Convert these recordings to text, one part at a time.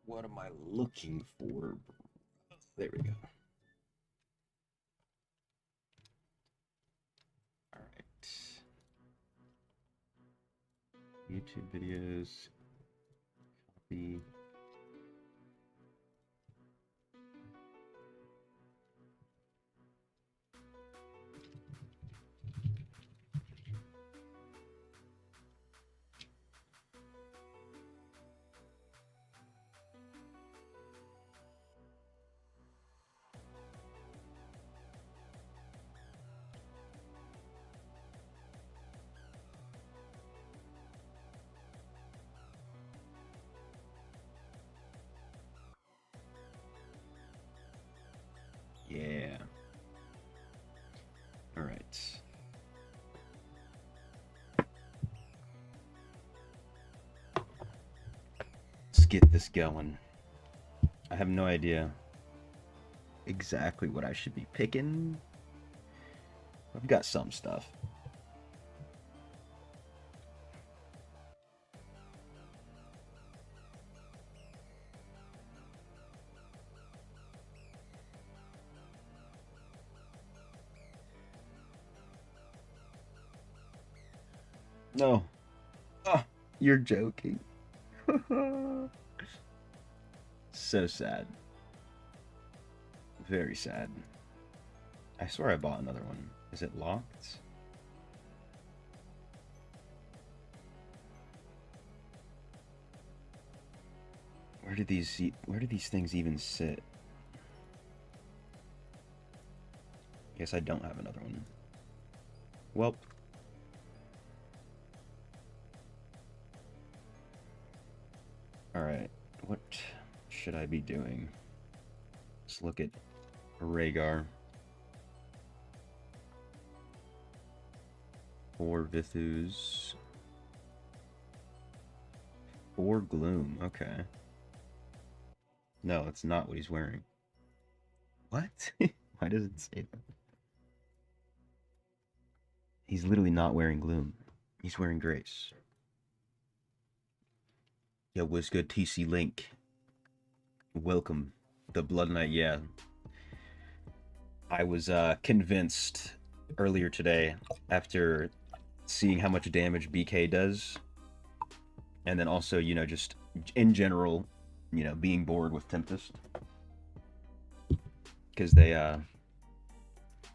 What am I looking for? There we go. All right. YouTube videos. Copy. Yeah. All right. Let's get this going. I have no idea exactly what I should be picking. I've got some stuff. No. Oh, you're joking. So sad. Very sad. I swear I bought another one. Is it locked? Where do these things even sit? Guess I don't have another one. Well. Alright. What should I be doing? Let's look at Rhaegar. 4 Vithus. 4 Gloom. Okay. No, that's not what he's wearing. What? Why does it say that? He's literally not wearing Gloom. He's wearing Grace. Yo, what's good, TC Link? Welcome. The Blood Knight, yeah. I was convinced earlier today after seeing how much damage BK does. And then also, you know, just in general, you know, being bored with Tempest. Because they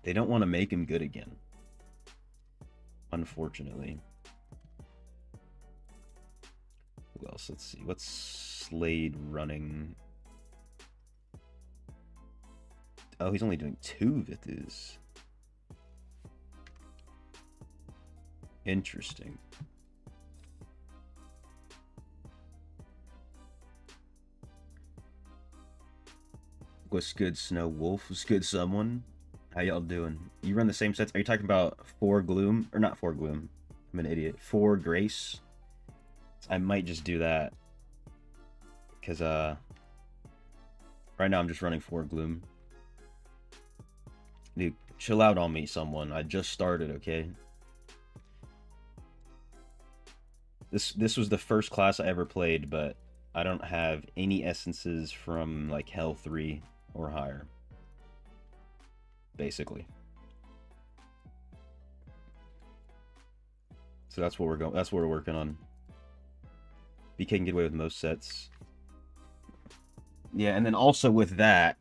don't want to make him good again. Unfortunately. Who else? Let's see. What's Slade running? Oh, he's only doing 2 Vithus. Interesting. What's good, Snow Wolf? What's good, someone? How y'all doing? You run the same sets? Are you talking about 4 Gloom? Or not 4 Gloom. I'm an idiot. 4 Grace? I might just do that. Because, right now I'm just running 4 Gloom. Dude, chill out on me, someone. I just started, okay? This was the first class I ever played, but I don't have any essences from, like, Hell 3 or higher. Basically. So that's what we're going. That's what we're working on. BK can get away with most sets. Yeah, and then also with that,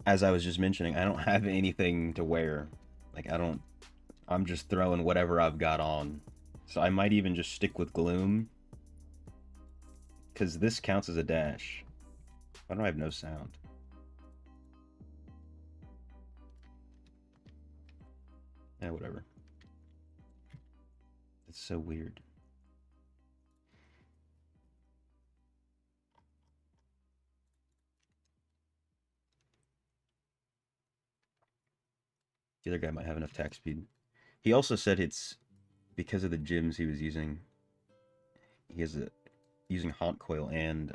as I was just mentioning, I don't have anything to wear. Like, I'm just throwing whatever I've got on. So I might even just stick with Gloom. Because this counts as a dash. Why do I have no sound? Yeah, whatever. It's so weird. The other guy might have enough attack speed. He also said it's because of the gems he was using. He has using Haunt Coil and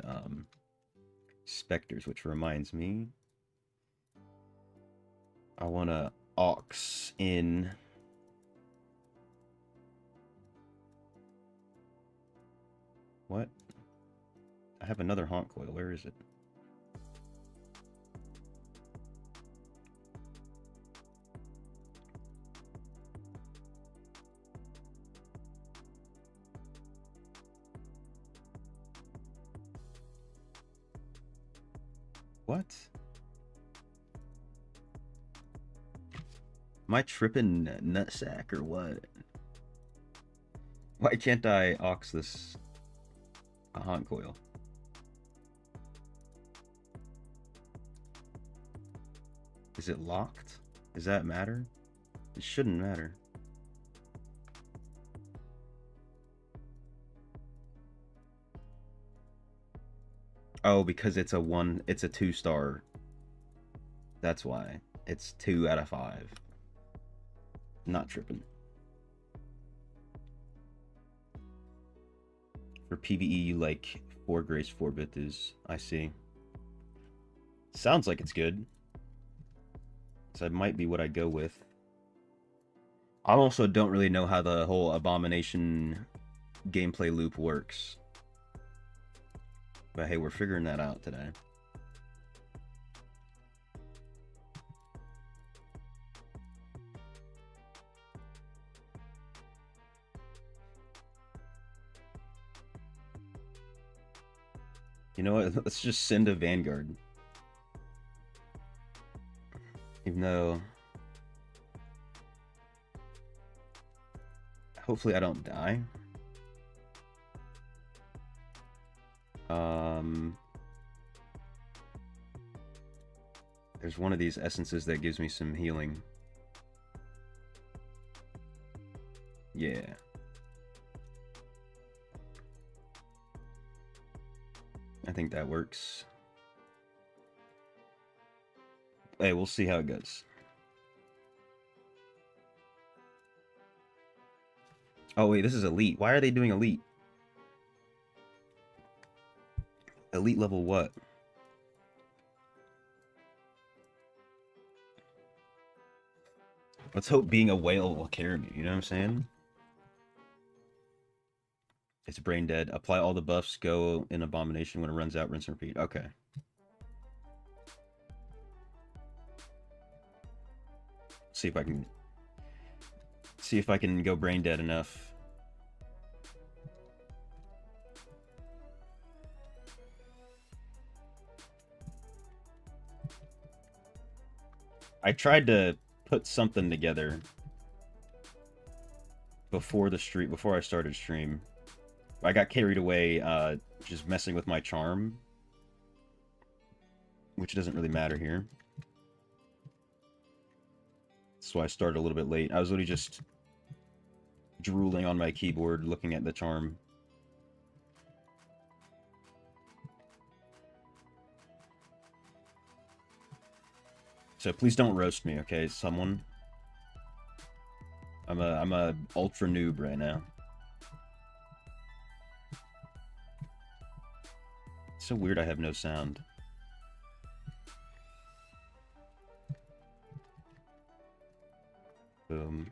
Specters, which reminds me, I want to aux in. What? I have another honk coil. Where is it? What? Am I tripping nutsack or what? Why can't I aux this honk coil? Is it locked? Does that matter? It shouldn't matter. Oh, because it's a 2-star. That's why. It's 2 out of 5. Not tripping. For PvE, you like 4 grace 4 Beatz. I see. Sounds like it's good. So that might be what I go with. I also don't really know how the whole Abomination gameplay loop works. But hey, we're figuring that out today. You know what? Let's just send a Vanguard. Even though... hopefully I don't die. There's one of these essences that gives me some healing. Yeah. I think that works. Hey, we'll see how it goes. Oh wait, this is elite. Why are they doing elite? Elite level what? Let's hope being a whale will carry me, you know what I'm saying? It's brain dead. Apply all the buffs, go in Abomination when it runs out, rinse and repeat. Okay. See if I can go brain dead enough. I tried to put something together before I started stream. I got carried away just messing with my charm, which doesn't really matter here. So I started a little bit late. I was literally just drooling on my keyboard looking at the charm. So please don't roast me, okay, someone? I'm a ultra noob right now. It's so weird I have no sound. Boom.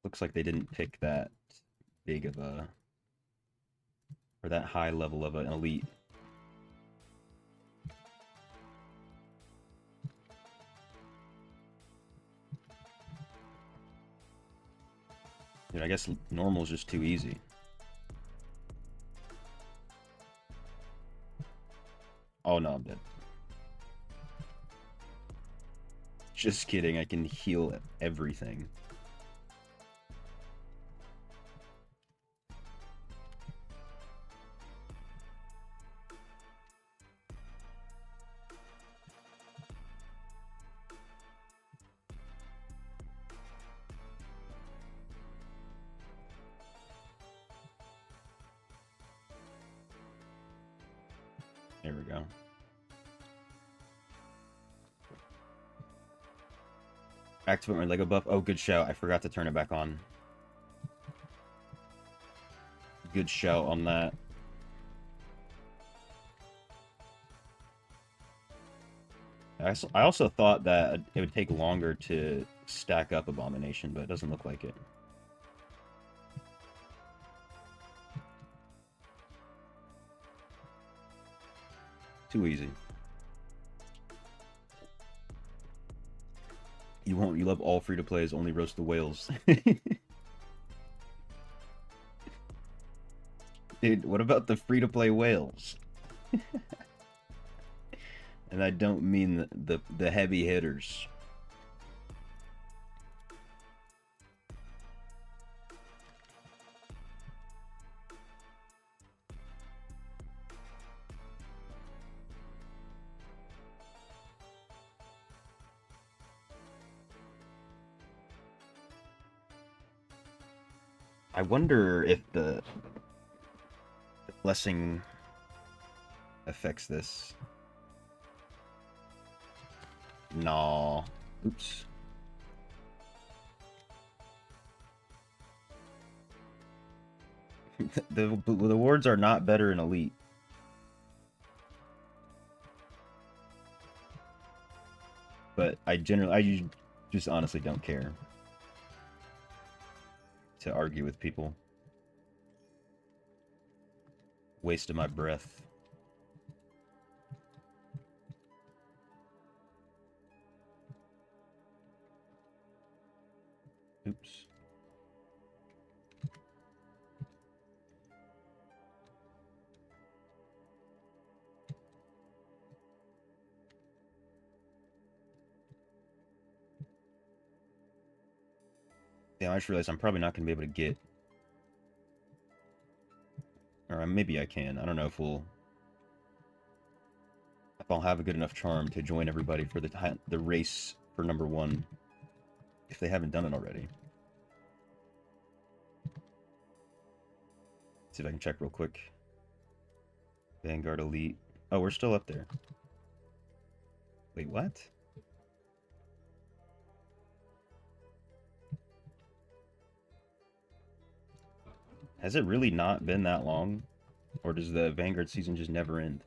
Looks like they didn't pick that big of a... or that high level of an elite. Dude, I guess normal is just too easy. Oh no, I'm dead. Just kidding, I can heal everything. There we go. Activate my Lego buff. Oh, good shout. I forgot to turn it back on. Good shout on that. I also thought that it would take longer to stack up Abomination, but it doesn't look like it. Too easy. You won't. You love all free-to-plays, only roast the whales. Dude, what about the free-to-play whales? And I don't mean the heavy hitters. I wonder if the blessing affects this. Nah. Oops. The wards are not better in Elite. But I just honestly don't care to argue with people. Waste of my breath. Oops. Damn, I just realized I'm probably not going to be able to get... Or maybe I can. I don't know if I'll have a good enough charm to join everybody for the race for #1. If they haven't done it already. See if I can check real quick. Vanguard Elite. Oh, we're still up there. Wait, what? Has it really not been that long? Or does the Vanguard season just never end?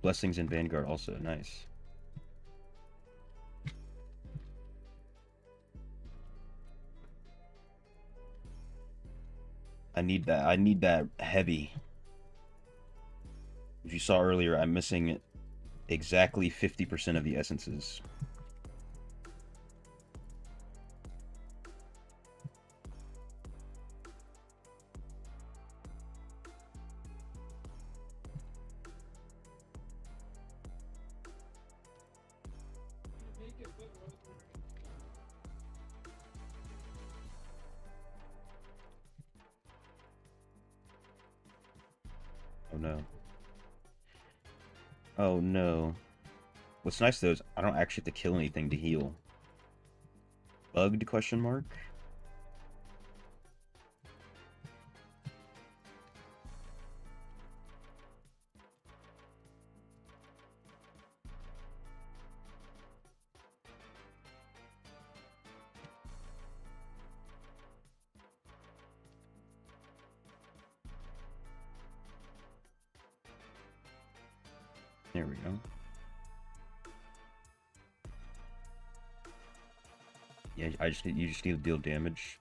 Blessings in Vanguard also, nice. I need that heavy. If you saw earlier, I'm missing exactly 50% of the essences. Oh no. Oh no. What's nice though is I don't actually have to kill anything to heal. Bugged question mark? There we go. Yeah, you just need to deal damage.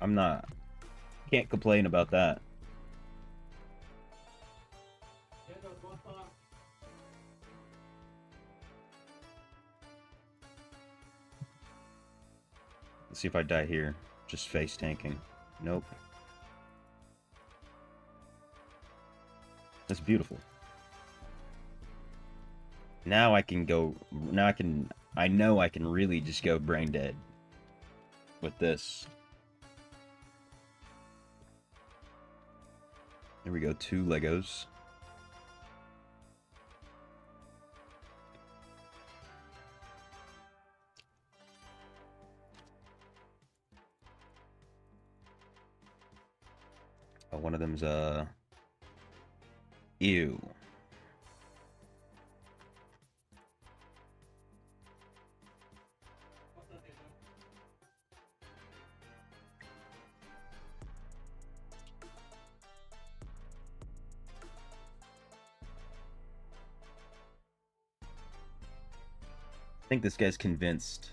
Can't complain about that. Let's see if I die here. Just face tanking. Nope. That's beautiful. Now I can go... I know I can really just go brain dead with this. There we go, 2 Legos. Oh, one of them's, ew. think this guy's convinced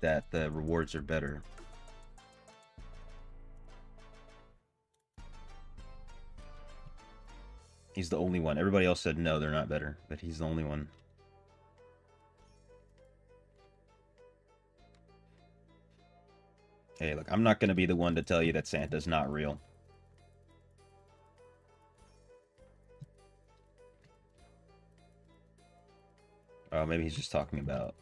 that the rewards are better. He's the only one. Everybody else said no, they're not better, but he's the only one. Hey, look, I'm not going to be the one to tell you that Santa's not real. Maybe he's just talking about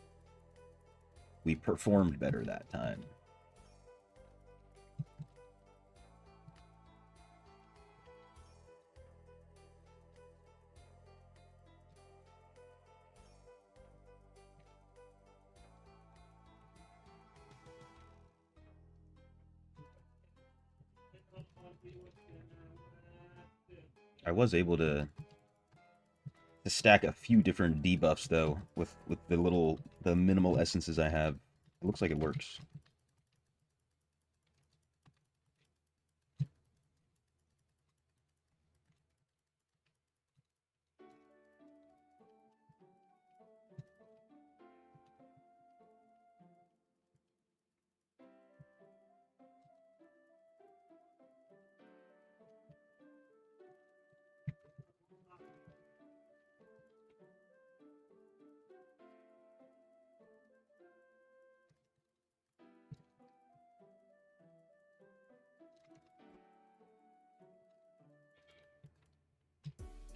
we performed better that time. I was able to stack a few different debuffs though with the minimal essences I have. It looks like it works.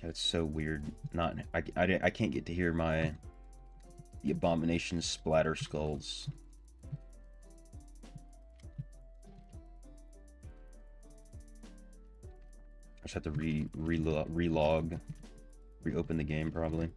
That's so weird. I can't get to hear the abomination splatter skulls. I just have to relog, reopen the game probably.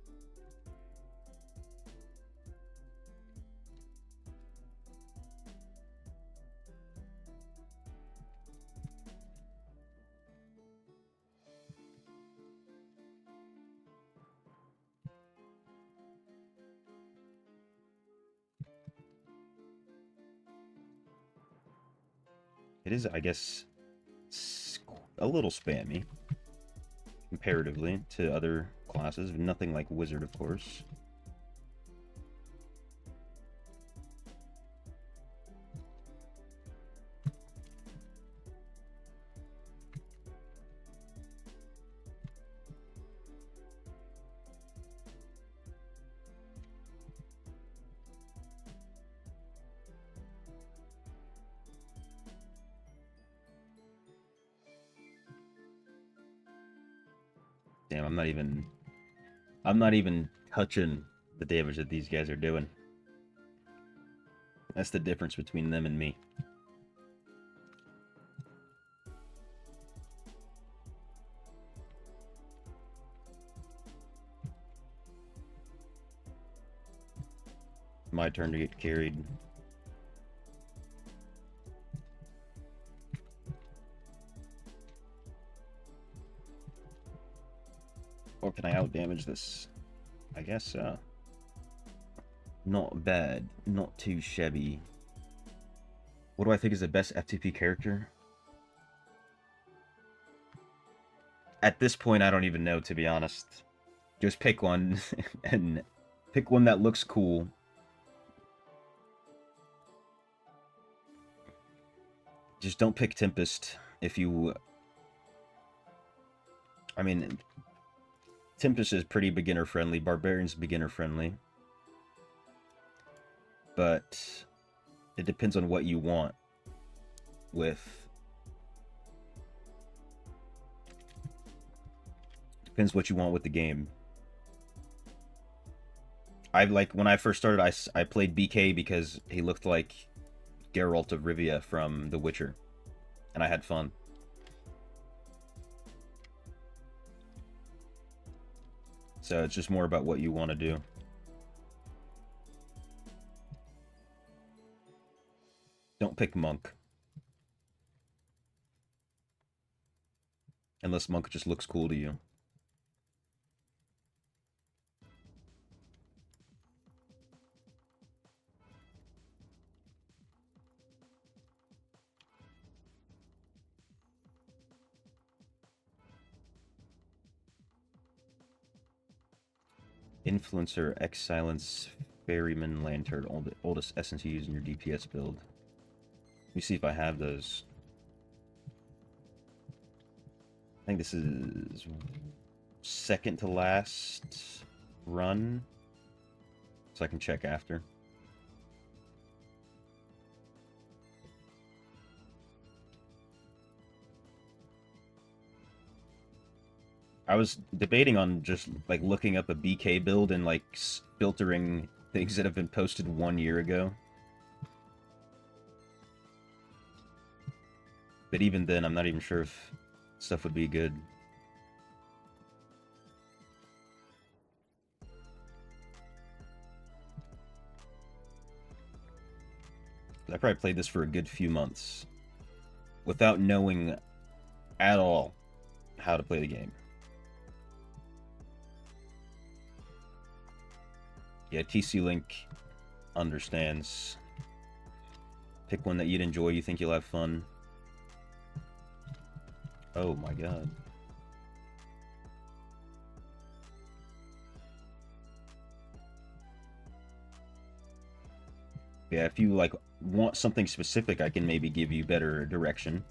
It is, I guess, a little spammy comparatively to other classes. Nothing like wizard, of course. Damn, I'm not even touching the damage that these guys are doing. That's the difference between them and me. My turn to get carried. Or can I outdamage this? I guess so. Not bad. Not too shabby. What do I think is the best FTP character? At this point, I don't even know, to be honest. Just pick one, and pick one that looks cool. Just don't pick Tempest if you... I mean, Tempest is pretty beginner-friendly. Barbarian's beginner-friendly. But it depends on what you want with... Depends what you want with the game. When I first started, I played BK because he looked like Geralt of Rivia from The Witcher. And I had fun. So it's just more about what you want to do. Don't pick Monk. Unless Monk just looks cool to you. Influencer, X Silence, Ferryman Lantern, oldest essence you use in your DPS build. Let me see if I have those. I think this is second to last run, so I can check after. I was debating on just like looking up a BK build and like filtering things that have been posted 1 year ago. But even then, I'm not even sure if stuff would be good. I probably played this for a good few months without knowing at all how to play the game. Yeah, TC Link understands. Pick one that you'd enjoy, you think you'll have fun. Oh my god. Yeah, if you like want something specific, I can maybe give you better direction.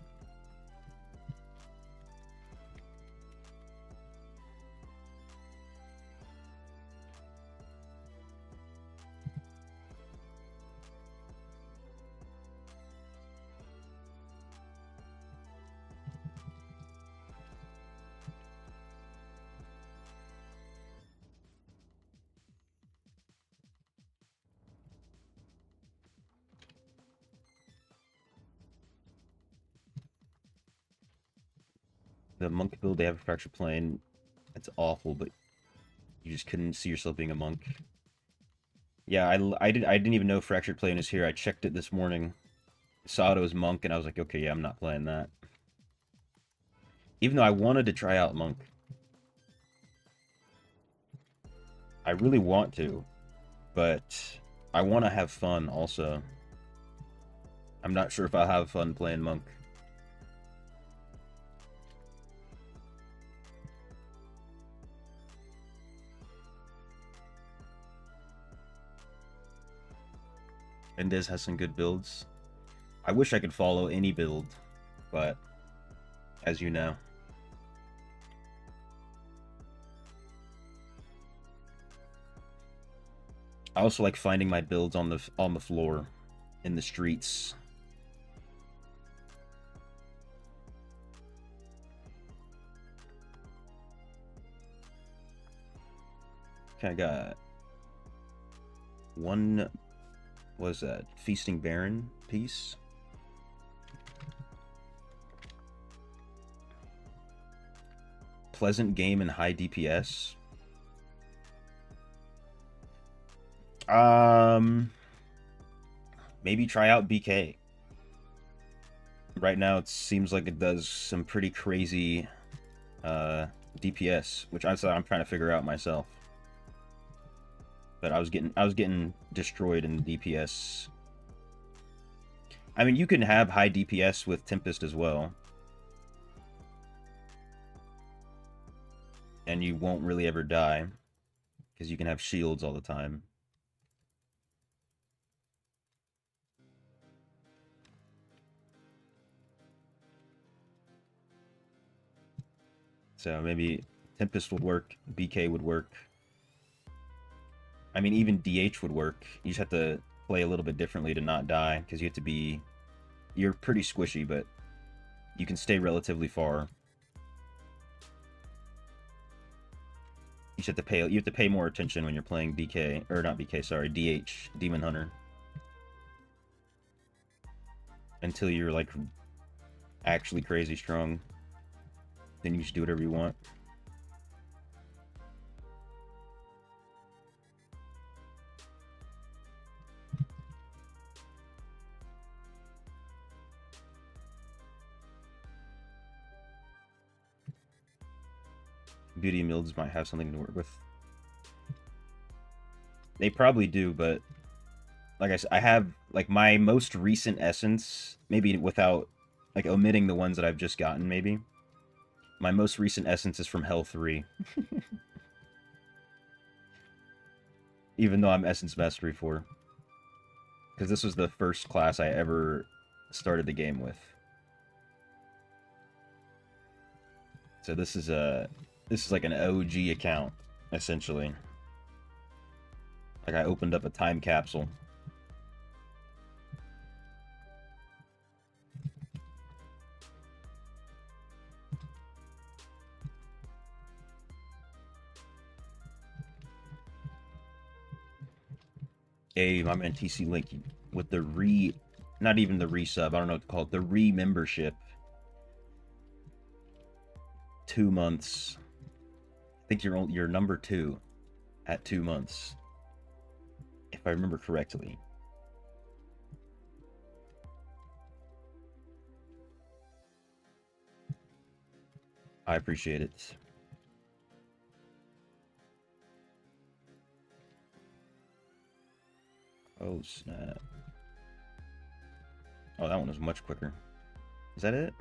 The monk build, they have a fractured plane. It's awful, but you just couldn't see yourself being a monk. Yeah, I didn't even know fractured plane is here. I checked it this morning. Saw it was monk, and I was like, okay, yeah, I'm not playing that. Even though I wanted to try out monk. I really want to, but I want to have fun also. I'm not sure if I'll have fun playing monk. Mendez has some good builds. I wish I could follow any build, but as you know. I also like finding my builds on the floor, in the streets. Okay, I got one. What is that? Feasting Baron piece. Pleasant game and high DPS. Maybe try out BK. Right now it seems like it does some pretty crazy DPS, which I'm trying to figure out myself. But I was getting destroyed in DPS. I mean, you can have high DPS with Tempest as well. And you won't really ever die, because you can have shields all the time. So maybe Tempest would work, BK would work. I mean, even DH would work. You just have to play a little bit differently to not die, because you have to be... You're pretty squishy, but you can stay relatively far. You have to pay more attention when you're playing BK, or not BK, sorry, DH, Demon Hunter. Until you're, like, actually crazy strong. Then you just do whatever you want. Beauty Milds might have something to work with. They probably do, but like I said, I have like my most recent essence, maybe without like omitting the ones that I've just gotten, maybe. My most recent essence is from Hell 3. even though I'm Essence Mastery 4. Because this was the first class I ever started the game with. So this is like an OG account, essentially. Like I opened up a time capsule. Hey, my man TC Link with the not even the resub, I don't know what to call it, the membership. 2 months. I think you're number 2 at 2 months, if I remember correctly. I appreciate it. Oh, snap. Oh, that one was much quicker. Is that it?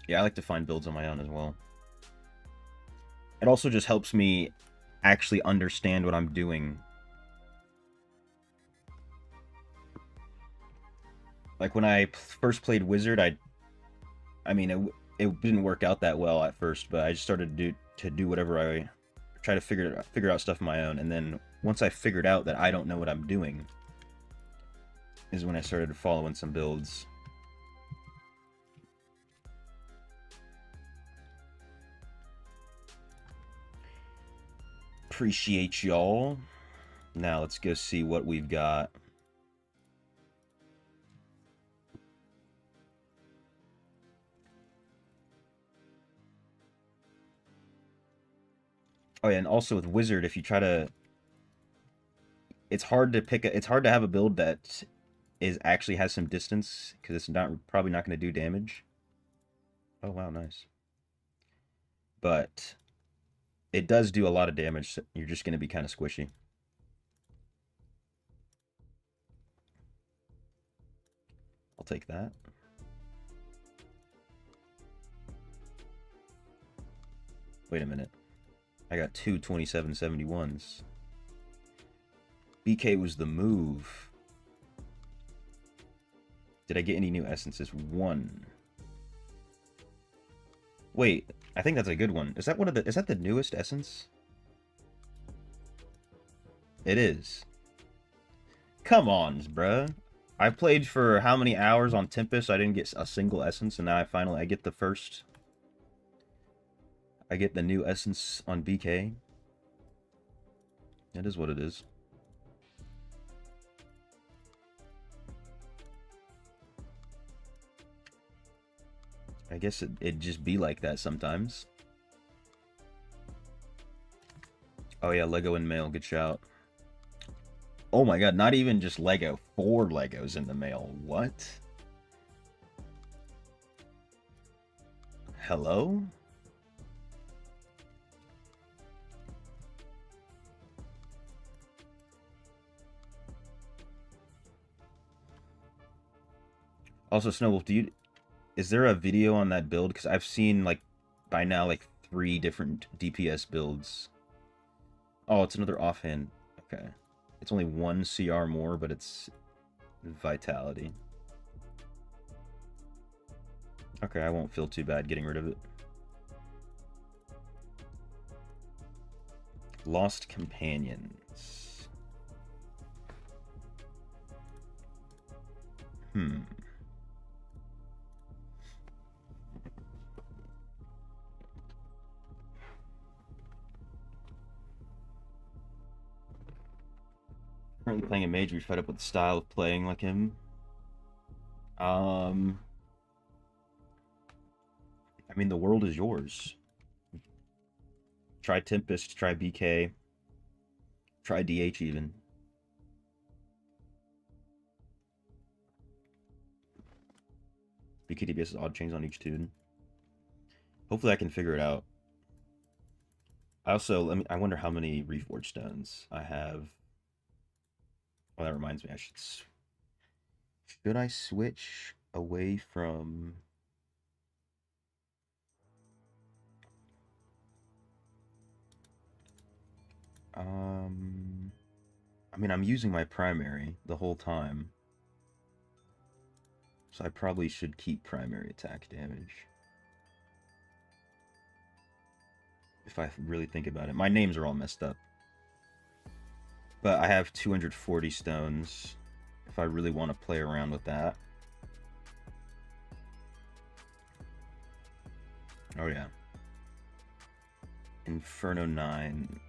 Yeah, I like to find builds on my own as well. It also just helps me actually understand what I'm doing. Like when I first played Wizard, I mean, it didn't work out that well at first, but I just started to do whatever I try to figure out stuff on my own, and then once I figured out that I don't know what I'm doing, is when I started following some builds. Appreciate y'all. Now let's go see what we've got. Oh yeah, and also with Wizard, if you try to, it's hard to have a build that actually has some distance, because it's probably not going to do damage. Oh wow, nice. But it does do a lot of damage. So you're just going to be kind of squishy. I'll take that. Wait a minute. I got two 2771s. BK was the move. Did I get any new essences? 1. Wait, I think that's a good one. Is that the newest essence? It is. Come on, bruh. I played for how many hours on Tempest? I didn't get a single essence, and now I get the first. I get the new essence on BK. It is what it is. I guess it'd just be like that sometimes. Oh yeah, Lego in mail. Good shout. Oh my god, not even just Lego. 4 Legos in the mail. What? Hello? Also, Snowwolf, is there a video on that build? Because I've seen, like, by now, like, 3 different DPS builds. Oh, it's another offhand. Okay. It's only 1 CR more, but it's vitality. Okay, I won't feel too bad getting rid of it. Lost Companions. Currently playing a mage, you're fed up with the style of playing like him. I mean, the world is yours. Try Tempest, try BK, try DH even. BK DPS is odd chains on each tune. Hopefully I can figure it out. I wonder how many Reforged Stones I have. Oh, that reminds me, should I switch away from... I mean, I'm using my primary the whole time. So I probably should keep primary attack damage. If I really think about it. My names are all messed up. But I have 240 stones. If I really want to play around with that. Oh yeah. Inferno 9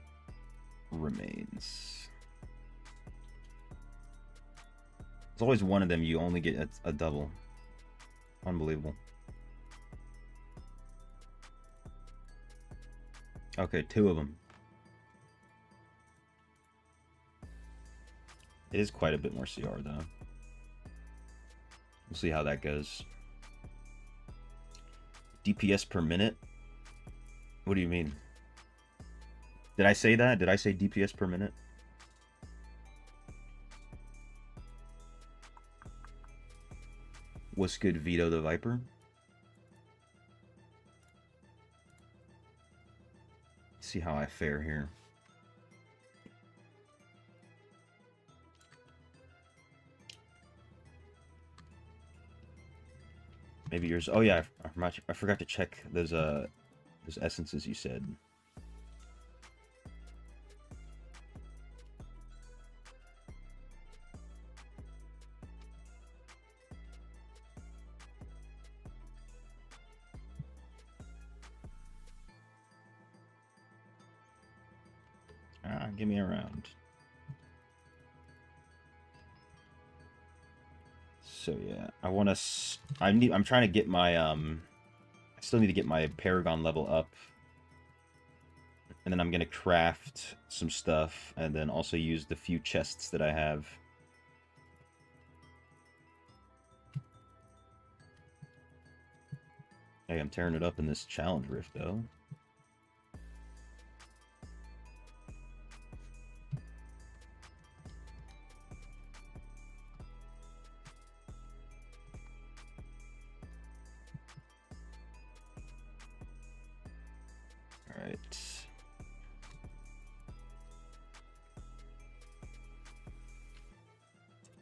remains. There's always one of them you only get a double. Unbelievable. Okay, 2 of them. It is quite a bit more CR though. We'll see how that goes. DPS per minute? What do you mean? Did I say that? Did I say DPS per minute? What's good, Vito the Viper? Let's see how I fare here. Maybe yours. Oh yeah, I forgot to check those essences you said. Give me a round. So yeah, I'm trying to get my I still need to get my Paragon level up. And then I'm gonna craft some stuff and then also use the few chests that I have. Hey, I'm tearing it up in this challenge rift though. Alright.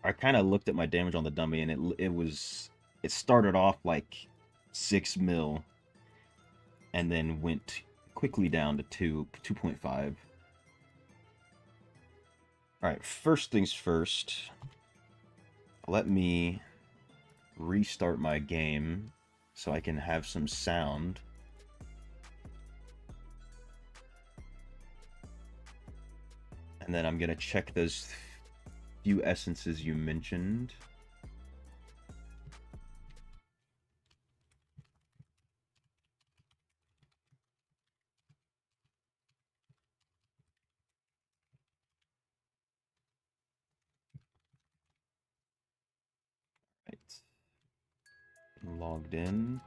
I kind of looked at my damage on the dummy and it started off like 6 mil and then went quickly down to 2.5. Alright, first things first. Let me restart my game so I can have some sound. And then I'm gonna check those few essences you mentioned. Right. Logged in.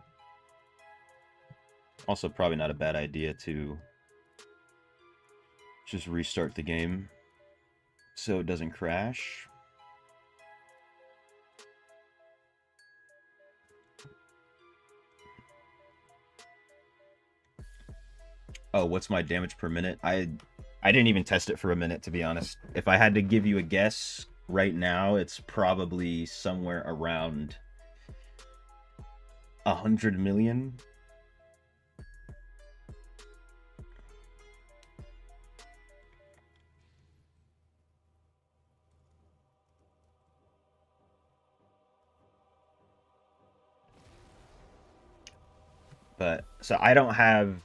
Also, probably not a bad idea to just restart the game so it doesn't crash. Oh, what's my damage per minute? I didn't even test it for a minute, to be honest. If I had to give you a guess right now, it's probably somewhere around 100 million. But so I don't have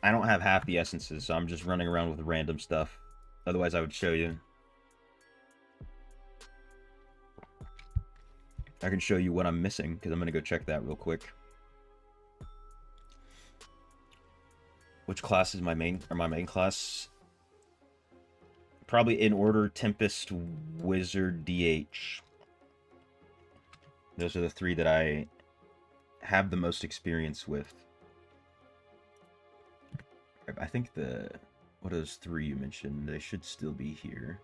half the essences, so I'm just running around with random stuff. Otherwise, I would show you. I can show you what I'm missing, because I'm going to go check that real quick. Which class is my main class? Probably in order, Tempest, Wizard, DH. Those are the 3 that I have the most experience with. I think what are those 3 you mentioned? They should still be here.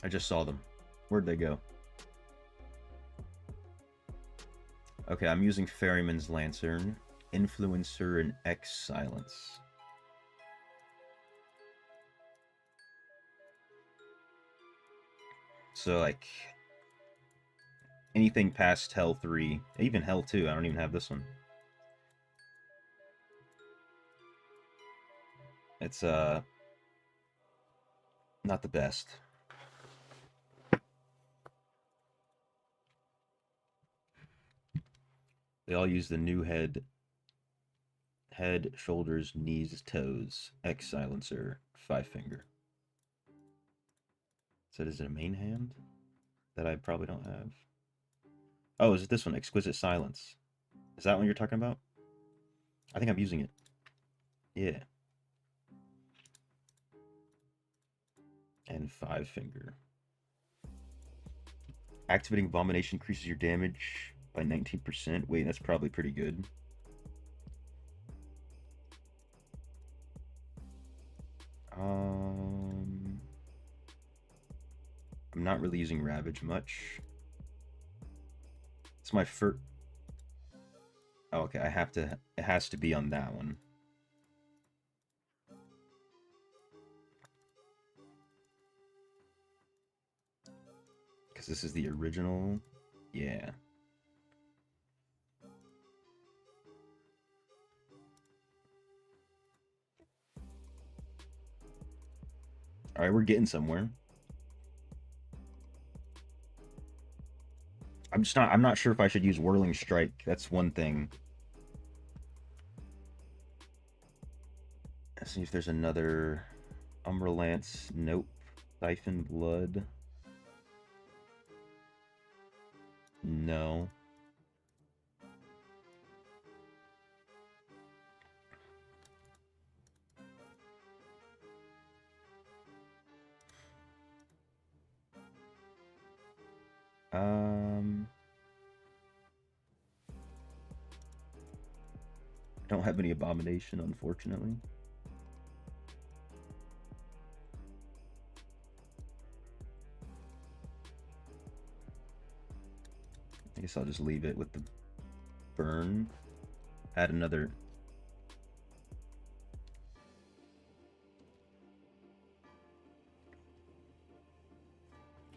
I just saw them. Where'd they go? Okay, I'm using Ferryman's Lantern, Influencer, and X Silence. So, like, anything past Hell 3, even Hell 2, I don't even have this one. It's, not the best. They all use the new head, shoulders, knees, toes, X Silencer, 5-finger. So is it a main hand that I probably don't have? Oh, is it this one, Exquisite Silence? Is that one you're talking about? I think I'm using it. Yeah. And 5-finger. Activating Abomination increases your damage by 19%. Wait, that's probably pretty good. I'm not really using Ravage much. It's my first... Oh, okay, I have to... It has to be on that one. Because this is the original. Yeah. Alright, we're getting somewhere. I'm not sure if I should use Whirling Strike. That's one thing. Let's see if there's another Umbra Lance. Nope. Siphon Blood. No. I don't have any Abomination, unfortunately. I guess I'll just leave it with the burn. Add another.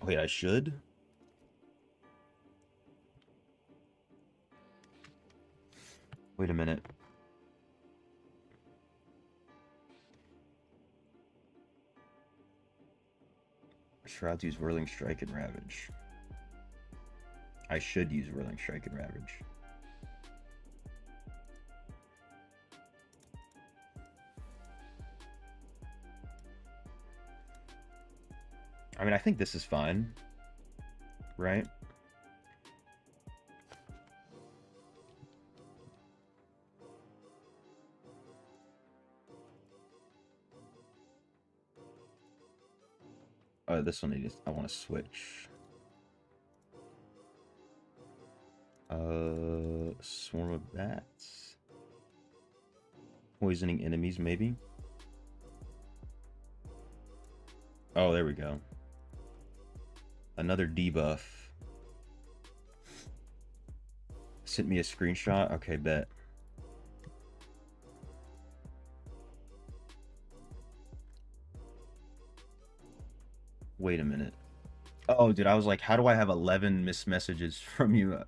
Wait, I should? Wait a minute. Shrouds use Whirling Strike and Ravage. I should use Whirling Strike and Ravage. I mean, I think this is fine. Right? Oh, this one I want to switch. Swarm of Bats. Poisoning enemies, maybe? Oh, there we go. Another debuff. Sent me a screenshot? Okay, bet. Wait a minute. Oh, dude, I was like, how do I have 11 missed messages from you?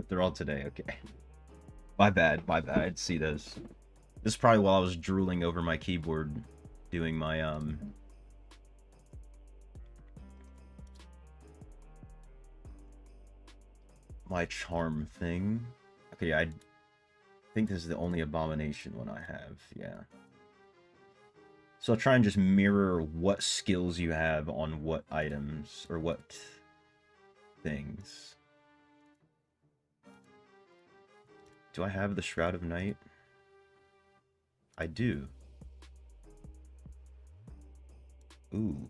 They're all today, okay. My bad, I didn't see those. This is probably while I was drooling over my keyboard doing my, my charm thing. Okay, I think this is the only Abomination one I have, yeah. So I'll try and just mirror what skills you have on what items, or what things. Do I have the Shroud of Night? I do. Ooh.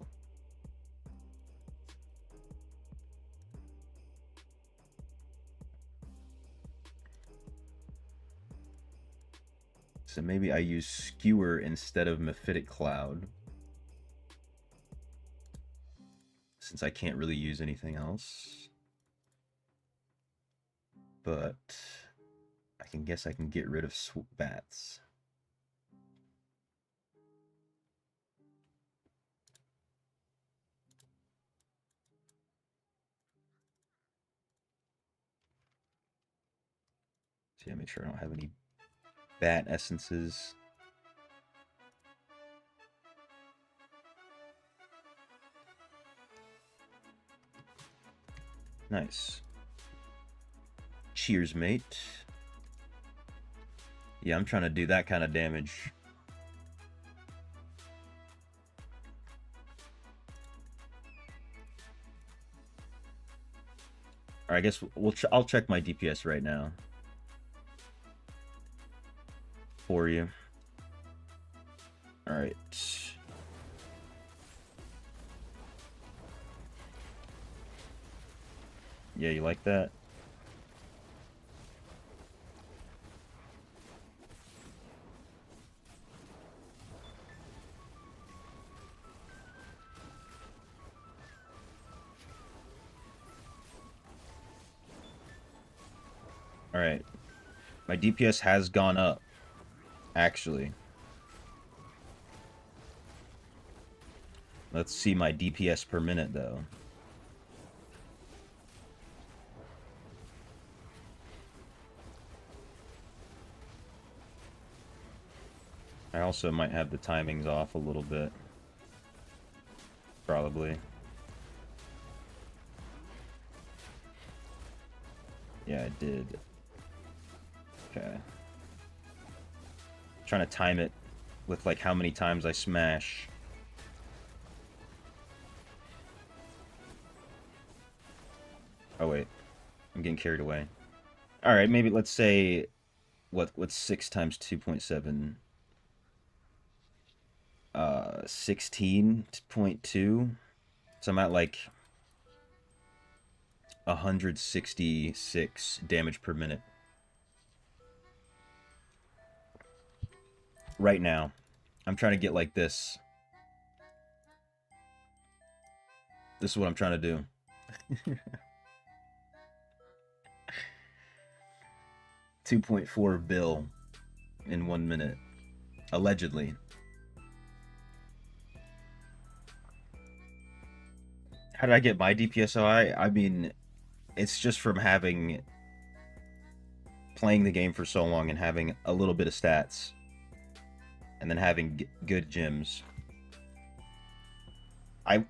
So maybe I use Skewer instead of Mephitic Cloud. since I can't really use anything else. But I can guess I can get rid of bats. So yeah, make sure I don't have any bat essences. Nice. Cheers, mate. Yeah, I'm trying to do that kind of damage. Alright, I guess I'll check my DPS right now. For you. Alright. Yeah, you like that? Alright. My DPS has gone up, actually. Let's see my DPS per minute, though. I also might have the timings off a little bit. Probably. Yeah, I did. Okay. Trying to time it with, like, how many times I smash. Oh, wait. I'm getting carried away. Alright, maybe let's say... What's 6 times 2.7? 16.2. So I'm at, like... 166 damage per minute. Right now. I'm trying to get like this. This is what I'm trying to do. 2.4 bill in 1 minute. Allegedly. How did I get my DPSOI? I mean, it's just from playing the game for so long and having a little bit of stats. And then having good gyms.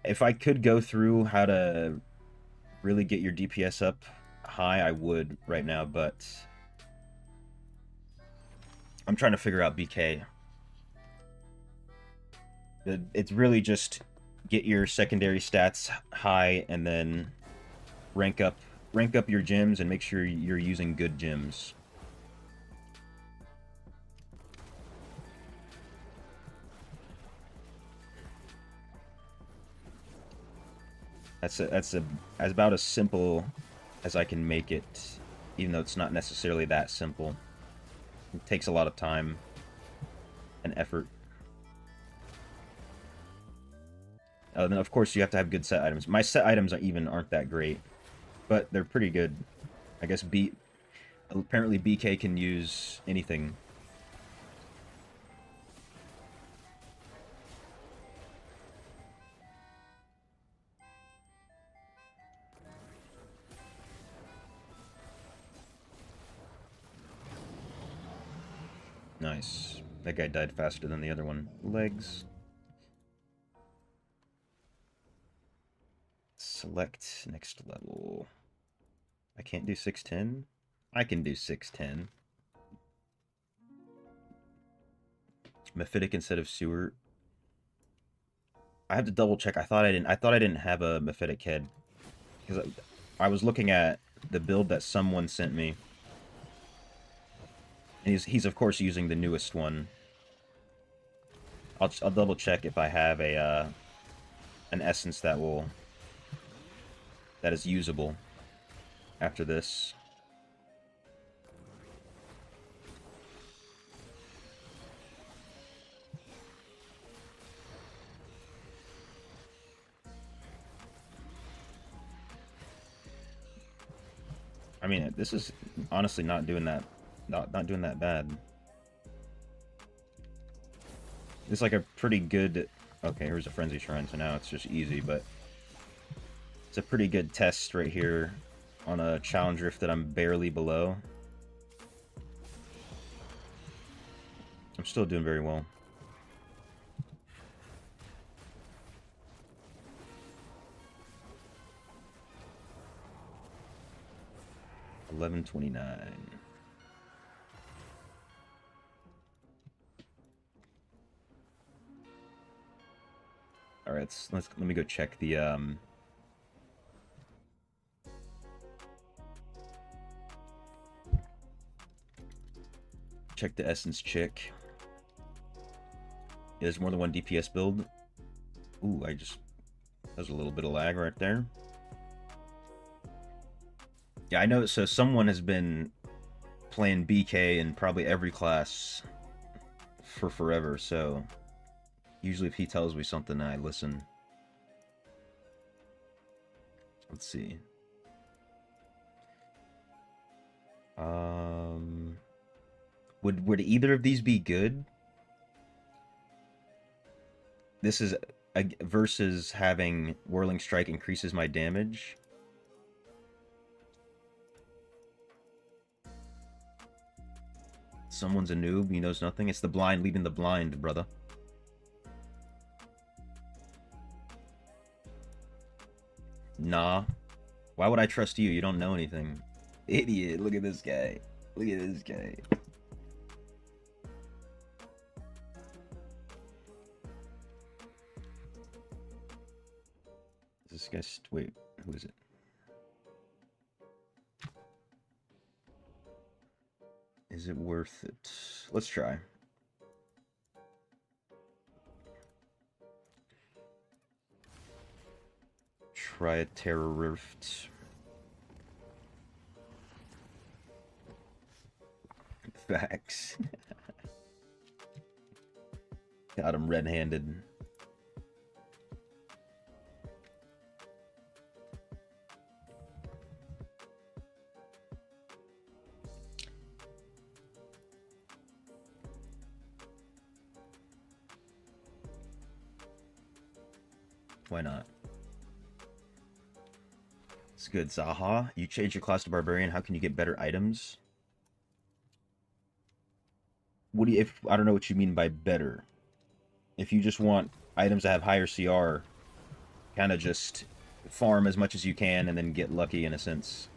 If I could go through how to really get your DPS up high, I would right now, but I'm trying to figure out BK. It's really just get your secondary stats high and then rank up your gyms and make sure you're using good gyms. That's about as simple as I can make it, even though it's not necessarily that simple. It takes a lot of time and effort. And of course, you have to have good set items. My set items aren't that great, but they're pretty good. I guess apparently BK can use anything. Nice. That guy died faster than the other one. Legs. Select next level. I can't do 610? I can do 610. Mephitic instead of Sewer. I have to double check. I thought I didn't have a Mephitic head. Because I was looking at the build that someone sent me. And he's of course using the newest one. I'll double check if I have an essence that is usable after this. mean, this is honestly not doing that, not doing that bad. It's like a pretty good... Okay, here's a Frenzy Shrine, so now it's just easy, but... It's a pretty good test right here on a challenge rift that I'm barely below. I'm still doing very well. $11.29. All right, let me go check the check the essence chick. There's more than one DPS build. Ooh, there's a little bit of lag right there. Yeah, I know. So someone has been playing BK in probably every class for forever. So usually if he tells me something, I listen. Let's see. Would either of these be good? This is versus having Whirling Strike increases my damage. Someone's a noob, he knows nothing. It's the blind leading the blind, brother. Nah. Why would I trust you? You don't know anything. Idiot, look at this guy. Look at this guy. This guy's... Wait, who is it? Is it worth it? Let's try. Try a Terror Rift. Facts. Got him red-handed. Why not? It's good. Zaha, you change your class to Barbarian. How can you get better items? What do you... I don't know what you mean by better. If you just want items that have higher CR, kind of just farm as much as you can and then get lucky in a sense.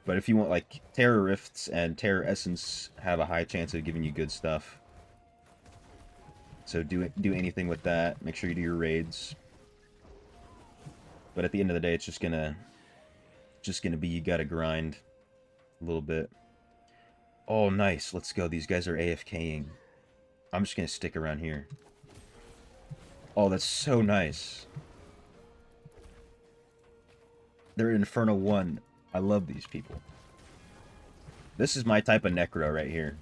But if you want, like, Terror Rifts and Terror Essence have a high chance of giving you good stuff. So do anything with that. Make sure you do your raids. But at the end of the day, it's just gonna be you gotta grind a little bit. Oh, nice. Let's go. These guys are AFKing. I'm just gonna stick around here. Oh, that's so nice. They're Inferno 1. I love these people. This is my type of Necro right here.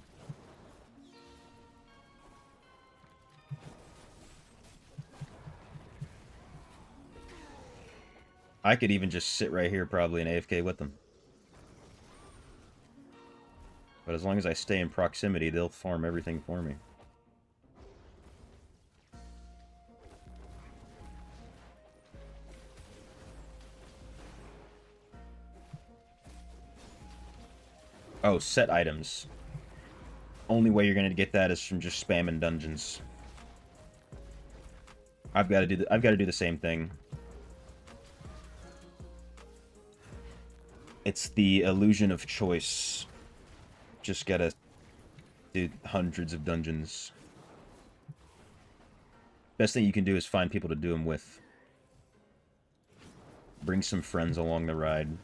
I could even just sit right here probably and AFK with them. But as long as I stay in proximity, they'll farm everything for me. Oh, set items. Only way you're gonna get that is from just spamming dungeons. I've got to do the same thing. It's the illusion of choice. Just gotta do hundreds of dungeons. Best thing you can do is find people to do them with. Bring some friends along the ride.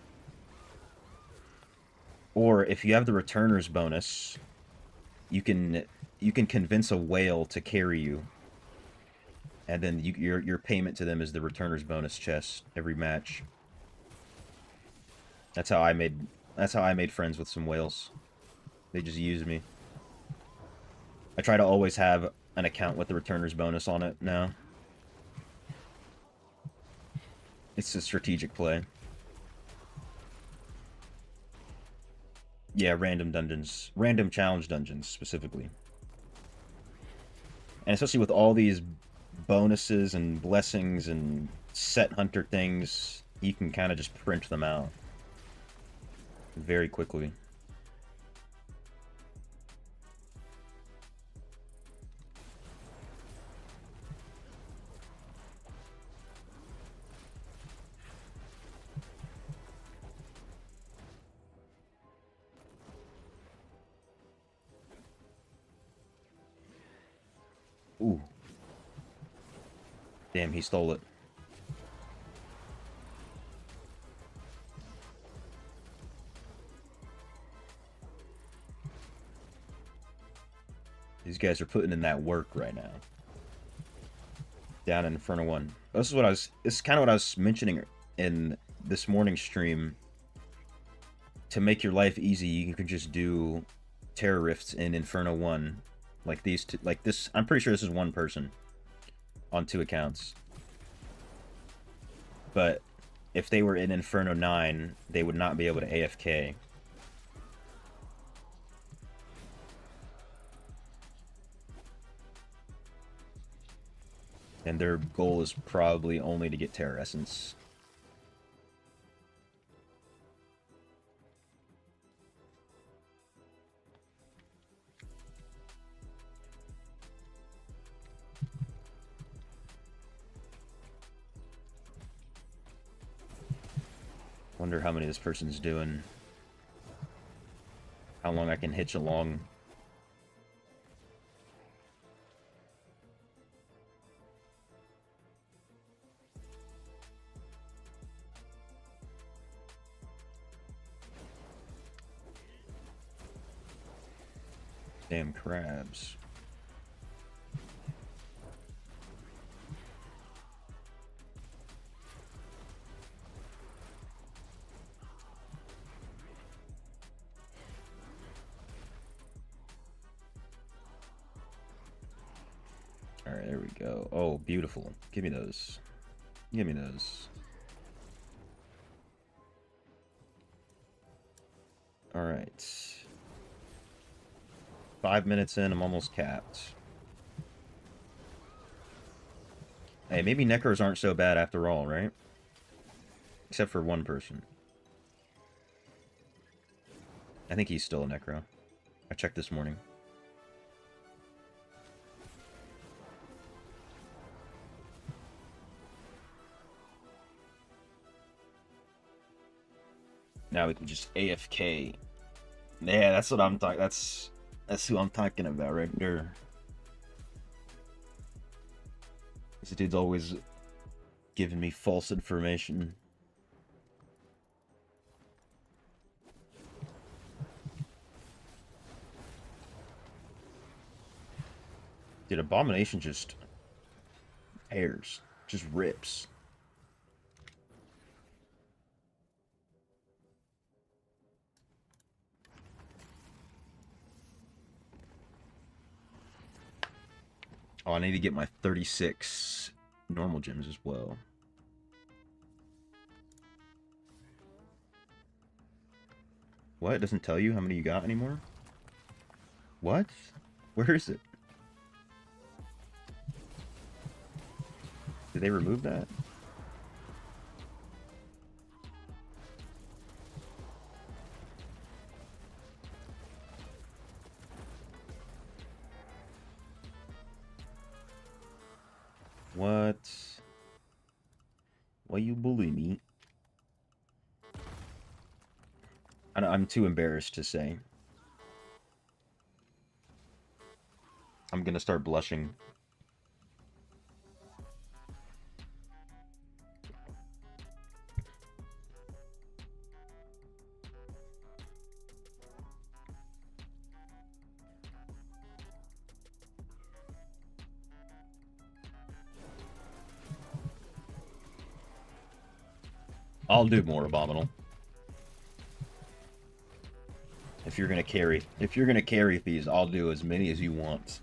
Or if you have the returners bonus, you can convince a whale to carry you. And then your payment to them is the returners bonus chest every match. That's how I made friends with some whales. They just used me. I try to always have an account with the returners bonus on it now. It's a strategic play. Yeah, random dungeons. Random challenge dungeons, specifically. And especially with all these bonuses and blessings and set hunter things, you can kind of just print them out very quickly. Ooh. Damn, he stole it. These guys are putting in that work right now. Down in Inferno 1. This is kind of what I was mentioning in this morning's stream. To make your life easy, you can just do terror rifts in Inferno 1. Like these two, like this, I'm pretty sure this is one person on 2 accounts. But if they were in Inferno 9, they would not be able to AFK. And their goal is probably only to get Terror Essence. Wonder how many this person's doing. How long I can hitch along. Damn crabs. Alright, there we go. Oh, beautiful. Give me those. Give me those. Alright. 5 minutes in, I'm almost capped. Hey, maybe Necros aren't so bad after all, right? Except for one person. I think he's still a Necro. I checked this morning. Now we can just AFK. Yeah, that's what I'm talking. That's who I'm talking about right there. This dude's always giving me false information. Dude, Abomination just tears, just rips. Oh, I need to get my 36 normal gems as well. What? It doesn't tell you how many you got anymore? What? Where is it? Did they remove that? What? Why you bully me? I'm too embarrassed to say. I'm gonna start blushing. I'll do more, Abominable. If you're gonna carry these, I'll do as many as you want.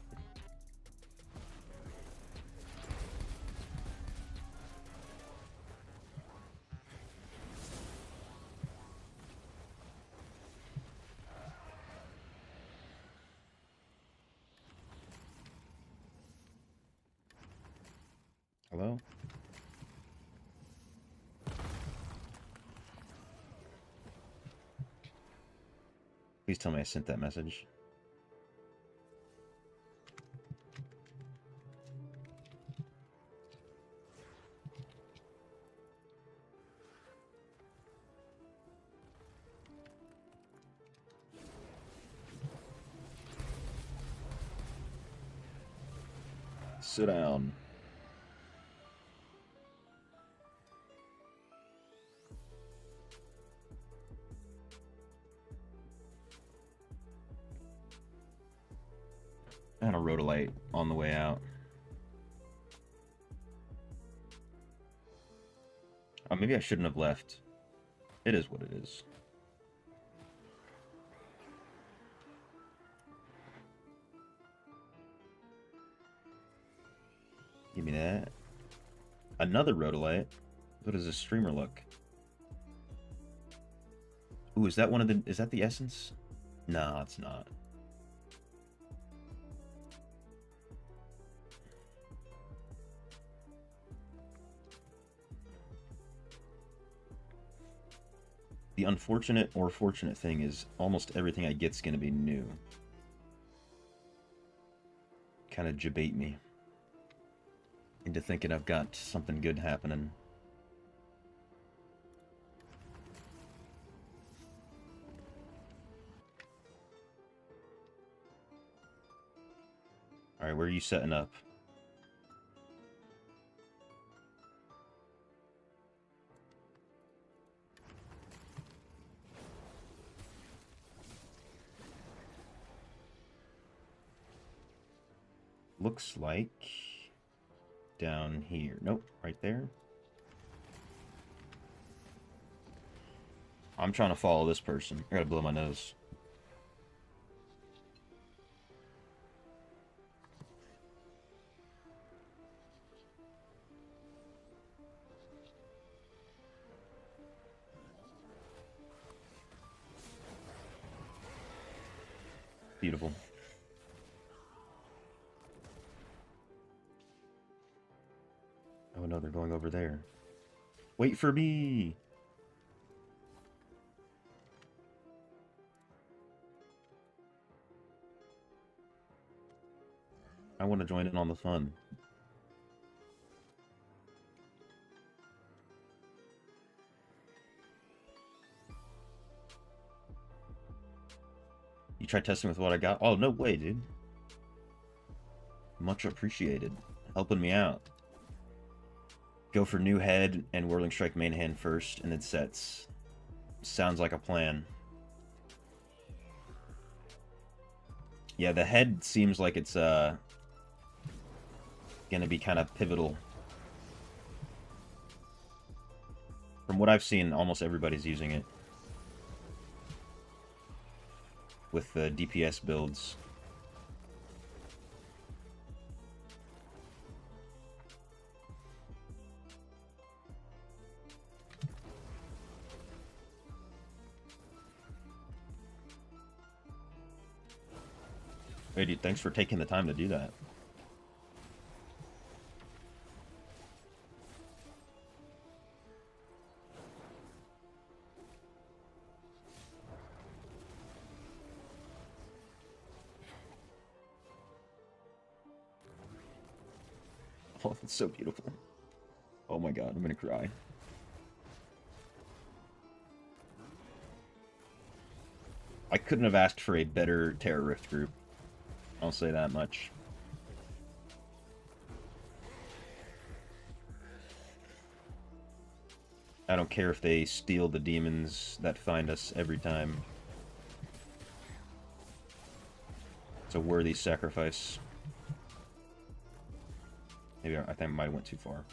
Please tell me I sent that message. Sit down. And a rhodolite on the way out. Oh, maybe I shouldn't have left. It is what it is. Give me that. Another rhodolite. What does a streamer look? Ooh, is that one of the... Is that the essence? No, it's not. The unfortunate or fortunate thing is almost everything I get's gonna be new. Kind of debate me into thinking I've got something good happening. Alright, where are you setting up? Looks like down here. Nope, right there. I'm trying to follow this person. I gotta blow my nose. Beautiful. Oh no, they're going over there. Wait for me! I want to join in on the fun. You tried testing with what I got? Oh, no way, dude. Much appreciated. Helping me out. Go for new head and Whirling Strike main hand first, and then sets. Sounds like a plan. Yeah, the head seems like it's gonna be kind of pivotal. From what I've seen, almost everybody's using it. With the DPS builds. Hey, dude, thanks for taking the time to do that. Oh, that's so beautiful. Oh my god, I'm gonna cry. I couldn't have asked for a better Terror Rift group. I'll say that much. I don't care if they steal the demons that find us every time. It's a worthy sacrifice. Maybe I think I might have went too far.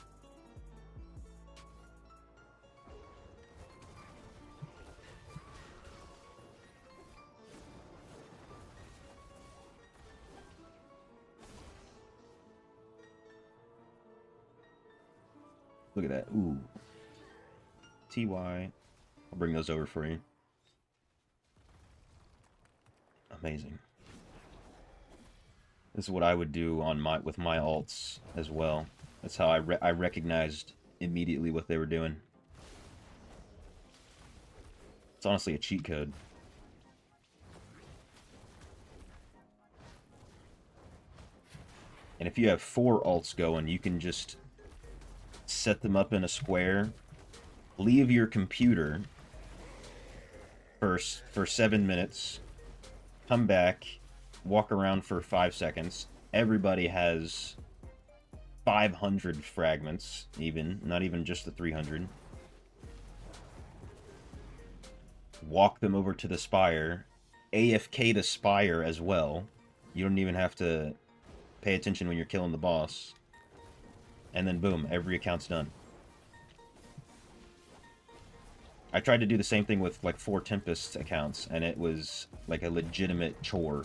Look at that. Ooh. TY. I'll bring those over for you. Amazing. This is what I would do on with my alts as well. That's how I recognized immediately what they were doing. It's honestly a cheat code. And if you have 4 alts going, you can just set them up in a square, leave your computer for 7 minutes, come back, walk around for 5 seconds. Everybody has 500 fragments, even, not even just the 300. Walk them over to the spire, AFK the spire as well. You don't even have to pay attention when you're killing the boss. And then boom, every account's done. I tried to do the same thing with like 4 Tempest accounts, and it was like a legitimate chore.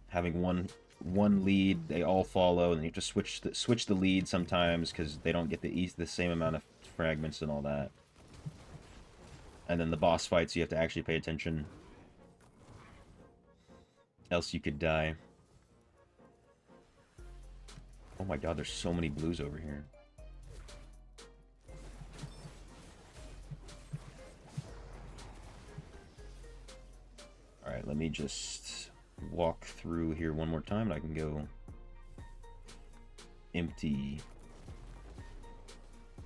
Having one lead, they all follow, and you have to switch the lead sometimes because they don't get the same amount of fragments and all that. And then the boss fights, you have to actually pay attention. Else you could die. Oh my god, there's so many blues over here. Alright, let me just walk through here one more time and I can go empty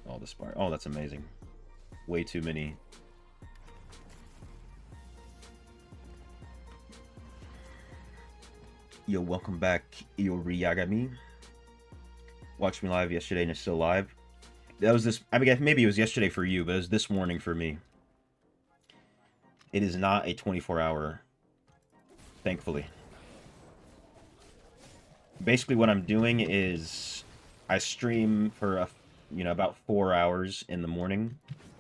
all the spire. Oh, that's amazing. Way too many. Yo, welcome back, Yoriyagami. Watched me live yesterday and it's still live. That was this, I mean, maybe it was yesterday for you, but it was this morning for me. It is not a 24-hour, thankfully. Basically what I'm doing is I stream for about 4 hours in the morning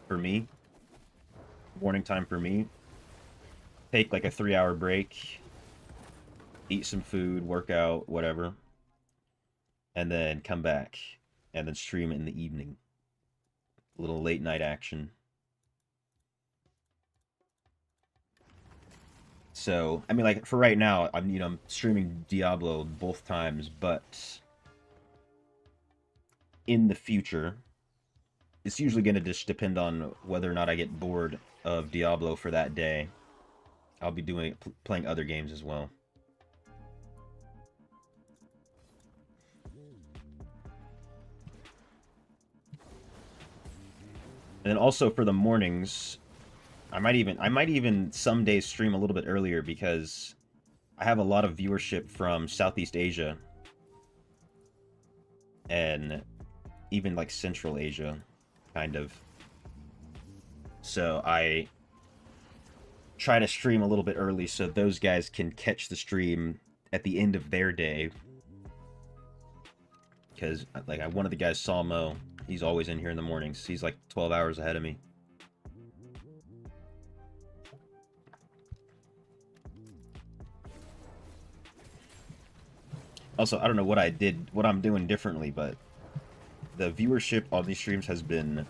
for me. Morning time for me. Take like a 3-hour break. Eat some food, work out, whatever. And then come back. And then stream in the evening. A little late night action. So, I mean, like, for right now, I'm streaming Diablo both times, but in the future, it's usually going to just depend on whether or not I get bored of Diablo for that day. I'll be playing other games as well. And then also for the mornings, I might even some days stream a little bit earlier because I have a lot of viewership from Southeast Asia and even like Central Asia, kind of. So I try to stream a little bit early so those guys can catch the stream at the end of their day. Because like one of the guys, Salmo, he's always in here in the mornings. He's like 12 hours ahead of me. Also, I don't know what I'm doing differently, but the viewership on these streams has been,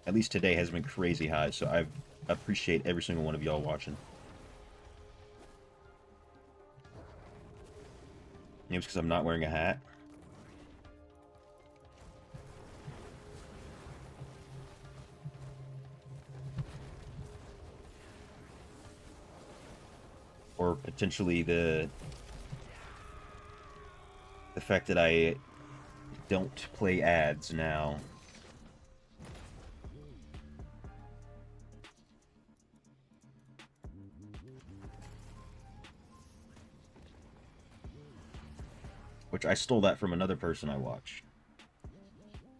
at least today, has been crazy high. So I appreciate every single one of y'all watching. Maybe it's because I'm not wearing a hat. Or potentially the fact that I don't play ads now. Which I stole that from another person I watched.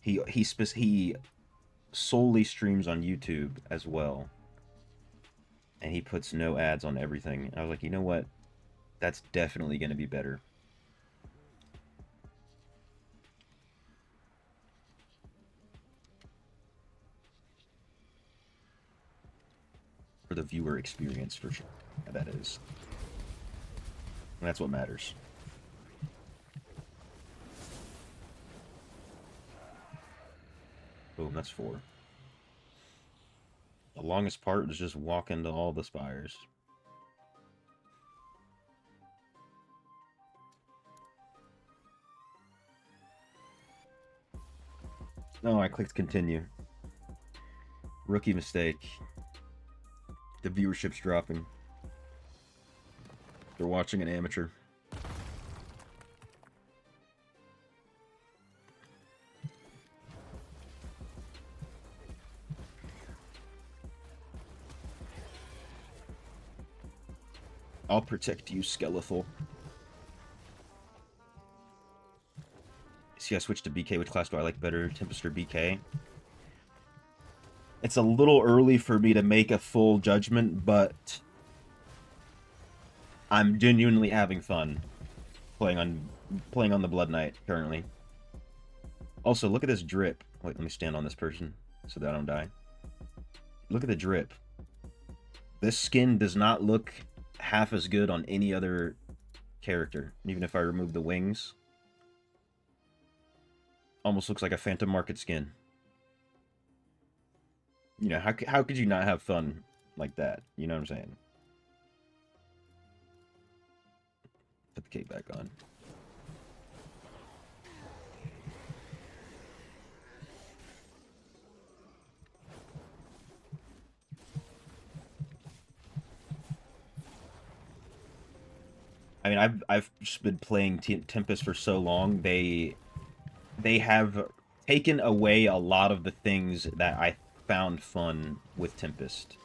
He solely streams on YouTube as well. And he puts no ads on everything. And I was like, you know what? That's definitely going to be better. For the viewer experience, for sure. Yeah, that is. And that's what matters. Boom, that's 4. The longest part is just walking to all the spires. No, I clicked continue. Rookie mistake. The viewership's dropping. They're watching an amateur. I'll protect you, Skeletal. See, I switched to BK. Which class do I like better, Tempest or BK? It's a little early for me to make a full judgment, but I'm genuinely having fun playing on the Blood Knight currently. Also, look at this drip. Wait, let me stand on this person so that I don't die. Look at the drip. This skin does not look half as good on any other character, even if I remove the wings. Almost looks like a Phantom Market skin. You know, how could you not have fun like that? You know what I'm saying? Put the cape back on. I mean, I've just been playing Tempest for so long. They have taken away a lot of the things that I found fun with Tempest.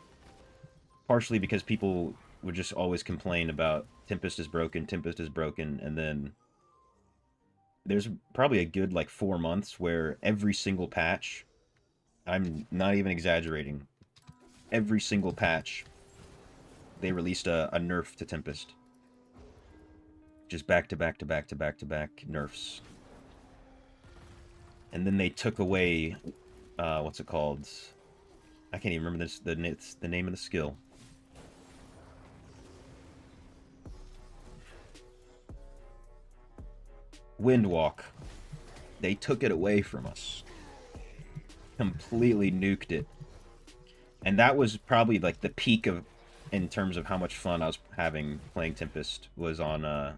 Partially because people would just always complain about Tempest is broken, and then there's probably a good like 4 months where every single patch, I'm not even exaggerating, every single patch they released a nerf to Tempest. Just back to back to back to back to back nerfs. And then they took away, what's it called? I can't even remember the name of the skill. Windwalk. They took it away from us. Completely nuked it. And that was probably like the peak of, in terms of how much fun I was having playing Tempest, was on,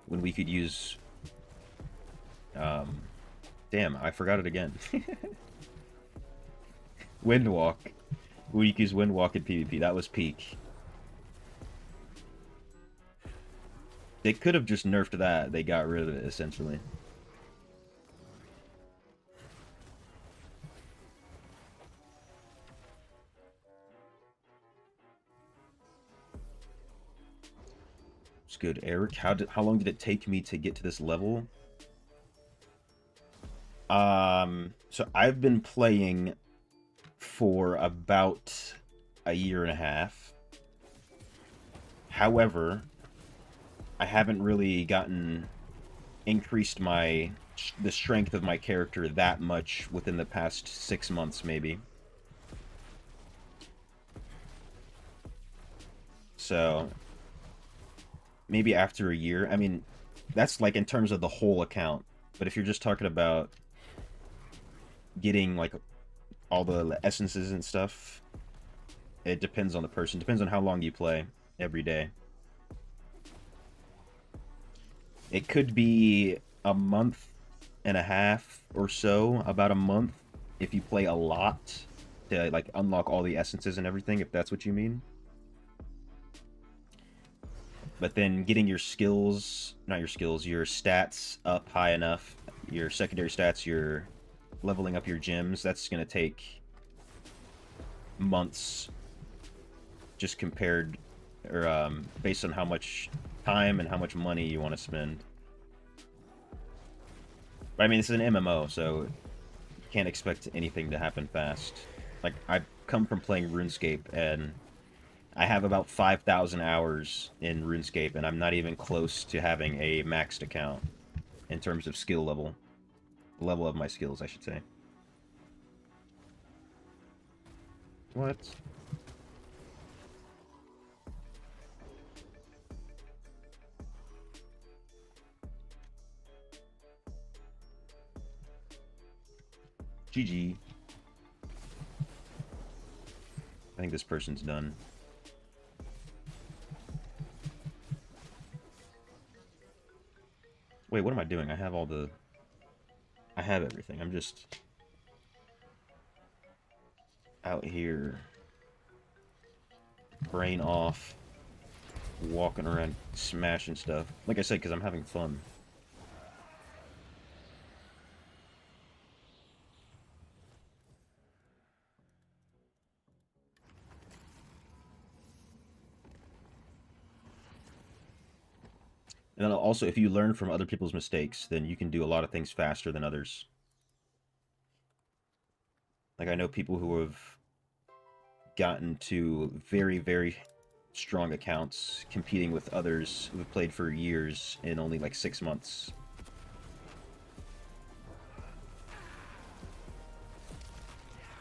when we could use, damn, I forgot it again. Windwalk. We could use Windwalk in PvP. That was peak. They could have just nerfed that. They got rid of it, essentially. It's good, Eric. How long did it take me to get to this level? So I've been playing for about a year and a half. However, I haven't really increased the strength of my character that much within the past 6 months, maybe. So maybe after a year. I mean, that's like in terms of the whole account. But if you're just talking about getting like all the essences and stuff, it depends on the person. Depends on how long you play every day. It could be a month and a half or so, about a month, if you play a lot to like unlock all the essences and everything, if that's what you mean. But then getting your skills, not your skills, your stats up high enough, your secondary stats, your leveling up your gems, that's going to take months, just compared, or based on how much time and how much money you want to spend. But I mean, this is an MMO, so you can't expect anything to happen fast. Like, I've come from playing RuneScape, and I have about 5,000 hours in RuneScape, and I'm not even close to having a maxed account in terms of skill level. Level of my skills, I should say. What? GG. I think this person's done. Wait, what am I doing? I have everything. I'm just out here, brain off, walking around, smashing stuff. Like I said, because I'm having fun. And then also, if you learn from other people's mistakes, then you can do a lot of things faster than others. Like, I know people who have gotten to very, very strong accounts competing with others who have played for years in only like 6 months.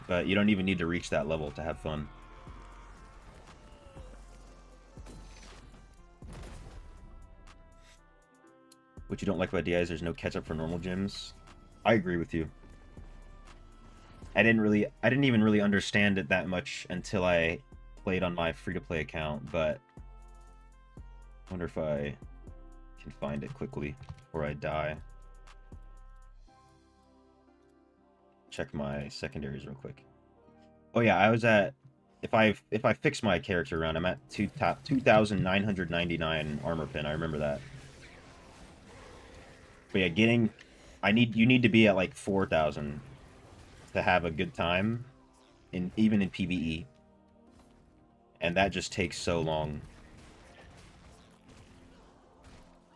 But you don't even need to reach that level to have fun. What you don't like about DI is there's no catch-up for normal gyms. I agree with you. I didn't even really understand it that much until I played on my free-to-play account, but I wonder if I can find it quickly before I die. Check my secondaries real quick. Oh yeah, I was at, if I fix my character around, I'm at 2,999 armor pin. I remember that. But yeah, you need to be at like 4,000 to have a good time, even in PvE. And that just takes so long.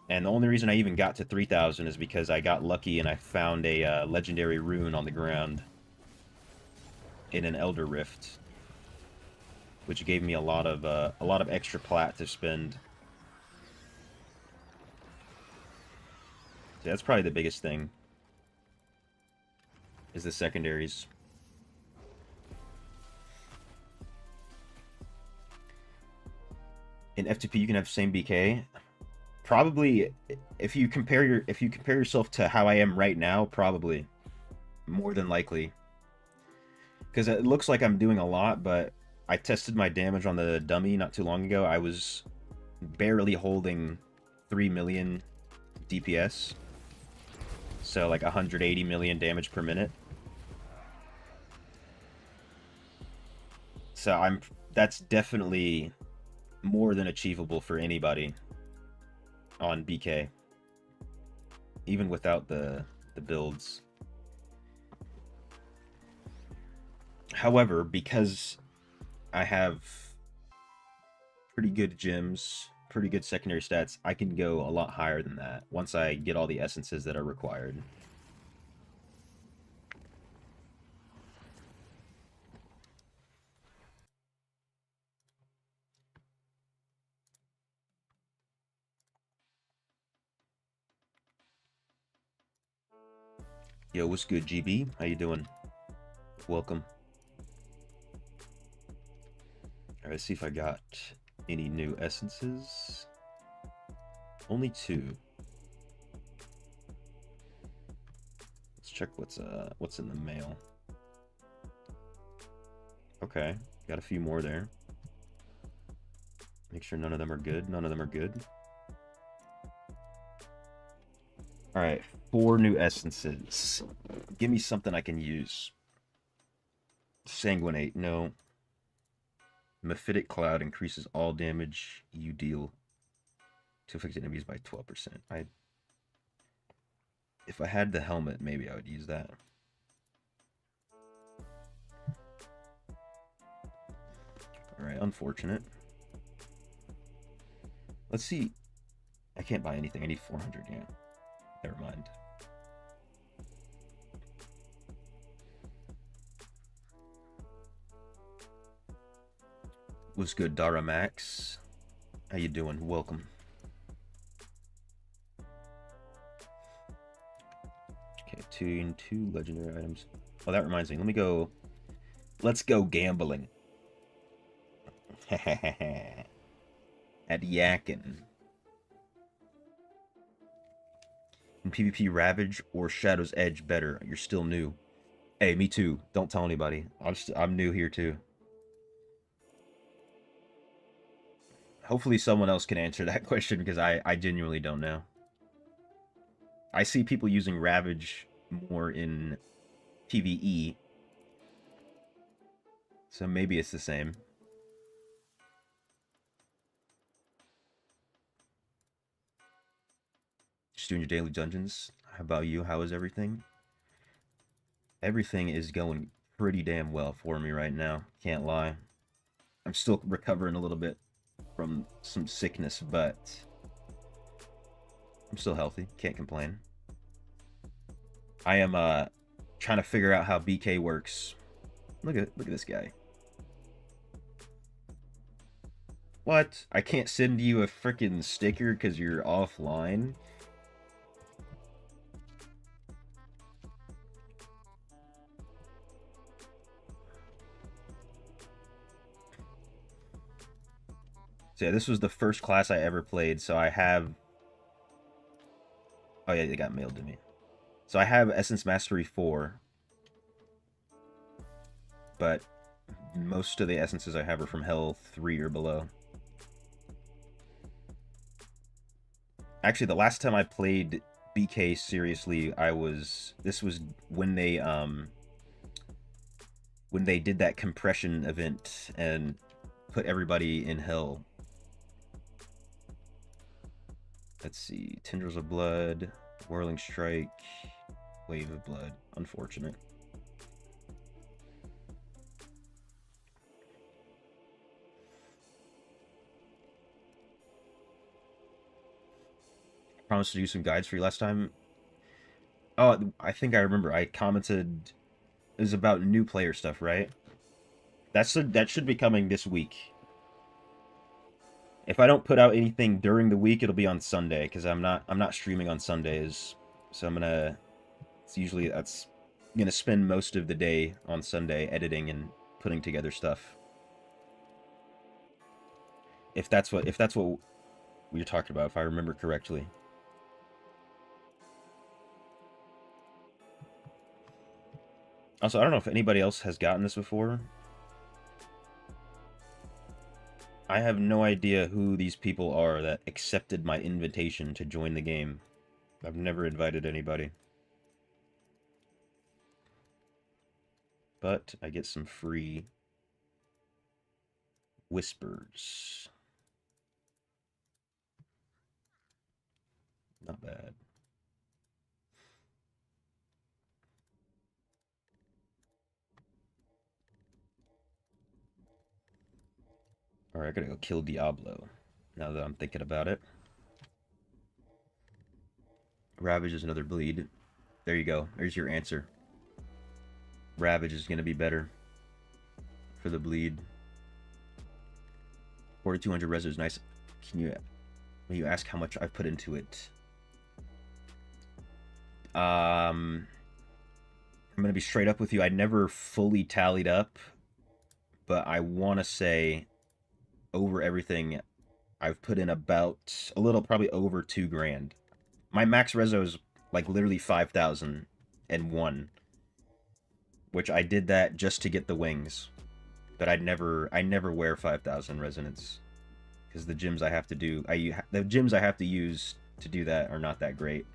And the only reason I even got to 3,000 is because I got lucky and I found a legendary rune on the ground in an Elder Rift, which gave me a lot of extra plat to spend. So that's probably the biggest thing, is the secondaries. In FTP, you can have same BK. Probably, if you compare yourself to how I am right now, probably more than likely. Because it looks like I'm doing a lot, but I tested my damage on the dummy not too long ago. I was barely holding 3 million DPS. So like 180 million damage per minute. So that's definitely more than achievable for anybody on BK. Even without the builds. However, because I have pretty good gyms, pretty good secondary stats, I can go a lot higher than that once I get all the essences that are required. Yo, what's good, GB? How you doing? Welcome. Alright, let's see if I got any new essences. Only 2. Let's check what's in the mail. Okay, got a few more there. Make sure none of them are good. None of them are good. Alright, 4 new essences. Give me something I can use. Sanguinate, no. Mephitic Cloud increases all damage you deal to affected enemies by 12%. If I had the helmet, maybe I would use that. Alright, unfortunate. Let's see. I can't buy anything. I need 400, yeah. Never mind. What's good, Dara Max? How you doing? Welcome. Okay, 2 legendary items. Oh, that reminds me. Let's go gambling. At Yakin. In PvP, Ravage or Shadow's Edge better? You're still new. Hey, me too. Don't tell anybody. I'm new here too. Hopefully someone else can answer that question, because I genuinely don't know. I see people using Ravage more in PvE, so maybe it's the same. Just doing your daily dungeons. How about you? How is everything? Everything is going pretty damn well for me right now. Can't lie. I'm still recovering a little bit from some sickness, but I'm still healthy. Can't complain. I am trying to figure out how BK works. Look at this guy. What? I can't send you a freaking sticker because you're offline? So yeah, this was the first class I ever played, so I have... Oh yeah, it got mailed to me. So I have Essence Mastery 4. But most of the essences I have are from Hell 3 or below. Actually, the last time I played BK seriously, this was when they did that compression event and put everybody in Hell. Let's see. Tendrils of Blood, Whirling Strike, Wave of Blood. Unfortunate. Promised to do some guides for you last time. Oh, I think I remember. I commented it was about new player stuff, right? That should be coming this week. If I don't put out anything during the week, it'll be on Sunday because I'm not streaming on Sundays. So that's gonna spend most of the day on Sunday editing and putting together stuff. If that's what you're talking about, if I remember correctly. Also, I don't know if anybody else has gotten this before. I have no idea who these people are that accepted my invitation to join the game. I've never invited anybody. But I get some free whispers. Not bad. Alright, I gotta go kill Diablo. Now that I'm thinking about it. Ravage is another bleed. There you go. There's your answer. Ravage is gonna be better for the bleed. 4200 res is nice. When you ask how much I've put into it? I'm gonna be straight up with you. I never fully tallied up, but I want to say over everything, I've put in about probably over 2 grand. My max reso is like literally 5,001, which I did that just to get the wings. But I never wear 5,000 resonance because the gyms I have to use to do that are not that great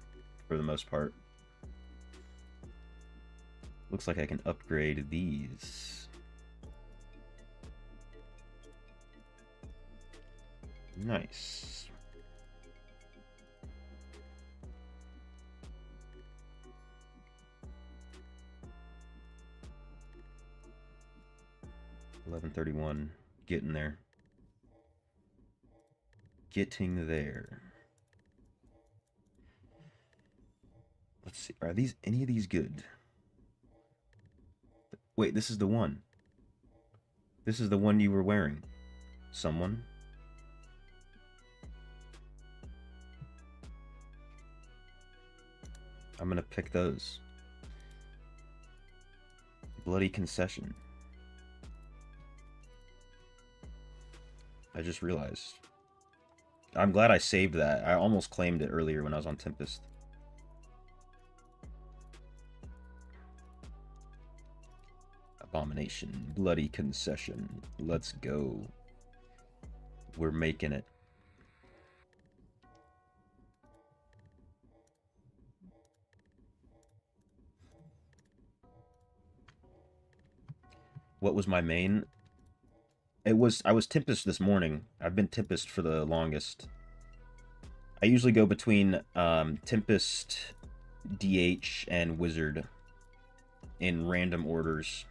for the most part. Looks like I can upgrade these. Nice. $11.31. Getting there. Getting there. Let's see. Are any of these good? Wait, this is the one. This is the one you were wearing. Someone. I'm gonna pick those. Bloody concession. I just realized. I'm glad I saved that. I almost claimed it earlier when I was on Tempest. Abomination. Bloody concession. Let's go. We're making it. What was my main? I was Tempest this morning. I've been Tempest for the longest. I usually go between Tempest, DH, and Wizard in random orders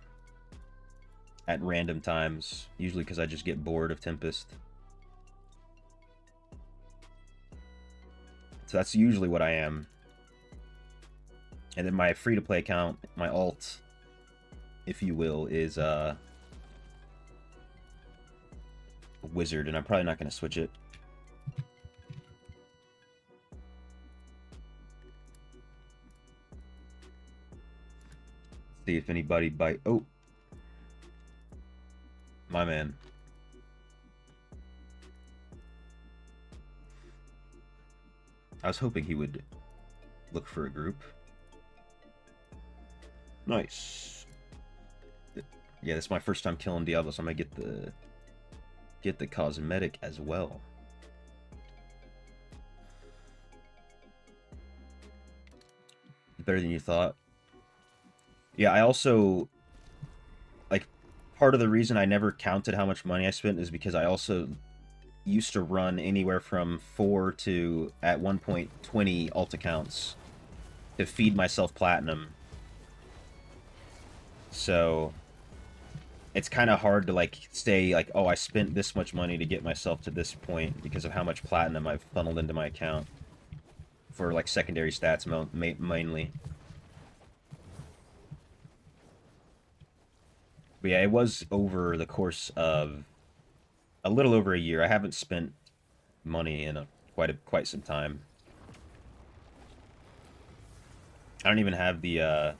at random times, usually because I just get bored of Tempest. So that's usually what I am. And then my free-to-play account, my alt, if you will, is Wizard, and I'm probably not going to switch it. See if anybody bite. Oh, my man. I was hoping he would look for a group. Nice. Yeah, this is my first time killing Diablo, so I'm gonna get the cosmetic as well. Better than you thought. Yeah, I also, like, part of the reason I never counted how much money I spent is because I also used to run anywhere from 4 to, at one point, 20 alt accounts to feed myself platinum. So it's kind of hard to, like, say, like, oh, I spent this much money to get myself to this point because of how much platinum I've funneled into my account for, like, secondary stats mainly. But yeah, it was over the course of a little over a year. I haven't spent money in quite some time. I don't even have the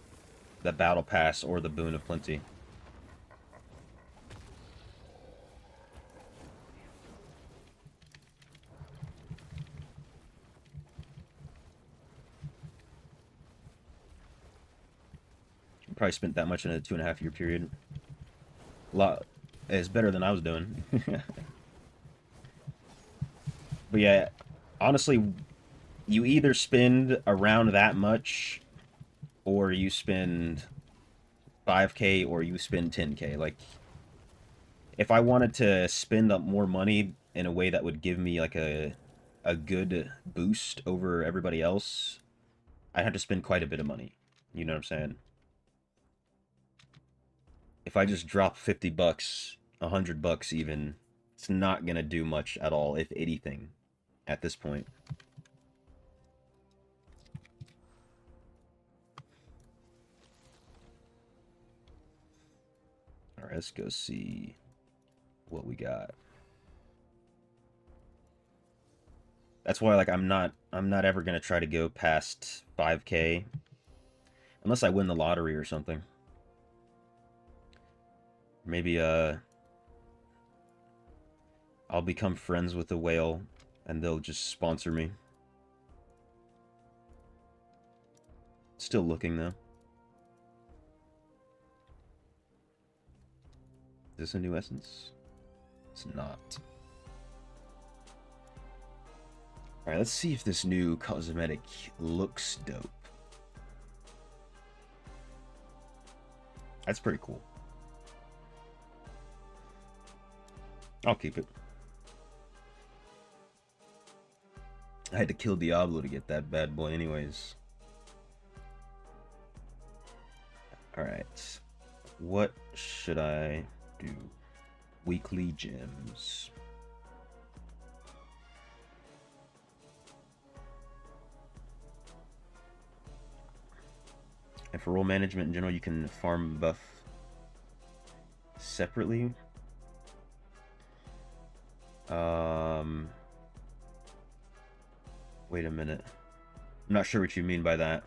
battle pass or the boon of plenty. Probably spent that much in a 2.5-year period. A lot. It's better than I was doing. But yeah, honestly, you either spend around that much, or you spend 5K, or you spend 10K. Like, if I wanted to spend up more money in a way that would give me like a good boost over everybody else, I'd have to spend quite a bit of money. You know what I'm saying? If I just drop 50 bucks, 100 bucks even, it's not gonna do much at all, if anything, at this point. Alright, let's go see what we got. That's why, like, I'm not ever gonna try to go past 5K unless I win the lottery or something. Maybe I'll become friends with the whale and they'll just sponsor me. Still looking though. Is this a new essence? It's not. Alright, let's see if this new cosmetic looks dope. That's pretty cool. I'll keep it. I had to kill Diablo to get that bad boy anyways. Alright. What should I do? Weekly gems. And for role management in general, you can farm buff separately. Wait a minute. I'm not sure what you mean by that.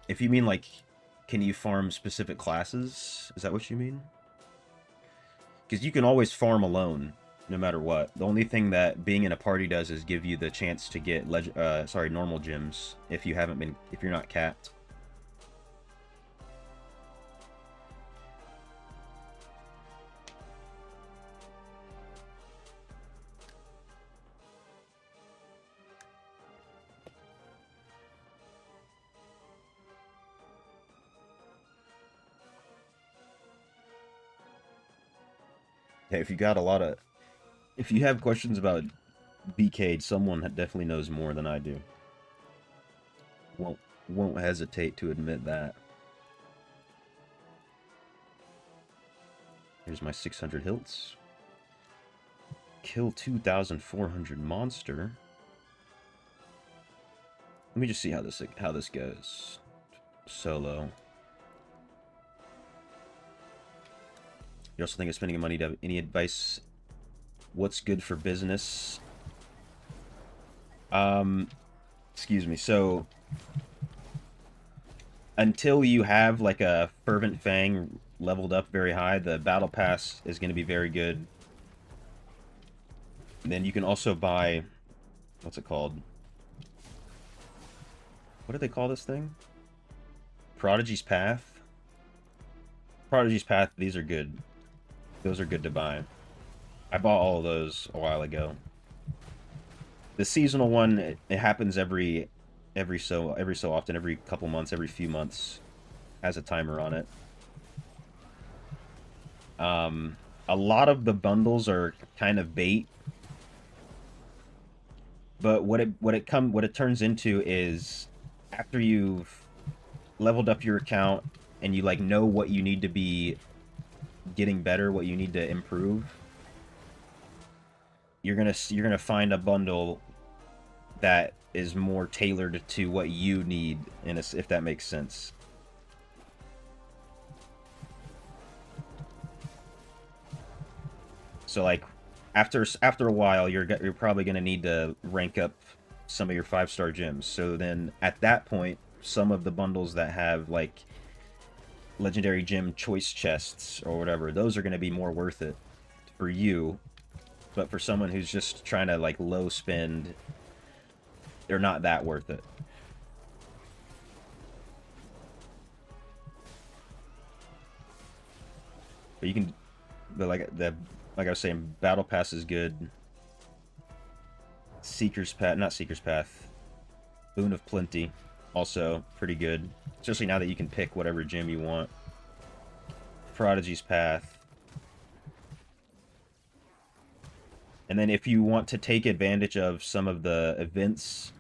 If you mean, like, can you farm specific classes? Is that what you mean? Because you can always farm alone, no matter what. The only thing that being in a party does is give you the chance to get normal gems if you're not capped. Yeah, if you have questions about BK, someone definitely knows more than I do. Won't hesitate to admit that. Here's my 600 hilts. Kill 2,400 monster. Let me just see how this goes. Solo. You also think of spending money? To have any advice? What's good for business? Excuse me. So, until you have like a Fervent Fang leveled up very high, the Battle Pass is going to be very good. And then you can also buy, what's it called? What do they call this thing? Prodigy's Path? Prodigy's Path, these are good. Those are good to buy. I bought all of those a while ago. The seasonal one, it happens every so often, every couple months, every few months. Has a timer on it. A lot of the bundles are kind of bait. But what it turns into is after you've leveled up your account and you like know what you need to be getting better, what you need to improve, you're gonna find a bundle that is more tailored to what you need, if that makes sense. So like after a while, you're probably gonna need to rank up some of your 5-star gyms. So then at that point, some of the bundles that have like legendary gym choice chests or whatever, those are gonna be more worth it for you. But for someone who's just trying to like low spend, they're not that worth it. But you can, but like I was saying, Battle Pass is good. Seeker's Path, not Seeker's Path, Boon of Plenty, also pretty good. Especially now that you can pick whatever gym you want. Prodigy's Path. And then if you want to take advantage of some of the events,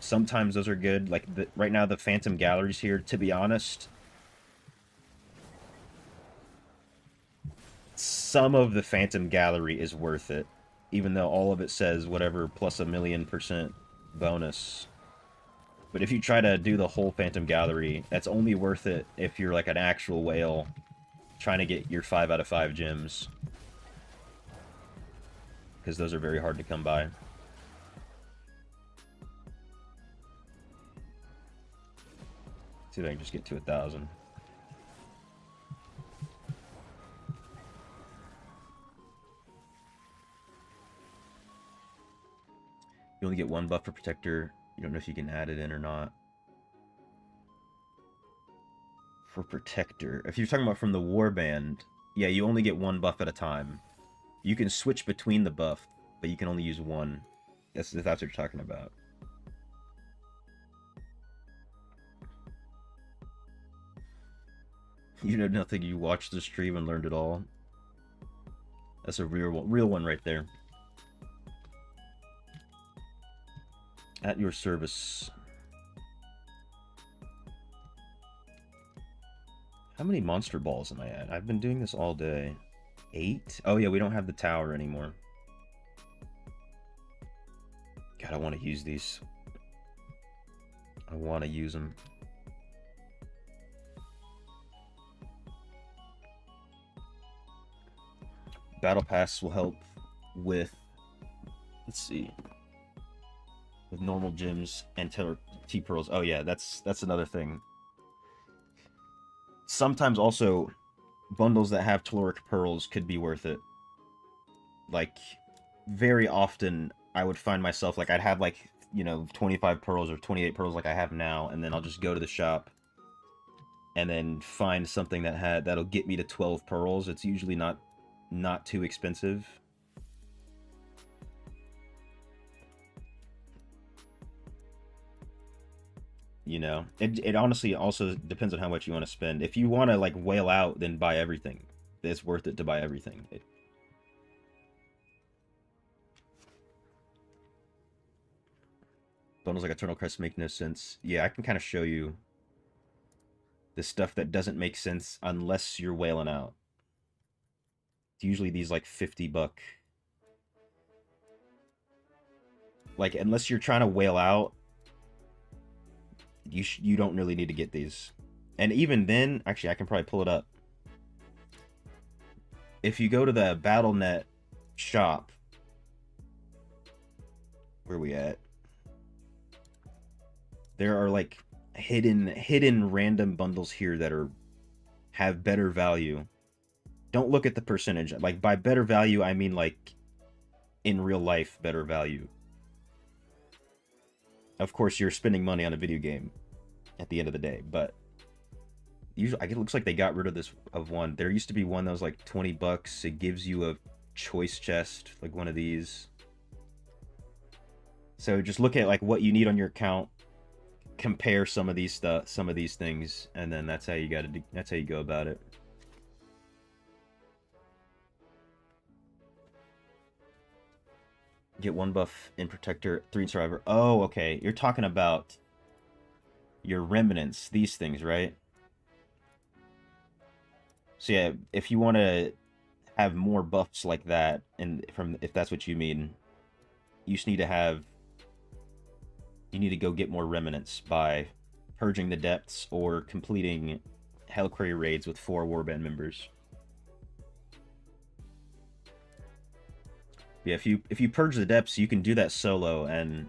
sometimes those are good. Like right now, the Phantom Gallery's here. To be honest, some of the Phantom Gallery is worth it, even though all of it says whatever plus 1,000,000% bonus. But if you try to do the whole Phantom Gallery, that's only worth it if you're like an actual whale trying to get your 5 out of 5 gems. Because those are very hard to come by. See if I can just get to 1,000. You only get 1 buff for Protector. You don't know if you can add it in or not. For Protector, if you're talking about from the Warband, yeah, you only get 1 buff at a time. You can switch between the buff, but you can only use 1. If that's what you're talking about. You know nothing, you watched the stream and learned it all. That's a real one right there. At your service. How many monster balls am I at? I've been doing this all day. 8? Oh yeah, we don't have the tower anymore. God, I want to use these. I want to use them. Battle Pass will help with, let's see, with normal gems and T-Pearls. Oh yeah, that's another thing. Sometimes also bundles that have Telluric Pearls could be worth it. Like, very often I would find myself, like, I'd have, like, you know, 25 pearls or 28 pearls like I have now, and then I'll just go to the shop and then find something that'll get me to 12 pearls. It's usually not too expensive. You know, it honestly also depends on how much you want to spend. If you want to like whale out, then buy everything. It's worth it to buy everything. Bundles like Eternal Crest make no sense. Yeah, I can kind of show you the stuff that doesn't make sense unless you're whaling out. It's usually these like $50 Like, unless you're trying to whale out, you don't really need to get these. And even then, actually, I can probably pull it up. If you go to the BattleNet shop, where we at? There are like hidden random bundles here that have better value. Don't look at the percentage. Like, by better value, I mean like in real life better value. Of course, you're spending money on a video game at the end of the day, but usually it looks like they got rid of one. There used to be one that was like 20 bucks. It gives you a choice chest, like one of these. So just look at like what you need on your account, compare some of these things, and then that's how you go about it. Get 1 buff in Protector, 3 in Survivor. Oh, okay. You're talking about your Remnants, these things, right? So yeah, if you want to have more buffs like that, and if that's what you mean, you just need to go get more Remnants by purging the depths or completing Hellquarry raids with 4 Warband members. Yeah, if you purge the depths, you can do that solo, and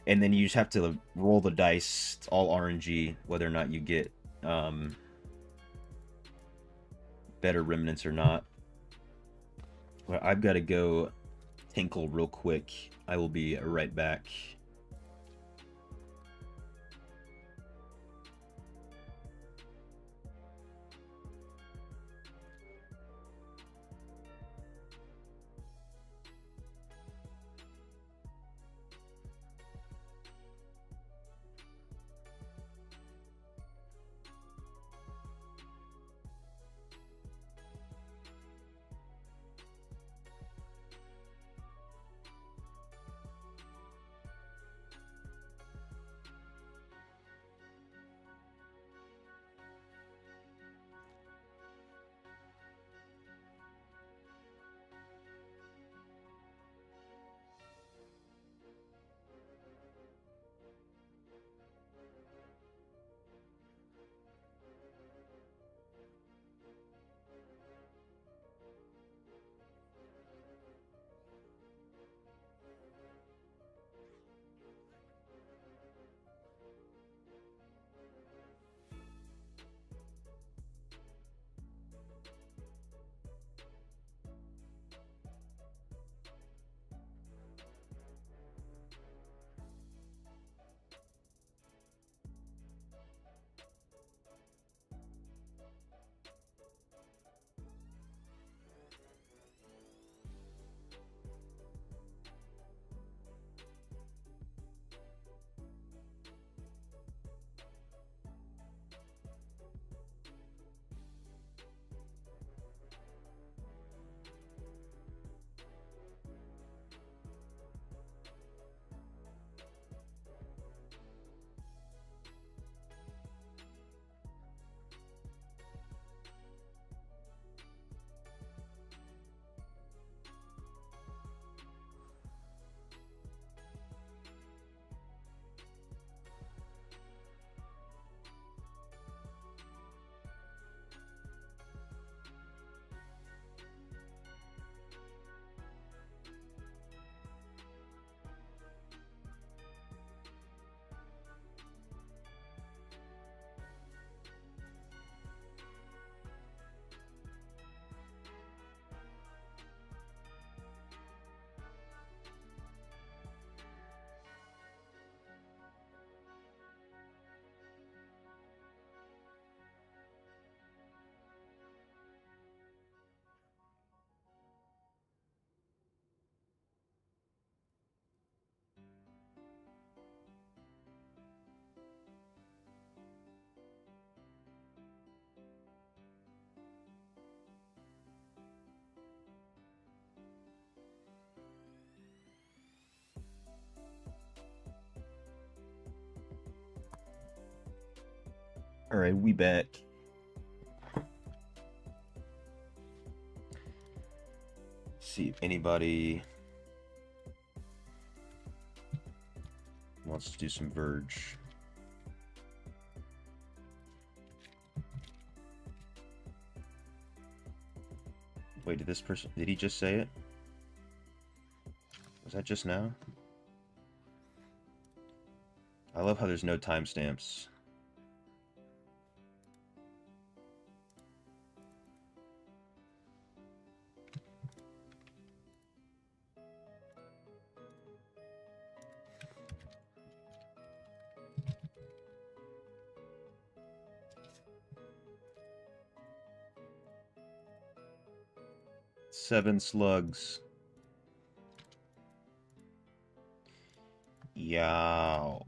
then you just have to roll the dice. It's all RNG, whether or not you get better Remnants or not. Well, I've got to go tinkle real quick. I will be right back. All right, we back. See if anybody wants to do some Verge. Wait, did he just say it? Was that just now? I love how there's no timestamps. Seven slugs. Yow.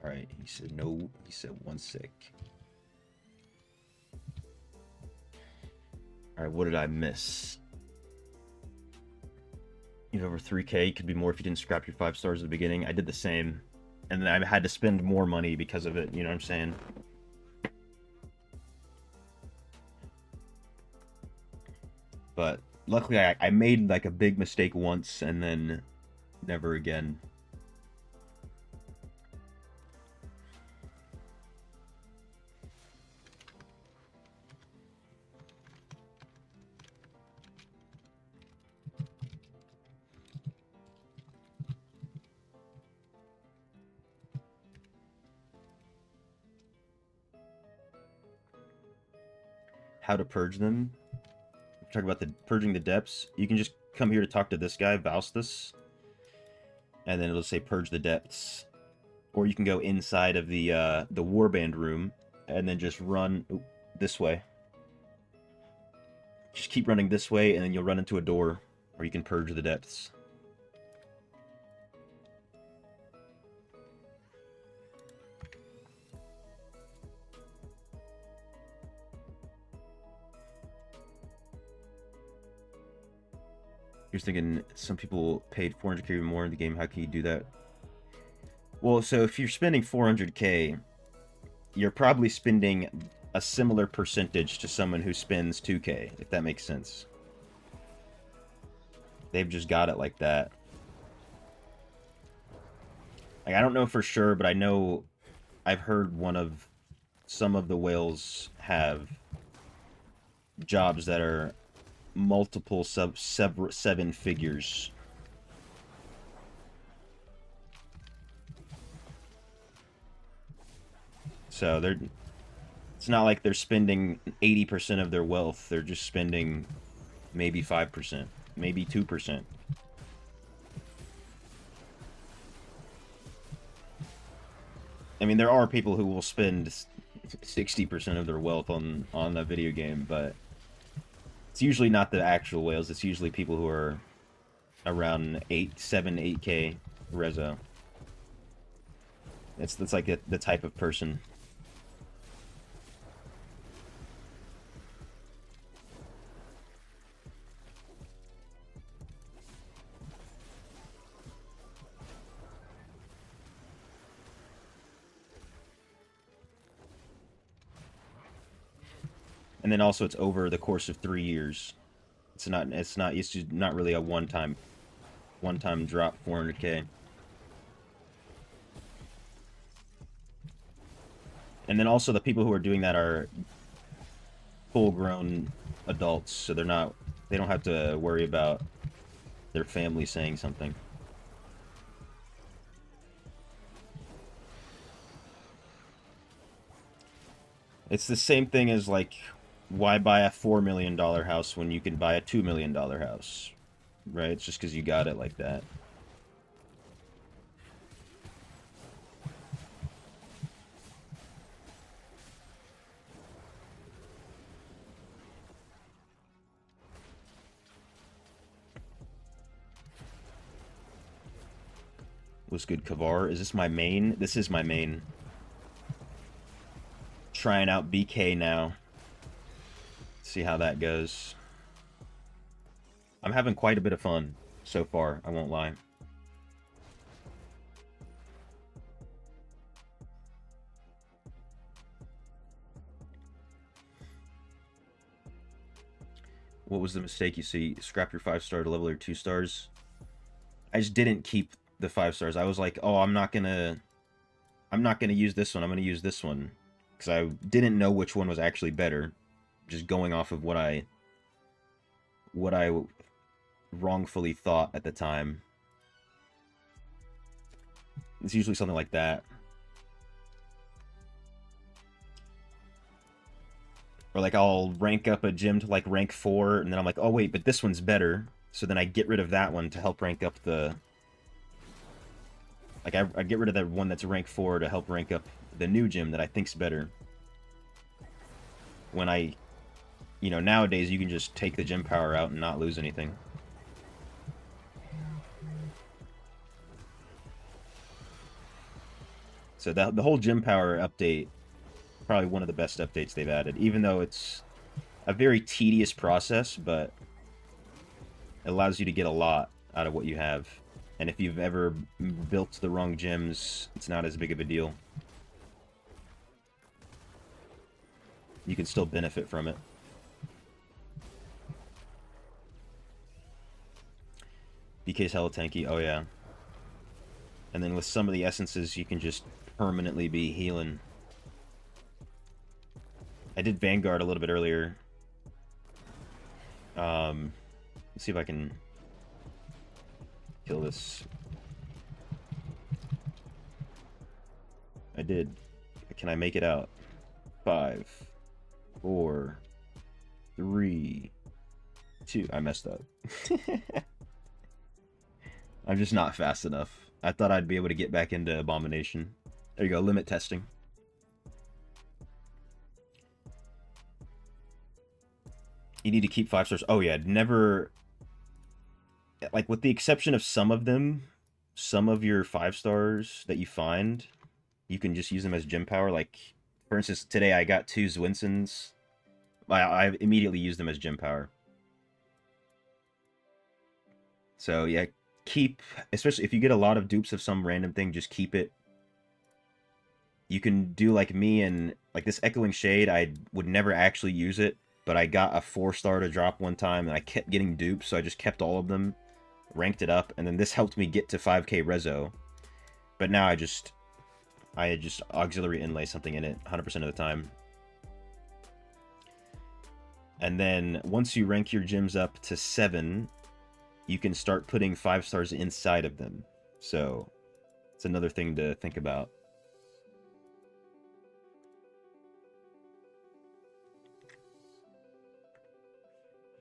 Alright, he said no. He said one sick. Alright, what did I miss? You have over 3K. Could be more if you didn't scrap your 5 stars at the beginning. I did the same. And then I had to spend more money because of it. You know what I'm saying? But luckily I made like a big mistake once and then never again. How to purge them? Talk about the purging the depths. You can just come here to talk to this guy, Vaustus, and then it'll say purge the depths. Or you can go inside of the warband room and then just run this way. Just keep running this way, and then you'll run into a door, or you can purge the depths. You're thinking some people paid 400k or more in the game. How can you do that? Well, so if you're spending 400k, you're probably spending a similar percentage to someone who spends 2k, if that makes sense. They've just got it like that. Like, I don't know for sure, but I know I've heard some of the whales have jobs that are multiple seven figures. So it's not like they're spending 80% of their wealth. They're just spending maybe 5%, maybe 2%. I mean, there are people who will spend 60% of their wealth on a video game, but it's usually not the actual whales. It's usually people who are around 8K rezo. That's like the type of person. And then also it's over the course of 3 years. It's just not really a one-time drop 400k. And then also the people who are doing that are full-grown adults, so they don't have to worry about their family saying something. It's the same thing as, like, why buy a $4 million house when you can buy a $2 million house, right? It's just because you got it like that. What's good, Kavar? Is this my main? This is my main. Trying out BK now. See how that goes. I'm having quite a bit of fun so far, I won't lie. What was the mistake you see? Scrap your 5-star to level your 2 stars. I just didn't keep the 5 stars. I was like, oh, I'm not gonna use this one. I'm gonna use this one because I didn't know which one was actually better. Just going off of what I wrongfully thought at the time. It's usually something like that. Or like I'll rank up a gym to like rank 4, and then I'm like, oh wait, but this one's better. So then I get rid of that one to help rank up the... Like I get rid of the one that's rank 4 to help rank up the new gym that I think's better. When I... You know, nowadays you can just take the gym power out and not lose anything. So the whole gym power update, probably one of the best updates they've added, even though it's a very tedious process, but it allows you to get a lot out of what you have. And if you've ever built the wrong gyms, it's not as big of a deal. You can still benefit from it. BK's hella tanky, oh yeah. And then with some of the essences, you can just permanently be healing. I did Vanguard a little bit earlier. Let's see if I can kill this. I did. Can I make it out? 5, 4, 3, 2. I messed up. I'm just not fast enough. I thought I'd be able to get back into Abomination. There you go, limit testing. You need to keep 5 stars. Oh yeah, never... Like, with the exception of some of them, some of your 5 stars that you find, you can just use them as gym power. Like, for instance, today I got 2 Zwinsons. I immediately used them as gym power. So yeah, keep... Especially if you get a lot of dupes of some random thing, just keep it. You can do like me and... Like, this Echoing Shade, I would never actually use it. But I got a 4-star to drop one time, and I kept getting dupes, so I just kept all of them, ranked it up, and then this helped me get to 5k rezo. But now I just auxiliary inlay something in it 100% of the time. And then once you rank your gyms up to 7, you can start putting 5 stars inside of them. So it's another thing to think about.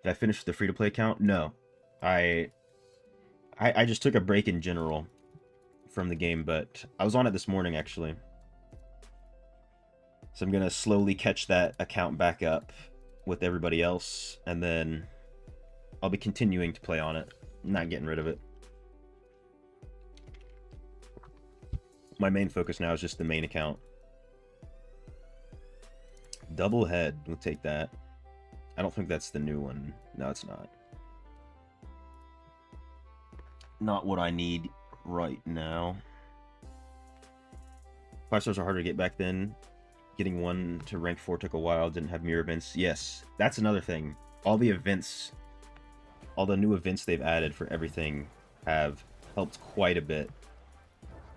Did I finish the free-to-play account? No. I just took a break in general from the game, but I was on it this morning, actually. So I'm going to slowly catch that account back up with everybody else, and then I'll be continuing to play on it. I'm not getting rid of it. My main focus now is just the main account. Double head. We'll take that. I don't think that's the new one. No, it's not. Not what I need right now. 5 stars are harder to get back then. Getting 1 to rank 4 took a while. Didn't have mirror events. Yes, that's another thing. All the events, all the new events they've added for everything have helped quite a bit.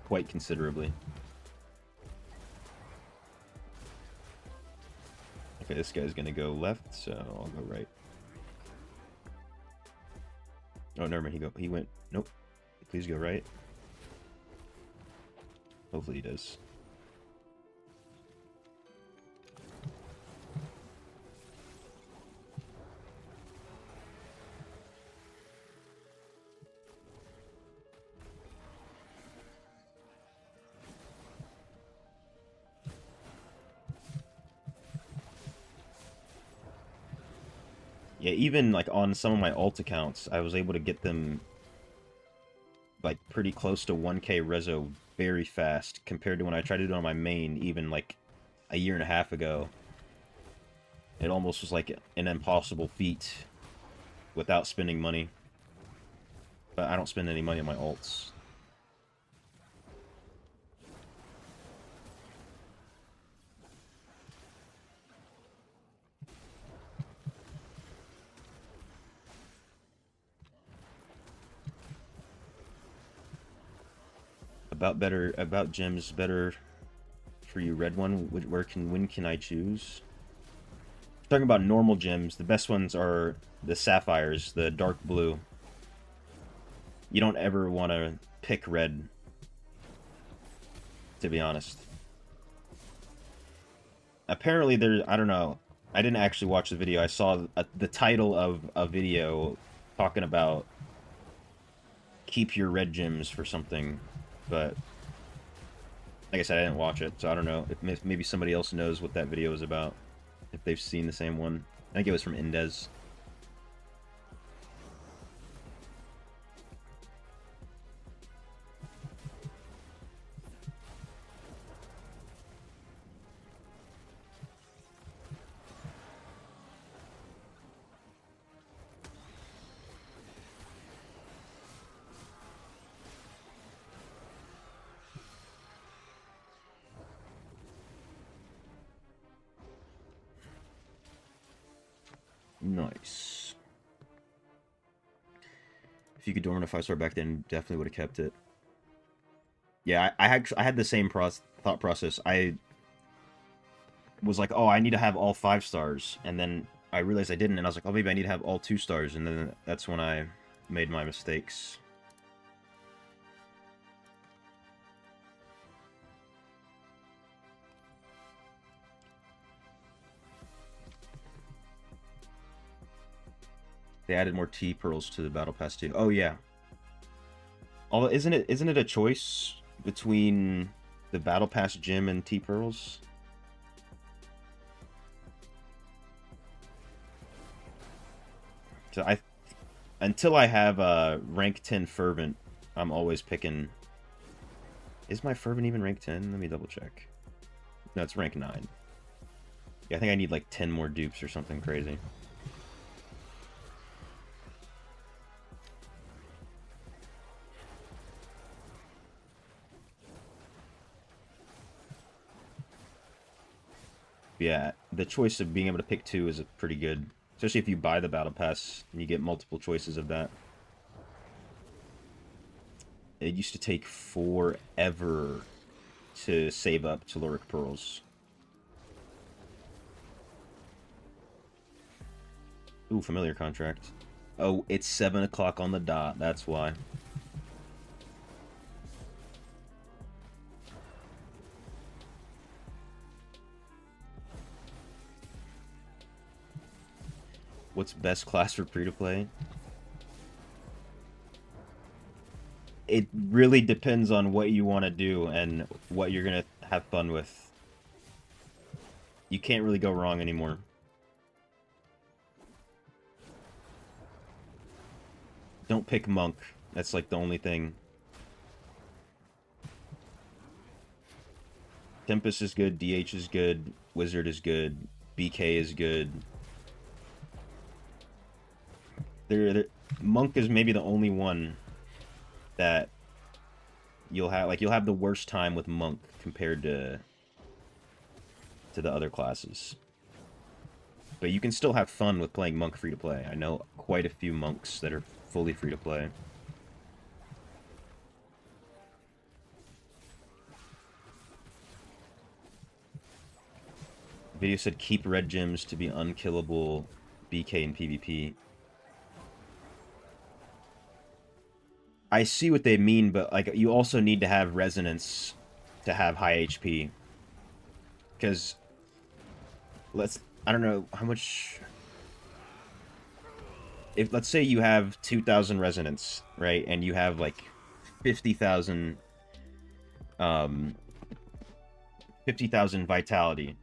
Quite considerably. Okay, this guy's gonna go left, so I'll go right. Oh, never mind. He went. Nope. Please go right. Hopefully he does. Yeah, even like on some of my alt accounts, I was able to get them like pretty close to 1k rezo very fast compared to when I tried to do it on my main even like a year and a half ago. It almost was like an impossible feat without spending money. But I don't spend any money on my alts. about gems better for you. Red one. When can I choose? Talking about normal gems, the best ones are the sapphires, the dark blue. You don't ever want to pick red, to be honest. Apparently I don't know, I didn't actually watch the video. I saw the title of a video talking about keep your red gems for something, but like I said, I didn't watch it, so I don't know if maybe somebody else knows what that video is about, if they've seen the same one. I think it was from Indez. Nice. If you could dorm in a 5-star back then, definitely would have kept it. Yeah, I had the same thought process. I was like, oh, I need to have all 5 stars, and then I realized I didn't, and I was like, oh, maybe I need to have all 2 stars, and then that's when I made my mistakes. They added more T-pearls to the battle pass too. Oh yeah. Although isn't it a choice between the battle pass gym and T-pearls? So until I have rank 10 fervent, I'm always picking. Is my fervent even rank 10? Let me double check. No, it's rank 9. Yeah, I think I need like 10 more dupes or something crazy. Yeah, the choice of being able to pick 2 is pretty good. Especially if you buy the battle pass and you get multiple choices of that. It used to take forever to save up Telluric Pearls. Ooh, familiar contract. Oh, it's 7 o'clock on the dot, that's why. What's best class for free-to-play? It really depends on what you want to do and what you're going to have fun with. You can't really go wrong anymore. Don't pick Monk. That's like the only thing. Tempest is good, DH is good, Wizard is good, BK is good. Monk is maybe the only one that you'll have the worst time with Monk compared to the other classes. But you can still have fun with playing Monk free to play. I know quite a few monks that are fully free to play. Video said keep red gems to be unkillable BK and PvP. I see what they mean, but like you also need to have resonance to have high HP. Because I don't know how much. If let's say you have 2,000 resonance, right, and you have like 50,000 vitality.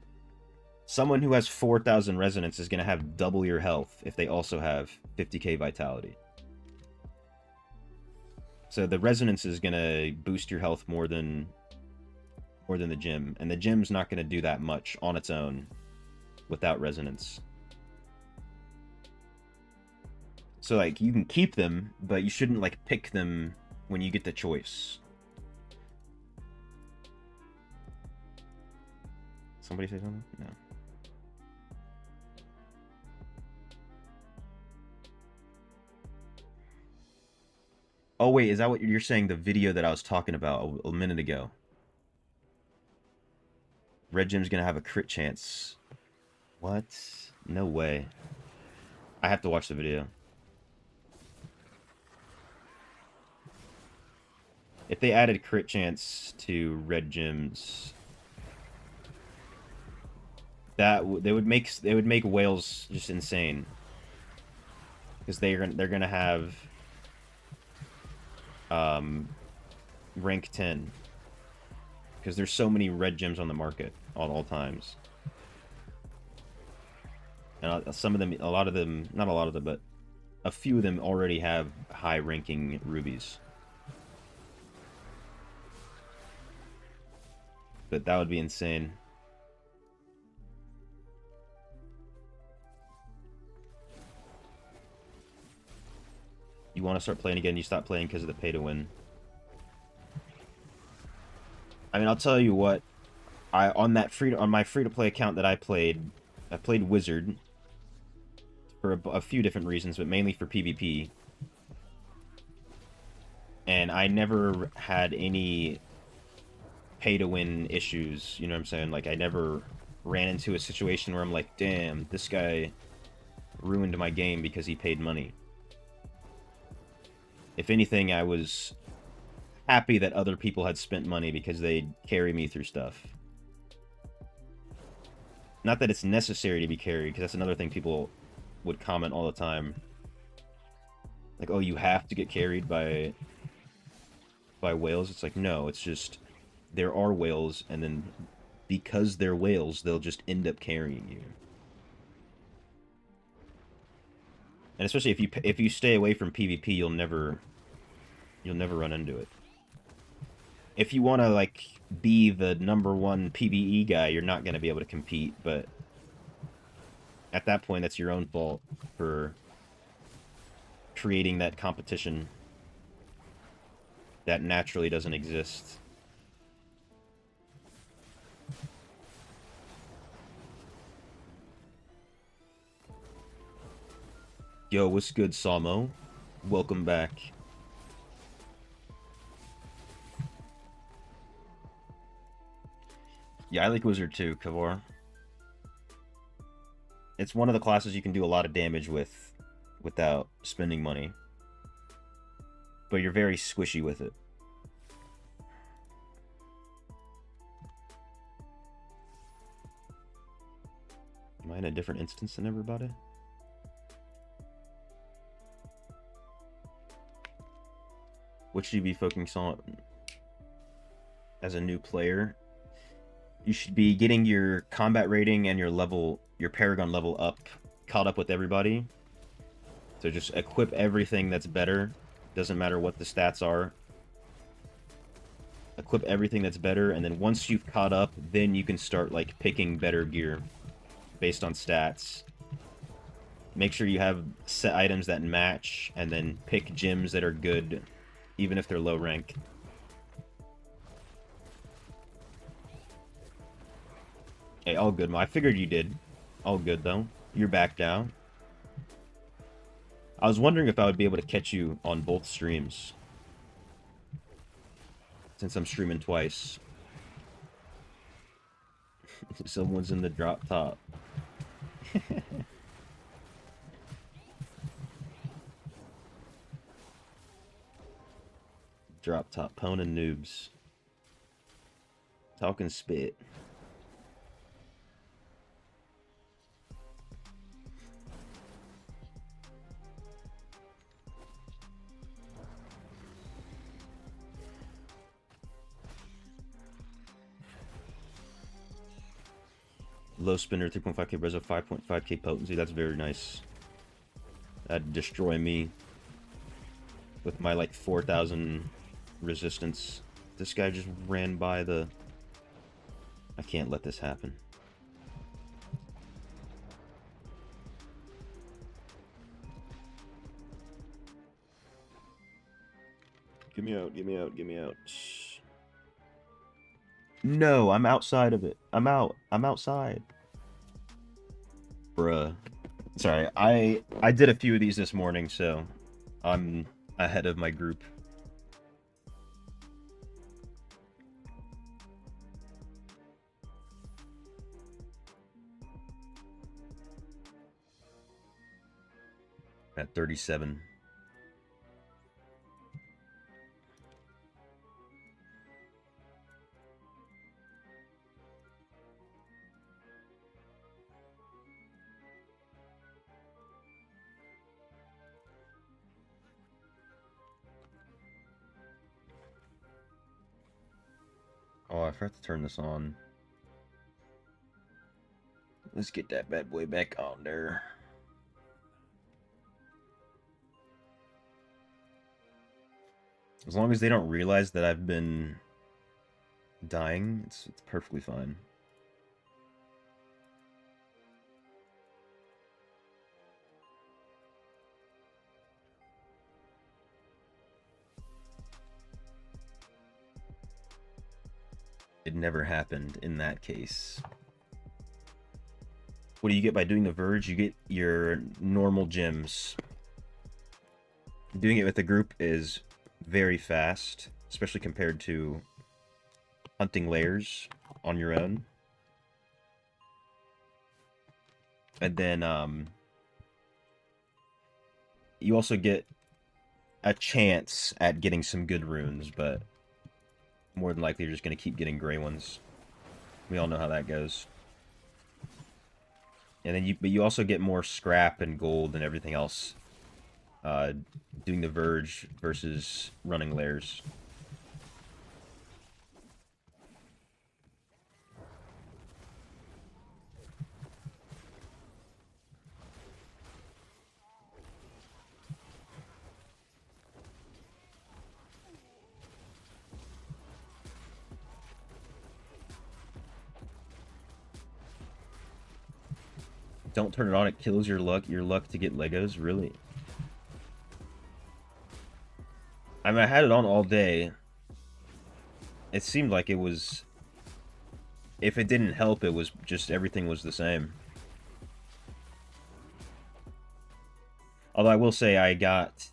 Someone who has 4,000 resonance is going to have double your health if they also have 50k vitality. So the resonance is going to boost your health more than the gym, and the gym's not going to do that much on its own without resonance. So like you can keep them, but you shouldn't like pick them when you get the choice. Somebody say something? No. Oh wait, is that what you're saying? The video that I was talking about a minute ago. Red Gem's gonna have a crit chance. What? No way. I have to watch the video. If they added crit chance to red gems, that they would make whales just insane. Because they're gonna have rank 10. Because there's so many red gems on the market at all times. And some of them, a lot of them, not a lot of them, but a few of them already have high ranking rubies. But that would be insane. You want to start playing again, you stop playing because of the pay to win. I mean, I'll tell you what, on my free to play account that I played Wizard for a few different reasons, but mainly for PvP. And I never had any pay to win issues, you know what I'm saying? Like, I never ran into a situation where I'm like, damn, this guy ruined my game because he paid money. If anything, I was happy that other people had spent money because they'd carry me through stuff. Not that it's necessary to be carried, because that's another thing people would comment all the time. Like, oh, you have to get carried by whales? It's like, no, it's just, there are whales, and then because they're whales, they'll just end up carrying you. And especially if you stay away from PvP, you'll never run into it. If you want to, like, be the #1 PvE guy, you're not going to be able to compete, but at that point, that's your own fault for creating that competition that naturally doesn't exist. Yo, what's good, Samo? Welcome back. Yeah, I like Wizard too, Kavor. It's one of the classes you can do a lot of damage with without spending money. But you're very squishy with it. Am I in a different instance than everybody? What should you be focusing on as a new player? You should be getting your combat rating and your Paragon level up, caught up with everybody. So just equip everything that's better. Doesn't matter what the stats are. Equip everything that's better, and then once you've caught up, then you can start, like, picking better gear based on stats. Make sure you have set items that match, and then pick gems that are good, even if they're low rank. Hey, all good, Mo. I figured you did. All good, though. You're back down. I was wondering if I would be able to catch you on both streams, since I'm streaming twice. Someone's in the drop top. Drop top pwn and noobs. Talking spit. Low spinner, 3.5k reso, 5.5k potency. That's very nice. That'd destroy me with my, like, 4,000 resistance. This guy just ran by the... I can't let this happen. Get me out, get me out, get me out. No, I'm outside of it. I'm out. I'm outside. Bruh. Sorry, I did a few of these this morning, so I'm ahead of my group. at 37. Oh, I forgot to turn this on. Let's get that bad boy back on there. As long as they don't realize that I've been dying, it's perfectly fine. It never happened in that case. What do you get by doing the Verge? You get your normal gems. Doing it with a group is very fast, especially compared to hunting layers on your own. And then you also get a chance at getting some good runes, but more than likely you're just going to keep getting gray ones. We all know how that goes. And then you also get more scrap and gold and everything else doing the Verge versus running layers. Don't turn it on, it kills your luck to get Legos, really? I mean, I had it on all day. It seemed like it was... If it didn't help, it was just everything was the same. Although I will say I got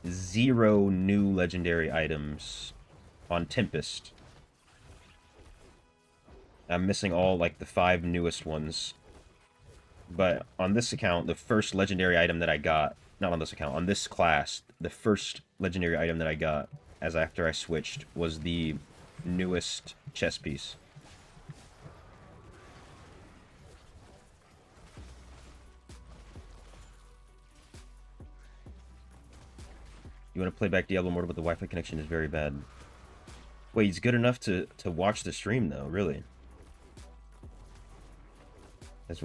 0 new legendary items on Tempest. I'm missing all, like, the 5 newest ones. But on this account, the first legendary item that I got, not on this account, on this class, the first legendary item that I got as after I switched was the newest chess piece. You want to play back Diablo Immortal, but the Wi-Fi connection is very bad. Wait, it's good enough to watch the stream, though, really? That's...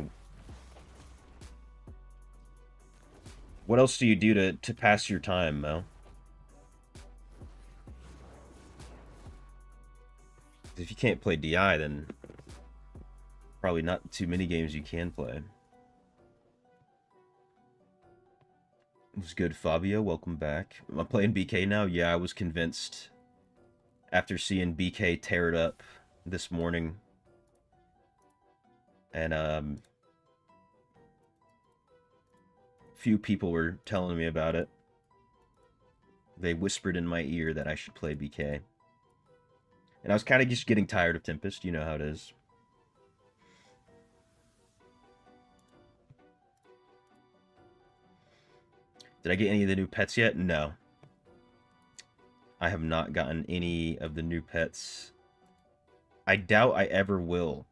What else do you do to pass your time, Mo? If you can't play DI, then probably not too many games you can play. It was good, Fabio. Welcome back. Am I playing BK now? Yeah, I was convinced after seeing BK tear it up this morning. And few people were telling me about it. They whispered in my ear that I should play BK. And I was kind of just getting tired of Tempest. You know how it is. Did I get any of the new pets yet? No. I have not gotten any of the new pets. I doubt I ever will.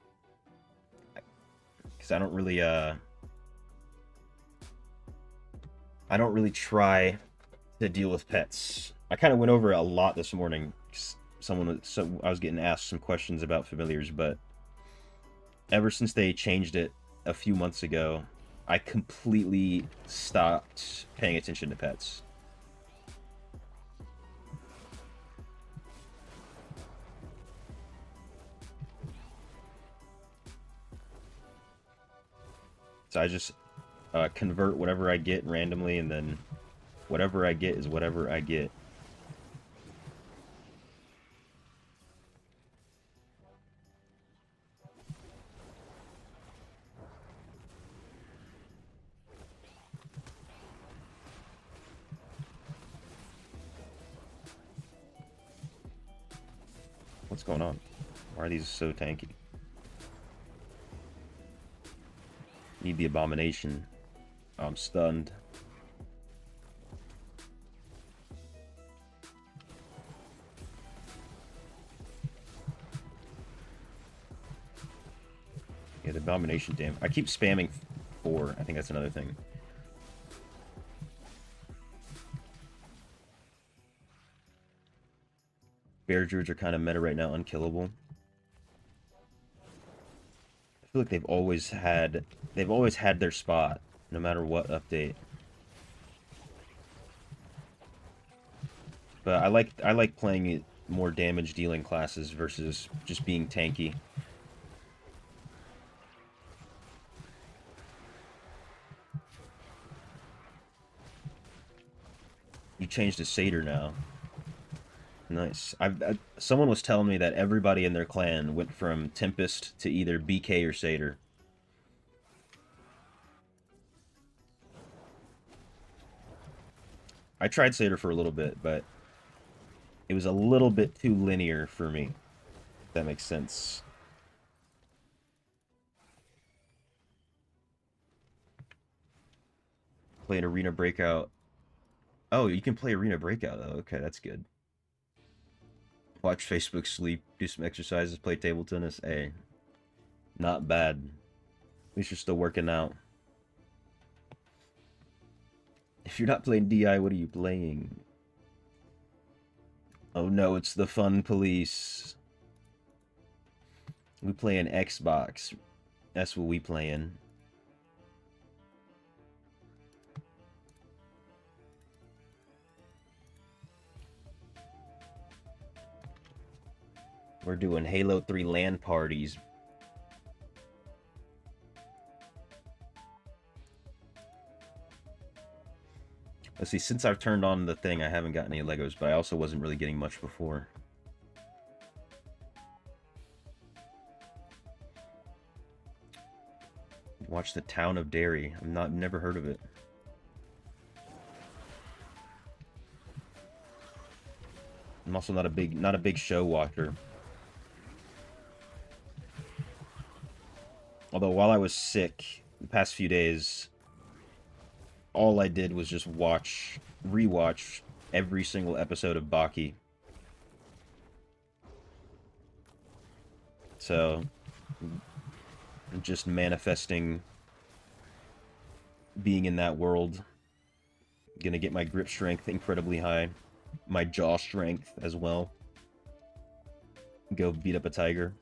Because I don't really try to deal with pets. I kind of went over it a lot this morning. I was getting asked some questions about familiars, but ever since they changed it a few months ago, I completely stopped paying attention to pets. So I just convert whatever I get randomly, and then whatever I get is whatever I get. What's going on? Why are these so tanky? Need the abomination. I'm stunned. Yeah, the domination damage. I keep spamming 4. I think that's another thing. Bear druids are kind of meta right now, unkillable. I feel like they've always had their spot, no matter what update. But I like playing it more damage dealing classes versus just being tanky. You changed to Satyr now. Nice. Someone was telling me that everybody in their clan went from Tempest to either BK or Satyr. I tried Satyr for a little bit, but it was a little bit too linear for me. If that makes sense. Play an Arena Breakout. Oh, you can play Arena Breakout, though. Okay, that's good. Watch Facebook sleep, do some exercises, play table tennis. Hey, not bad. At least you're still working out. If you're not playing DI, what are you playing? Oh no, it's the fun police. We play an Xbox. That's what we playing. We're doing Halo 3 LAN parties. Let's see, since I've turned on the thing, I haven't gotten any Legos, but I also wasn't really getting much before. Watch The Town of Derry. Never heard of it. I'm also not a big show watcher. Although while I was sick the past few days, all I did was just rewatch every single episode of Baki. So, just manifesting being in that world. Gonna get my grip strength incredibly high. My jaw strength as well. Go beat up a tiger.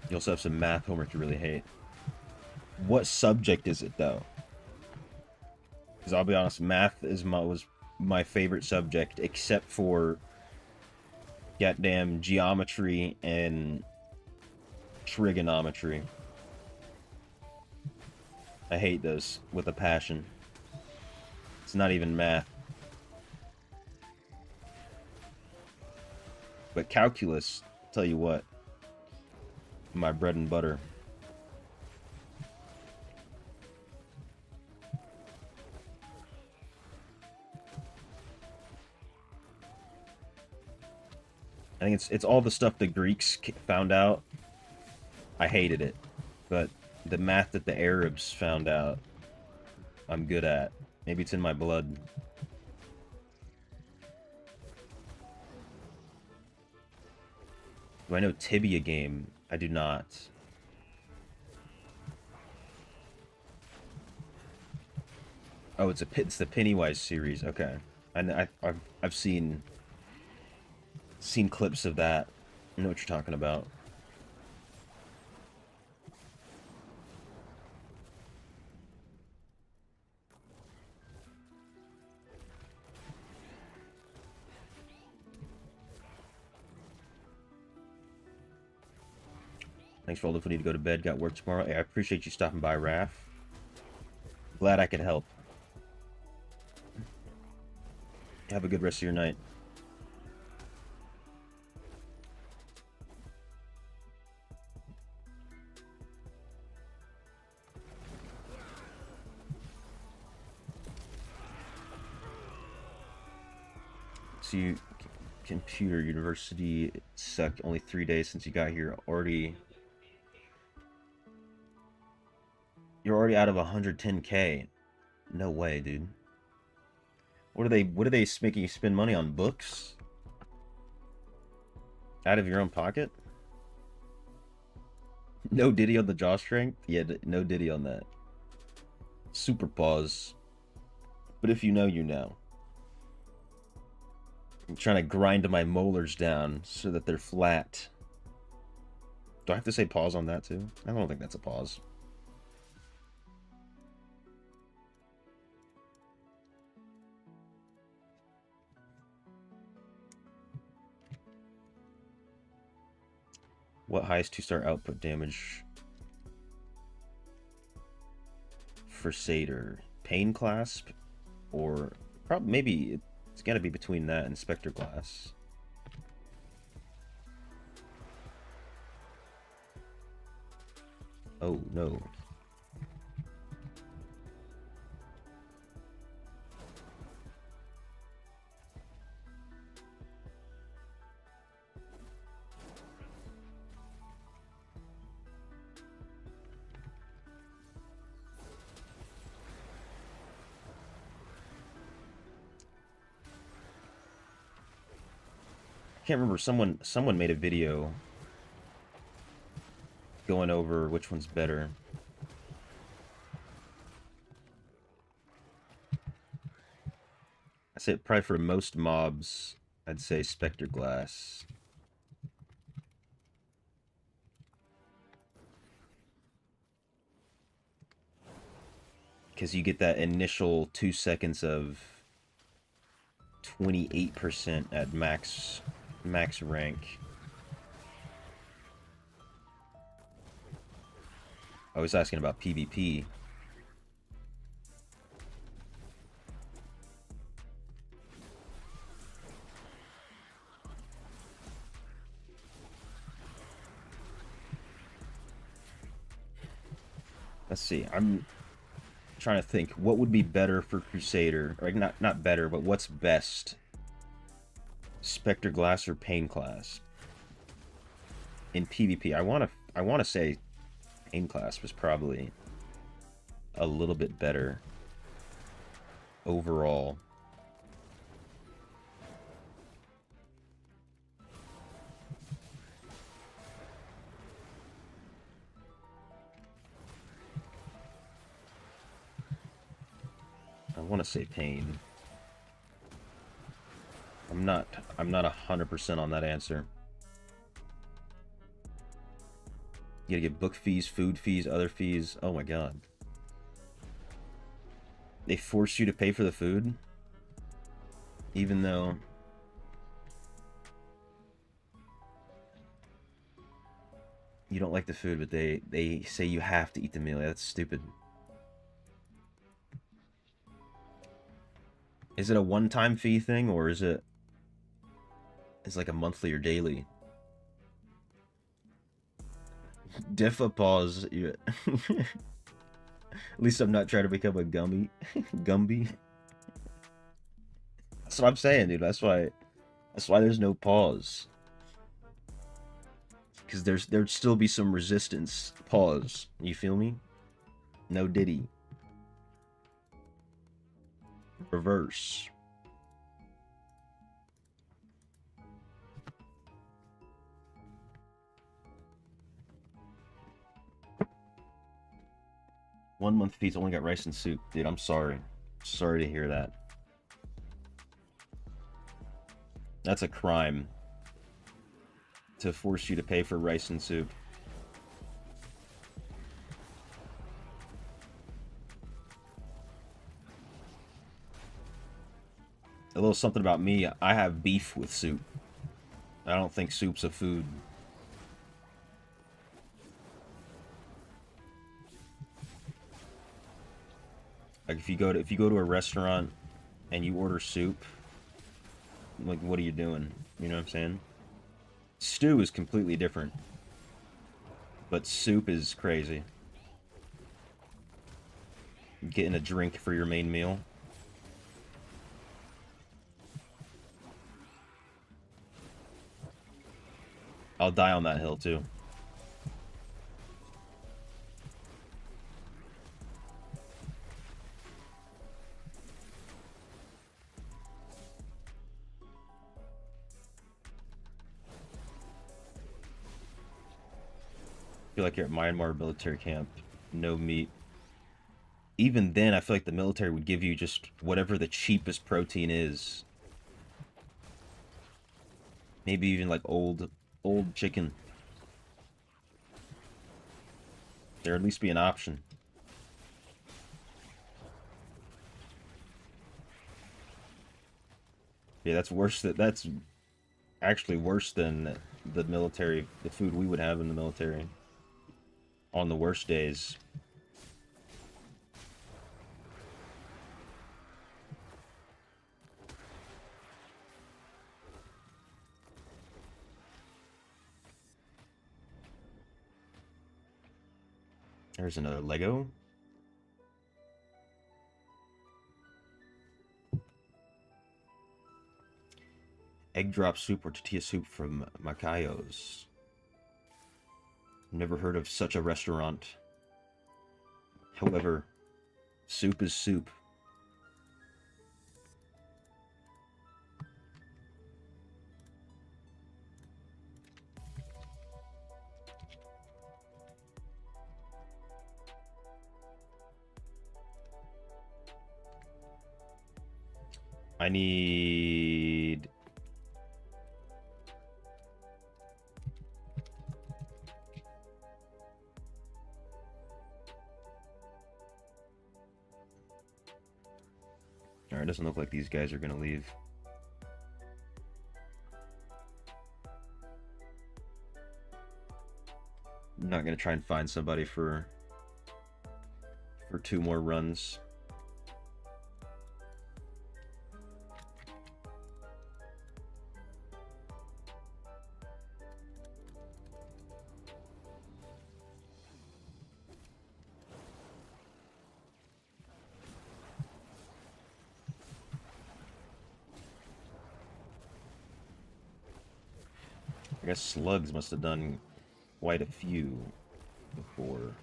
You also have some math homework you really hate. What subject is it, though? Because I'll be honest, math was my favorite subject, except for goddamn geometry and trigonometry. I hate those with a passion. It's not even math. But calculus, tell you what, my bread and butter. I think it's all the stuff the Greeks found out. I hated it, but the math that the Arabs found out, I'm good at. Maybe it's in my blood. Do I know Tibia game? I do not. Oh, it's the Pennywise series. Okay, I've seen clips of that. I know what you're talking about. Thanks for all the info. Need to go to bed. Got work tomorrow. Hey, I appreciate you stopping by, Raph. Glad I could help. Have a good rest of your night. See, computer university sucked. Only 3 days since you got here. Already You're already out of 110K. No way, dude. What are they making you spend money on books? Out of your own pocket? No Diddy on the jaw strength? Yeah, no Diddy on that. Super pause. But if you know, you know. I'm trying to grind my molars down so that they're flat. Do I have to say pause on that too? I don't think that's a pause. What highest 2-star output damage for Satyr? Pain Clasp? Or probably maybe it's gotta be between that and Spectre Glass. Oh no. I can't remember, someone made a video going over which one's better. I say probably for most mobs, I'd say Spectre Glass. Because you get that initial 2 seconds of 28% at max rank. I was asking about PvP. Let's see. I'm trying to think what would be better for Crusader. Like not better, but what's best? Spectre Glass or Pain Class? In PvP, I want to say Pain Class was probably a little bit better overall. I want to say Pain. I'm not 100% on that answer. You gotta get book fees, food fees, other fees. Oh my god. They force you to pay for the food? Even though... you don't like the food, but they say you have to eat the meal. That's stupid. Is it a one-time fee thing, or is it... it's like a monthly or daily? Defa pause. Yeah. At least I'm not trying to become a Gumby. Gumby. That's what I'm saying, dude. That's why there's no pause. Because there'd still be some resistance. Pause. You feel me? No Diddy. Reverse. One month fees, only got rice and soup. Dude, I'm sorry. Sorry to hear that. That's a crime. To force you to pay for rice and soup. A little something about me, I have beef with soup. I don't think soup's a food. Like if you go to a restaurant and you order soup, like what are you doing? You know what I'm saying? Stew is completely different. But soup is crazy. Getting a drink for your main meal. I'll die on that hill too. feel like you're at Myanmar military camp. No meat. Even then, I feel like the military would give you just whatever the cheapest protein is. Maybe even like old chicken. There at least be an option. Yeah, that's actually worse than the military, the food we would have in the military on the worst days. There's another Lego. Egg drop soup or tortilla soup from Macayos. Never heard of such a restaurant. However, soup is soup. I need... Alright, doesn't look like these guys are gonna leave. I'm not gonna try and find somebody for 2 more runs. I guess Slugs must have done quite a few before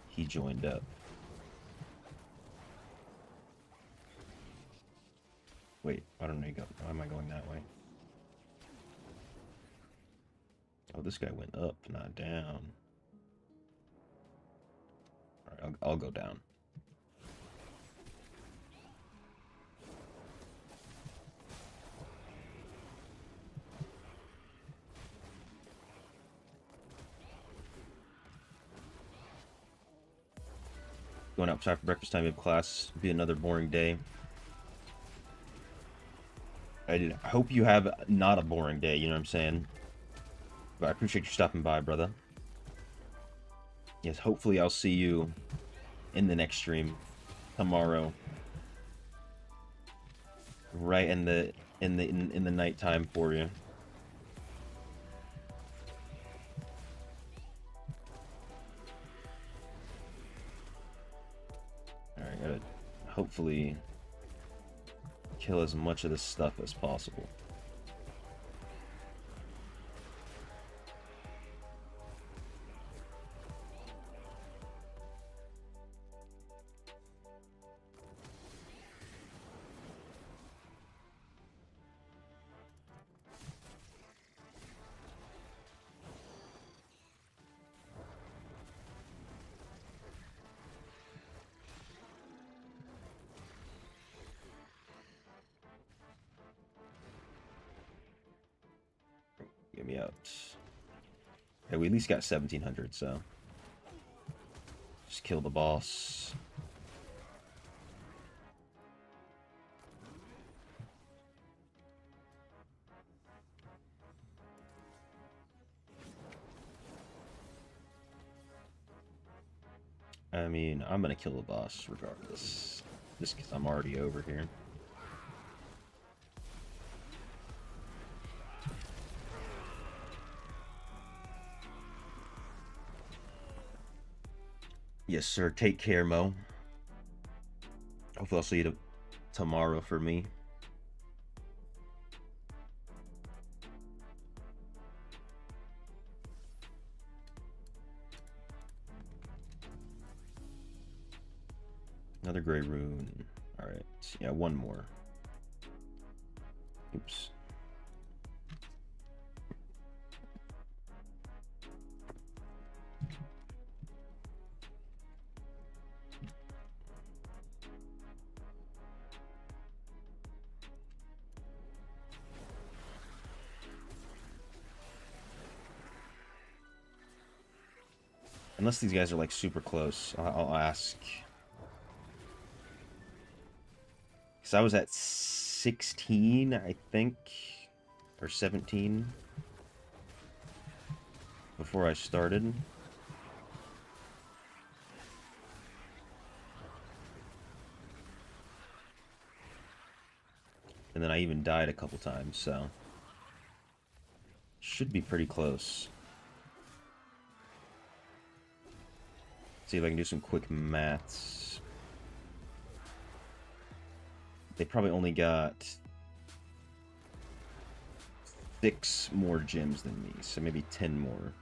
he joined up. Wait, I don't know. Why am I going that way? Oh, this guy went up, not down. Alright, I'll go down. Going outside for breakfast time, we have class. Be another boring day. I hope you have not a boring day, you know what I'm saying? But I appreciate you stopping by, brother. Yes, hopefully I'll see you in the next stream tomorrow. Right in the nighttime for you. Alright, gotta hopefully kill as much of this stuff as possible. Get me out. Okay, we at least got 1700, so just kill the boss. I mean, I'm gonna kill the boss regardless, just because I'm already over here. Yes, sir. Take care, Mo. Hopefully I'll see you tomorrow for me. Another gray rune. Alright. Yeah, one more. Oops. Unless these guys are like super close, I'll ask. Because I was at 16, I think, or 17 before I started. And then I even died a couple times, so should be pretty close. See if I can do some quick maths. They probably only got 6 more gems than me, so maybe 10 more.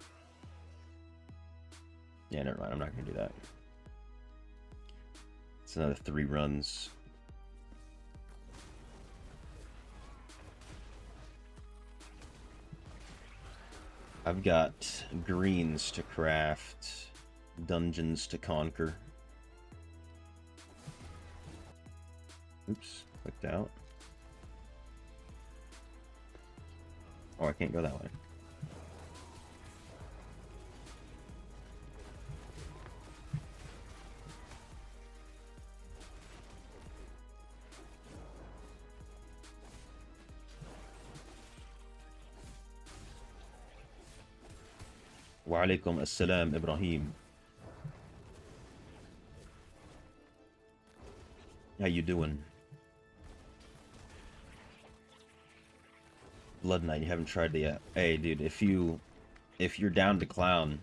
Yeah, never mind, I'm not gonna do that. It's another 3 runs. I've got greens to craft, dungeons to conquer. Oops, clicked out. Oh, I can't go that way. Wa alaikum assalam, Ibrahim. How you doing? Blood Knight, you haven't tried it yet. Hey, dude, if you're down to clown,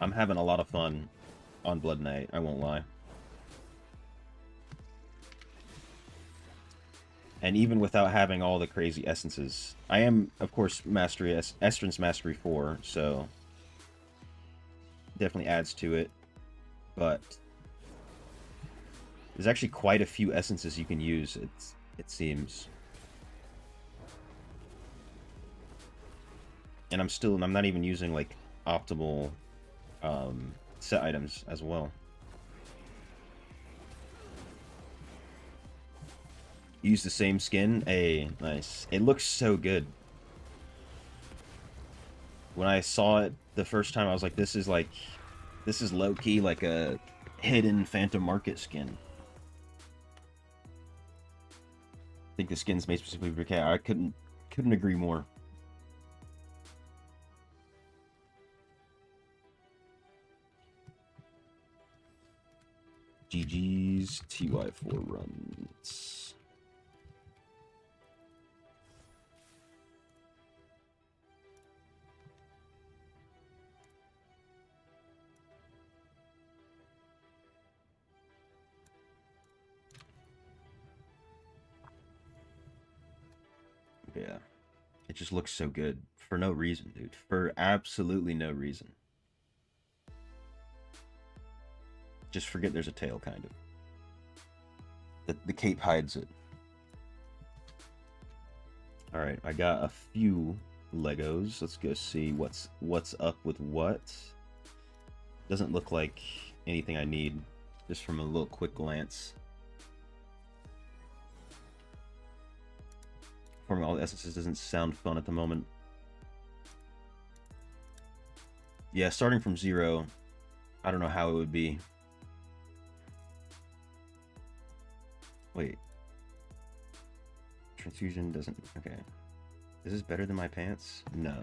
I'm having a lot of fun on Blood Knight, I won't lie. And even without having all the crazy essences, I am, of course, Mastery Estrin's Mastery 4, so definitely adds to it. But there's actually quite a few essences you can use, it seems. And I'm not even using like optimal set items as well. Use the same skin. Hey, nice. It looks so good. When I saw it the first time, I was like, this is low-key like a hidden Phantom Market skin. I think the skin's made specifically for cat. I couldn't agree more. GG's TY4 runs. Yeah. It just looks so good. For no reason, dude. For absolutely no reason. Just forget there's a tail, kind of. The cape hides it. Alright, I got a few Legos. Let's go see what's up with what. Doesn't look like anything I need, just from a little quick glance. Forming all the essences doesn't sound fun at the moment. Yeah, starting from 0, I don't know how it would be. Wait. Transfusion doesn't... Okay. Is this better than my pants? No.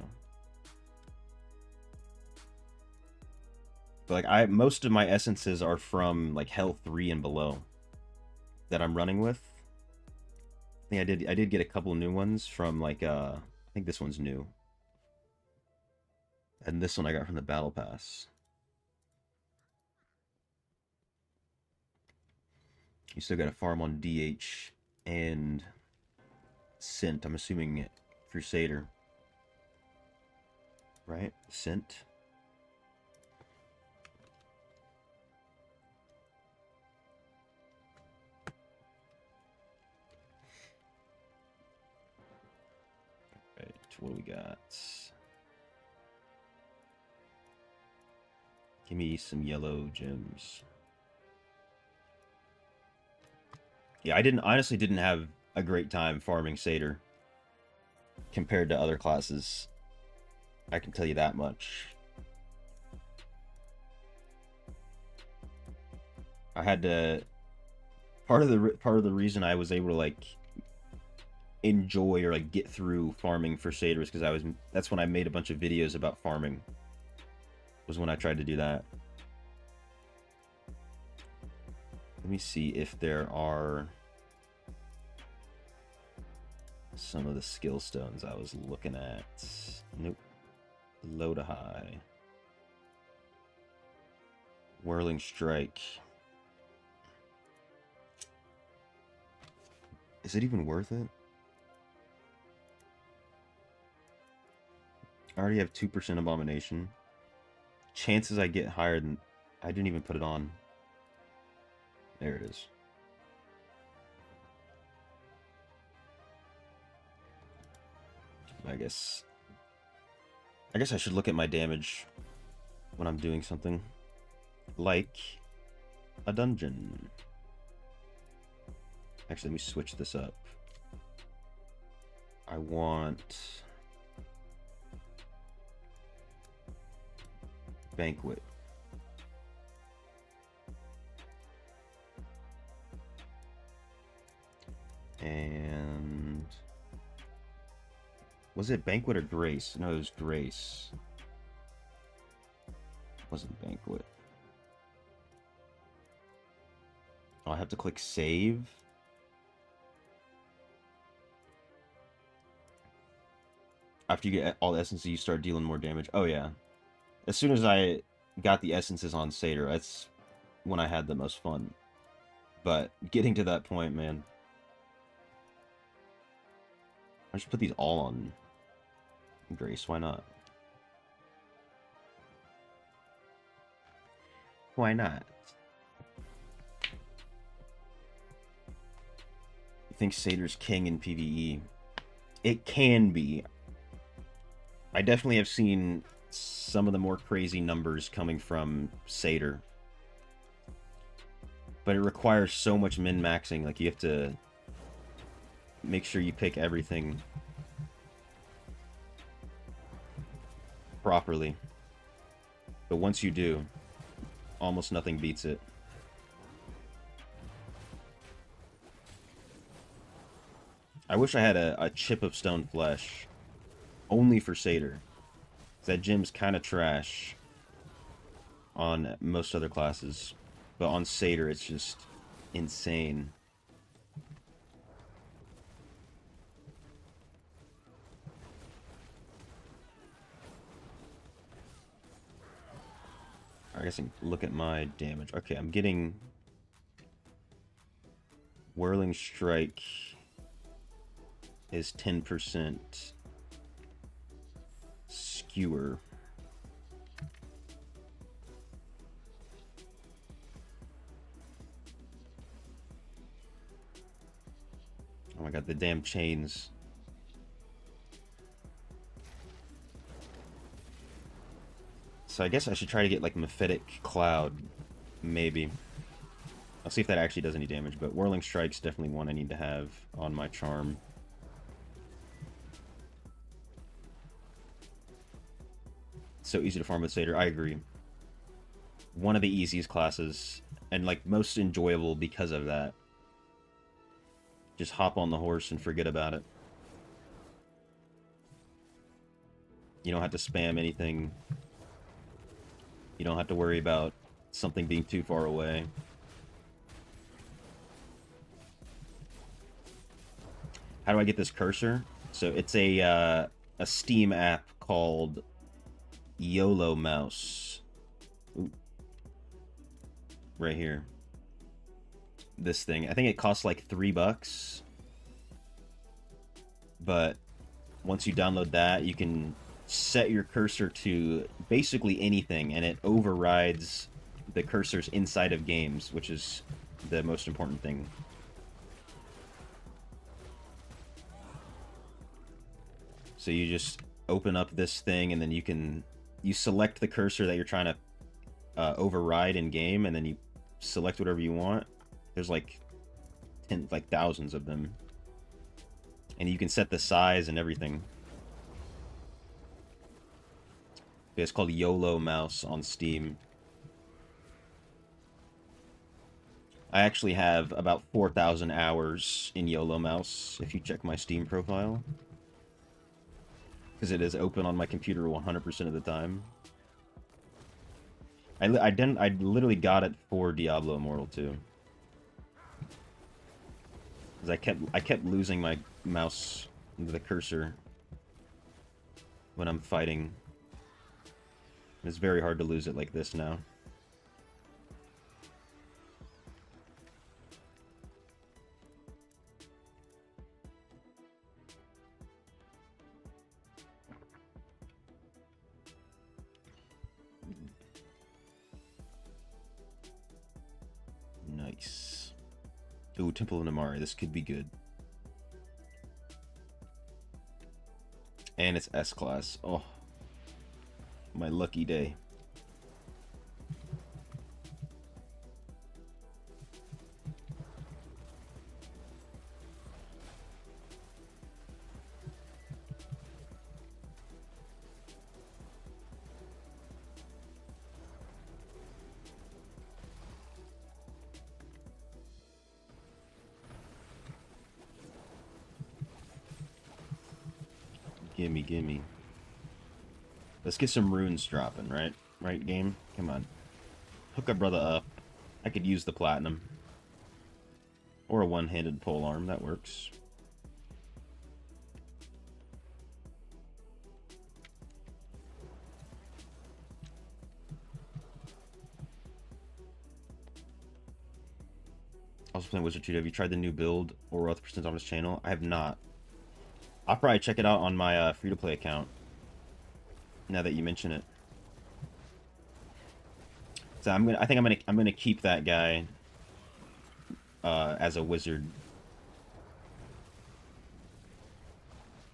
But like most of my essences are from like Hell 3 and below that I'm running with. I think I did get a couple new ones from like I think this one's new. And this one I got from the Battle Pass. You still got to farm on DH and Scent. I'm assuming Crusader. Right? Scent. Right, what do we got? Give me some yellow gems. Yeah, I honestly didn't have a great time farming Satyr compared to other classes. I can tell you that much. I had to part of the reason I was able to like enjoy or like get through farming for satyrs because that's when I made a bunch of videos about farming. Was when I tried to do that. Let me see if there are some of the skill stones I was looking at. Nope. Low to high. Whirling Strike. Is it even worth it? I already have 2% Abomination. Chances I get higher than... I didn't even put it on. There it is. I guess I should look at my damage when I'm doing something. Like a dungeon. Actually, let me switch this up. I want... Banquet. And... Was it Banquet or Grace? No, it was Grace. It wasn't Banquet. Oh, I have to click save? After you get all the essences, you start dealing more damage. Oh, yeah. As soon as I got the essences on Satyr, that's when I had the most fun. But getting to that point, man. I should put these all on Grace. Why not? Why not? You think Satyr's king in PvE? It can be. I definitely have seen some of the more crazy numbers coming from Satyr. But it requires so much min-maxing. Like, you have to make sure you pick everything properly. But once you do, almost nothing beats it. I wish I had a chip of stone flesh. Only for Satyr. That gem's kind of trash on most other classes. But on Satyr, it's just insane. I guess I can look at my damage. Okay, I'm getting Whirling Strike is 10% skewer. Oh my god, the damn chains. So I guess I should try to get like Mephitic Cloud, maybe. I'll see if that actually does any damage, but Whirling Strike's definitely one I need to have on my charm. So easy to farm with Satyr, I agree. One of the easiest classes, and like most enjoyable because of that. Just hop on the horse and forget about it. You don't have to spam anything. You don't have to worry about something being too far away. How do I get this cursor? So it's a Steam app called YOLO Mouse. Ooh. Right here. This thing. I think it costs like $3. But once you download that, you can set your cursor to basically anything, and it overrides the cursors inside of games, which is the most important thing. So you just open up this thing, and then you select the cursor that you're trying to override in game, and then you select whatever you want. There's like thousands of them, and you can set the size and everything. It's called YOLO Mouse on Steam. I actually have about 4,000 hours in YOLO Mouse, if you check my Steam profile. Because it is open on my computer 100% of the time. I literally got it for Diablo Immortal 2. Because I kept losing my mouse, the cursor, when I'm fighting. It's very hard to lose it like this now. Nice. Ooh, Temple of Namari. This could be good. And it's S-Class. Oh. My lucky day. Gimme, gimme. Let's get some runes dropping, right? Right, game? Come on. Hook a brother up. I could use the platinum. Or a one-handed pole arm, that works. Also playing Wizard 2. Have you tried the new build or other percent on his channel? I have not. I'll probably check it out on my free-to-play account. Now that you mention it. So I think I'm gonna keep that guy as a wizard.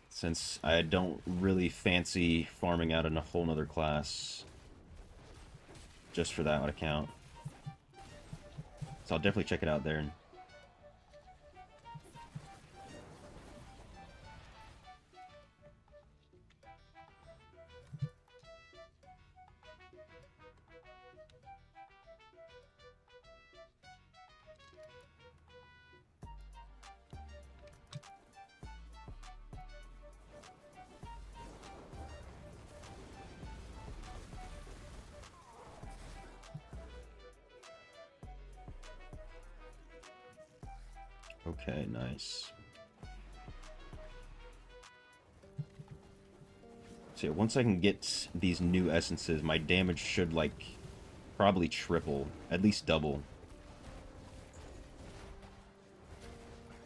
Since I don't really fancy farming out in a whole nother class. Just for that account. So I'll definitely check it out there. Okay, nice. So yeah, once I can get these new essences, my damage should, like, probably triple. At least double.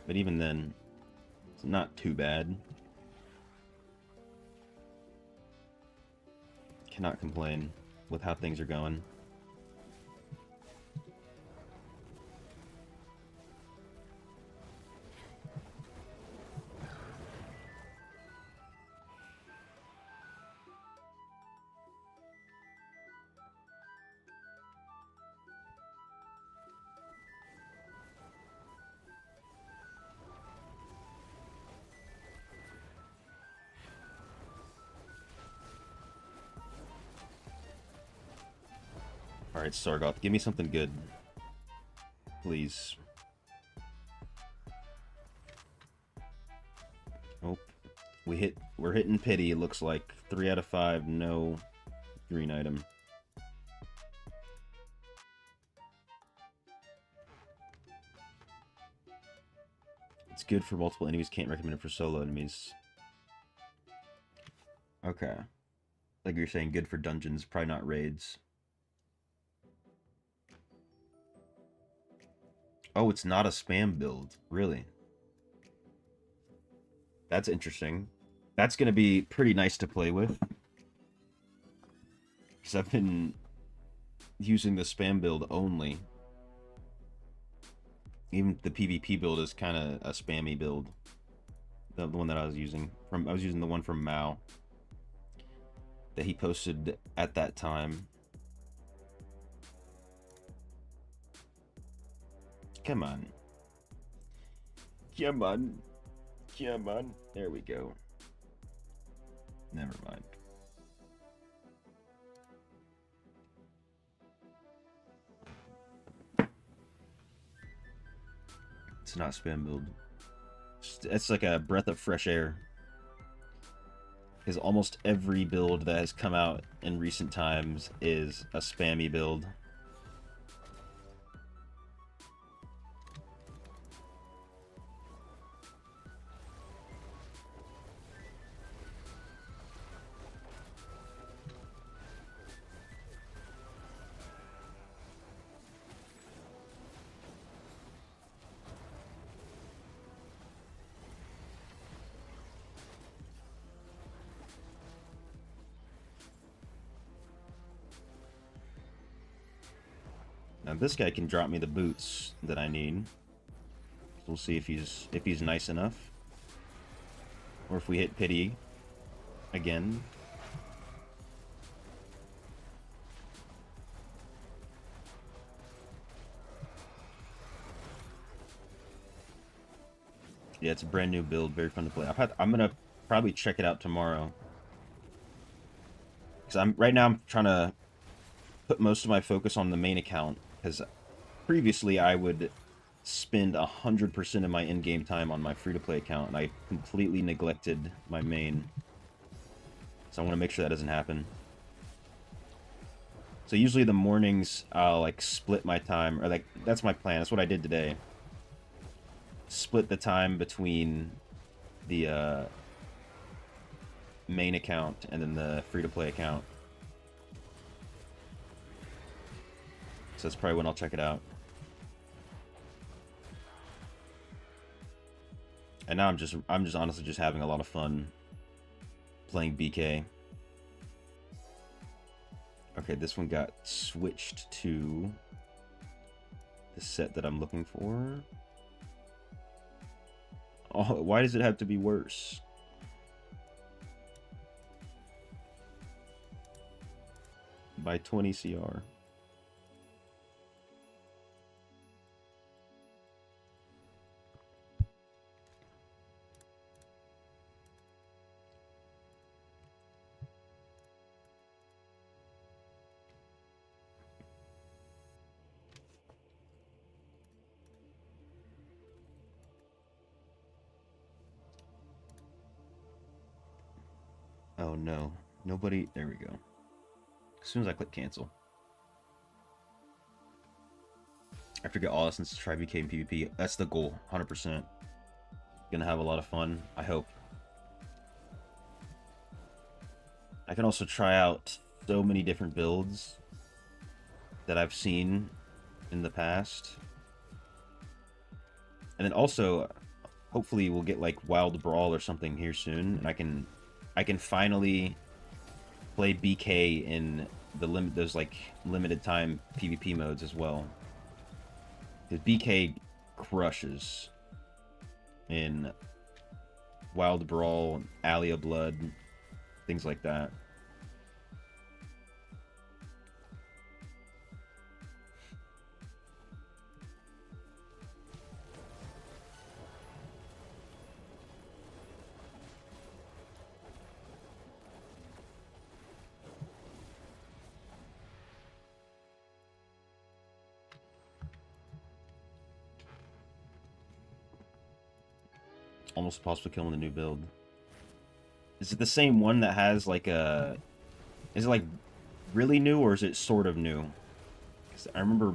But even then, it's not too bad. Cannot complain with how things are going. Alright, Sargoth, give me something good. Please. Oh, we're hitting pity, it looks like. 3 out of 5, no green item. It's good for multiple enemies, can't recommend it for solo enemies. Okay. Like you're saying, good for dungeons, probably not raids. Oh, it's not a spam build. Really? That's interesting. That's going to be pretty nice to play with. Because I've been using the spam build only. Even the PvP build is kind of a spammy build. The one that I was using. I was using the one from Mao. That he posted at that time. Come on. Come on. Come on. There we go. Never mind. It's not spam build. It's like a breath of fresh air. Because almost every build that has come out in recent times is a spammy build. Now this guy can drop me the boots that I need. We'll see if he's nice enough. Or if we hit pity again. Yeah, it's a brand new build, very fun to play. I'm gonna probably check it out tomorrow. Because right now I'm trying to put most of my focus on the main account. Because previously I would spend 100% of my in-game time on my free-to-play account, and I completely neglected my main. So I want to make sure that doesn't happen. So usually the mornings I'll like split my time, or like that's my plan. That's what I did today. Split the time between the main account and then the free-to-play account. So that's probably when I'll check it out. And now I'm just honestly just having a lot of fun playing BK. Okay, this one got switched to the set that I'm looking for. Oh, why does it have to be worse? By 20 CR. Oh no, nobody, there we go. As soon as I click cancel. I forget all this to try BK and PvP. That's the goal, 100%. Gonna have a lot of fun, I hope. I can also try out so many different builds that I've seen in the past. And then also, hopefully we'll get like Wild Brawl or something here soon, and I can finally play BK in those like limited time PvP modes as well. Because BK crushes in Wild Brawl, Alia Blood, things like that. Almost impossible to kill in the new build. Is it the same one that has like a... Is it like really new, or is it sort of new? Because I remember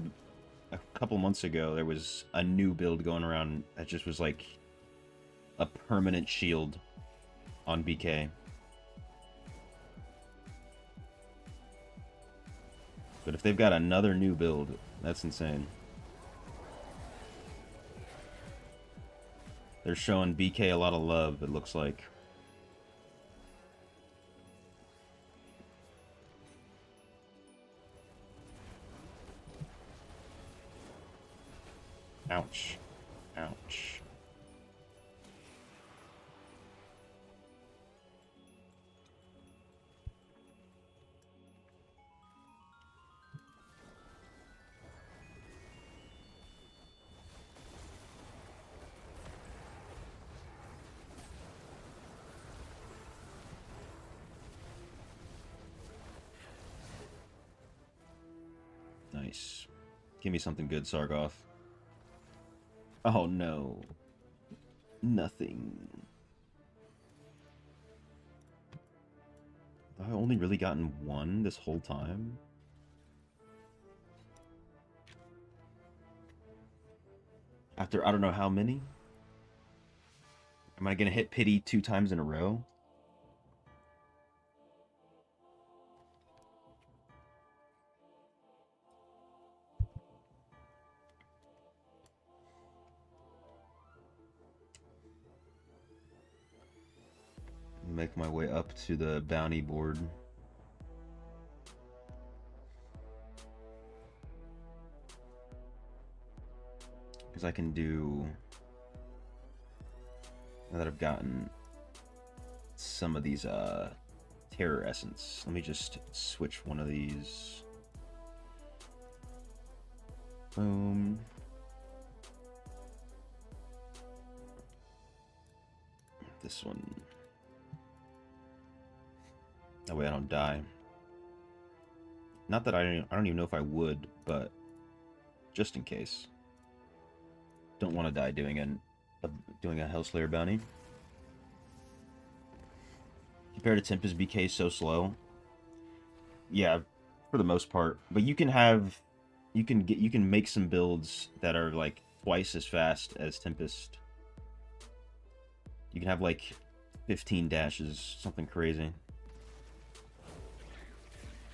a couple months ago there was a new build going around that just was like a permanent shield on BK. But if they've got another new build, that's insane. They're showing BK a lot of love, it looks like. Ouch. Ouch. Nice. Give me something good, Sargoth. Oh no. Nothing. I've only really gotten one this whole time. After I don't know how many. Am I gonna hit pity 2 times in a row? Make my way up to the bounty board. Because I can do... Now that I've gotten some of these terror essence, let me just switch one of these. Boom. This one. That way I don't die. Not that I don't even know if I would, but just in case. Don't want to die doing a Hellslayer bounty. Compared to Tempest, BK is so slow. Yeah, for the most part. But you can make some builds that are like twice as fast as Tempest. You can have like 15 dashes, something crazy.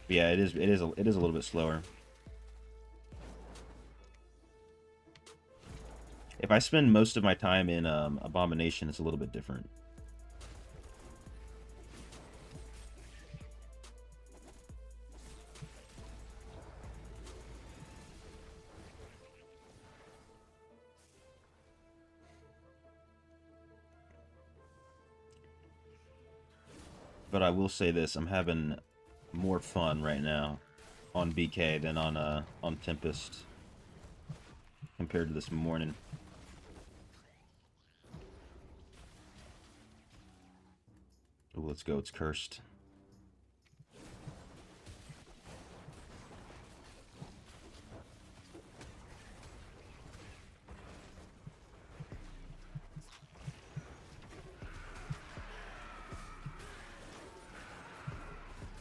But yeah, it is a little bit slower. If I spend most of my time in Abomination, it's a little bit different. But I will say this, I'm having more fun right now on BK than on Tempest compared to this morning. Oh, let's go, it's cursed.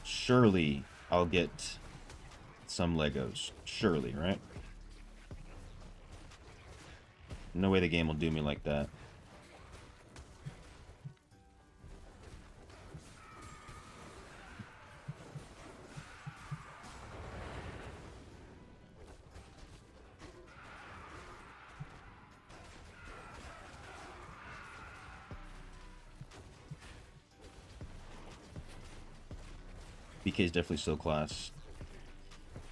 Surely I'll get some Legos. Surely, right? No way the game will do me like that. BK is definitely still class.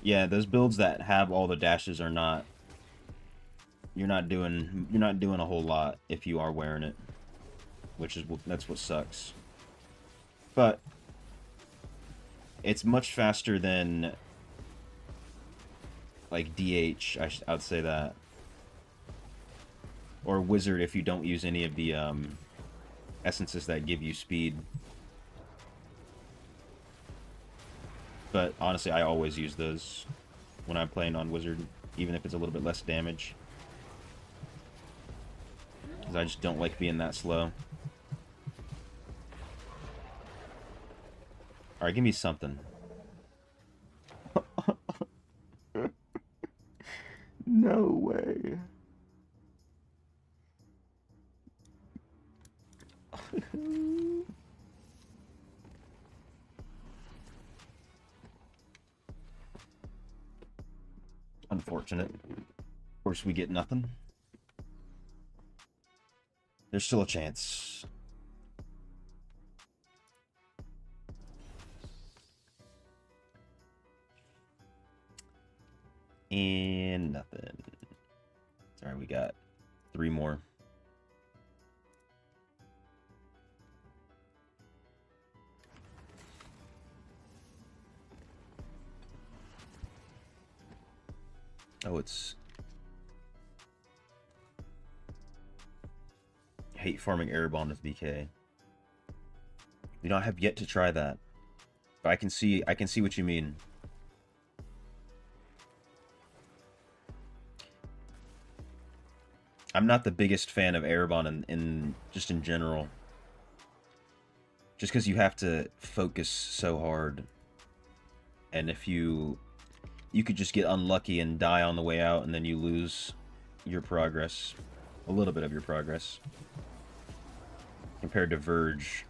Yeah, those builds that have all the dashes are not... You're not doing a whole lot if you are wearing it. That's what sucks. But it's much faster than like DH, I would say that. Or Wizard if you don't use any of the essences that give you speed. But honestly, I always use those when I'm playing on Wizard, even if it's a little bit less damage. Because I just don't like being that slow. Alright, give me something. No way. Unfortunate. Of course, we get nothing. There's still a chance. And nothing. Sorry, we got 3 more. Oh, it's... Hate farming Erebon with BK. You know, I have yet to try that. But I can see what you mean. I'm not the biggest fan of Erebon just in general. Just because you have to focus so hard. And if you could just get unlucky and die on the way out, and then you lose your progress. A little bit of your progress. Compared to Verge.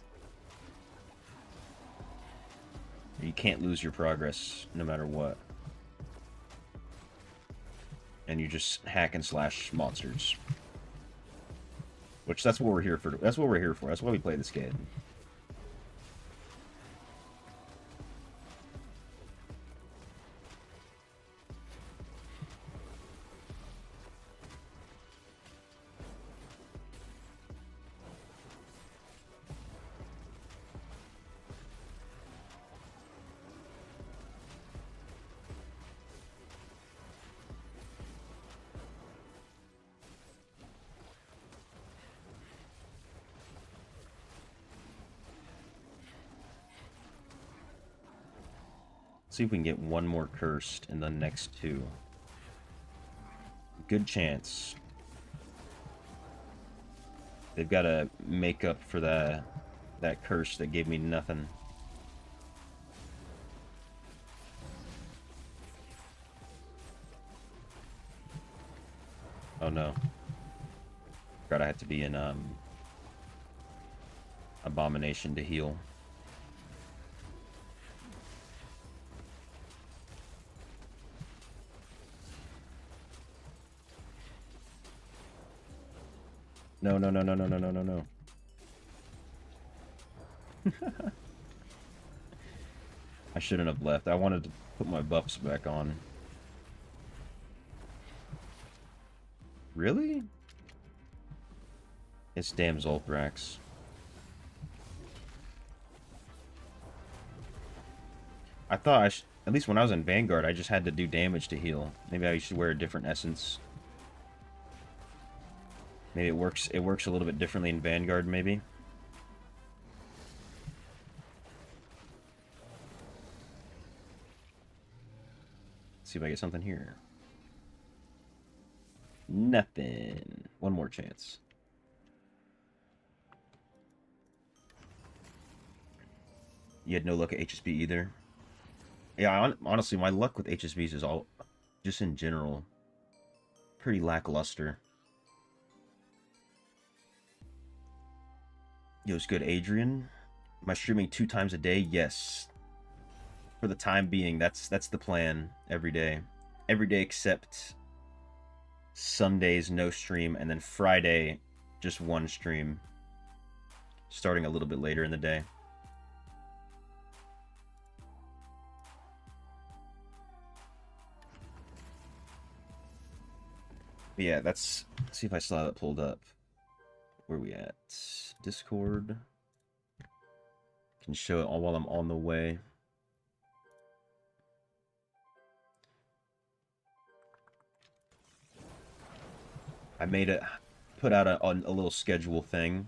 You can't lose your progress no matter what. And you just hack and slash monsters. Which that's what we're here for. That's what we're here for. That's why we play this game. See if we can get one more cursed in the next two. Good chance. They've got to make up for that curse that gave me nothing. Oh no. Forgot I had to be in Abomination to heal. No, no, no, no, no, no, no, no, no. I shouldn't have left. I wanted to put my buffs back on. Really? It's damn Zolthrax. I thought at least when I was in Vanguard, I just had to do damage to heal. Maybe I should wear a different essence. Maybe it works a little bit differently in Vanguard, maybe. Let's see if I get something here. Nothing. One more chance. You had no luck at HSB either? Yeah, honestly, my luck with HSBs is all, just in general, pretty lackluster. Yo, it's good, Adrian. Am I streaming 2 times a day? Yes. For the time being, that's the plan. Every day. Every day except Sundays, no stream, and then Friday, just 1 stream. Starting a little bit later in the day. But yeah, let's see if I still have it pulled up. Where are we at? Discord. Can show it all while I'm on the way. I put out a little schedule thing.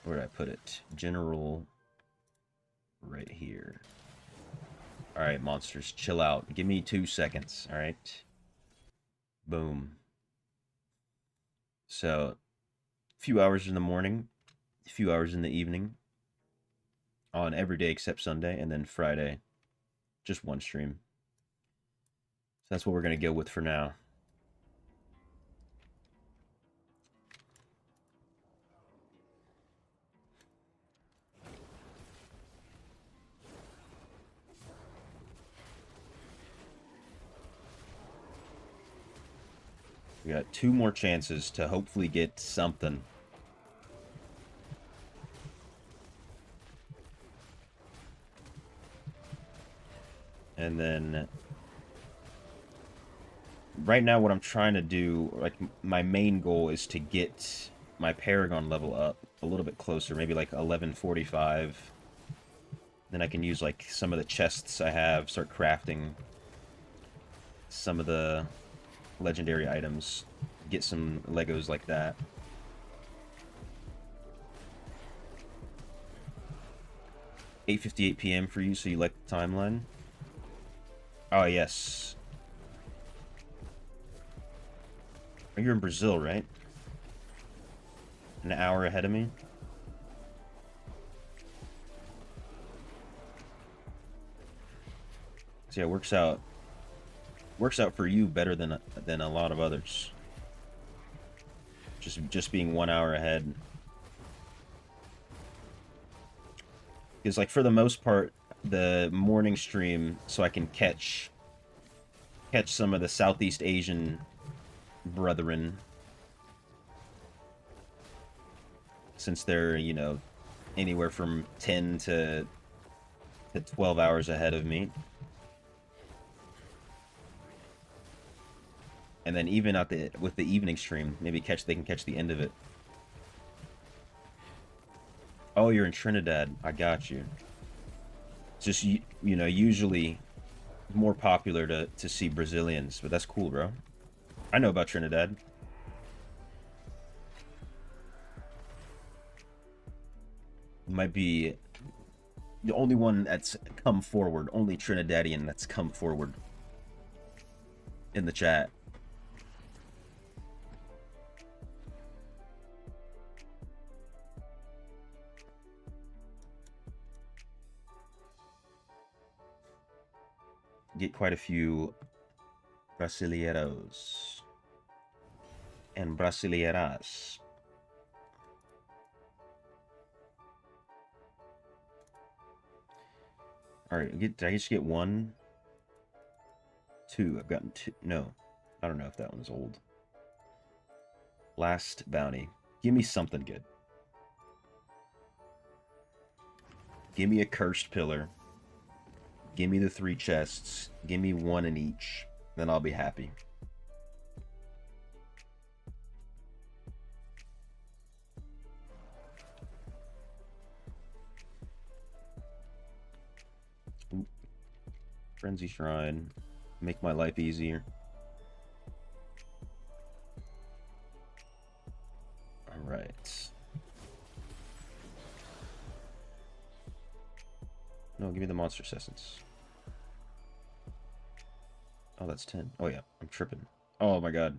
Where did I put it? General. Right here. Alright, monsters, chill out. Give me 2 seconds, alright? Boom. So, a few hours in the morning, a few hours in the evening, on every day except Sunday, and then Friday, just 1 stream. So that's what we're going to go with for now. We got 2 more chances to hopefully get something. And then right now what I'm trying to do, like my main goal is to get my Paragon level up a little bit closer, maybe like 1145. Then I can use like some of the chests I have, start crafting some of the legendary items, get some Legos like that. "8:58 p.m. for you, so you like the timeline?" Oh, yes. You're in Brazil, right? An hour ahead of me? So yeah, works out for you better than a lot of others. Just being 1 hour ahead. Because like for the most part, the morning stream, so I can catch some of the Southeast Asian brethren, since they're, you know, anywhere from 10 to 12 hours ahead of me. And then even with the evening stream, maybe they can catch the end of it. Oh, you're in Trinidad. I got you. It's just, you know, usually more popular to see Brazilians, but that's cool, bro. I know about Trinidad. Might be the only one that's come forward, only Trinidadian that's come forward in the chat. Get quite a few brasileiros and brasileiras. Alright, did I just get one? Two. I've gotten two. No. I don't know if that one's old. Last bounty. Give me something good. Give me a cursed pillar. Give me the 3 chests. Give me 1 in each. Then I'll be happy. Ooh. Frenzy Shrine. Make my life easier. Alright. No, give me the monster essence. Oh, that's 10. Oh, yeah. I'm tripping. Oh, my God.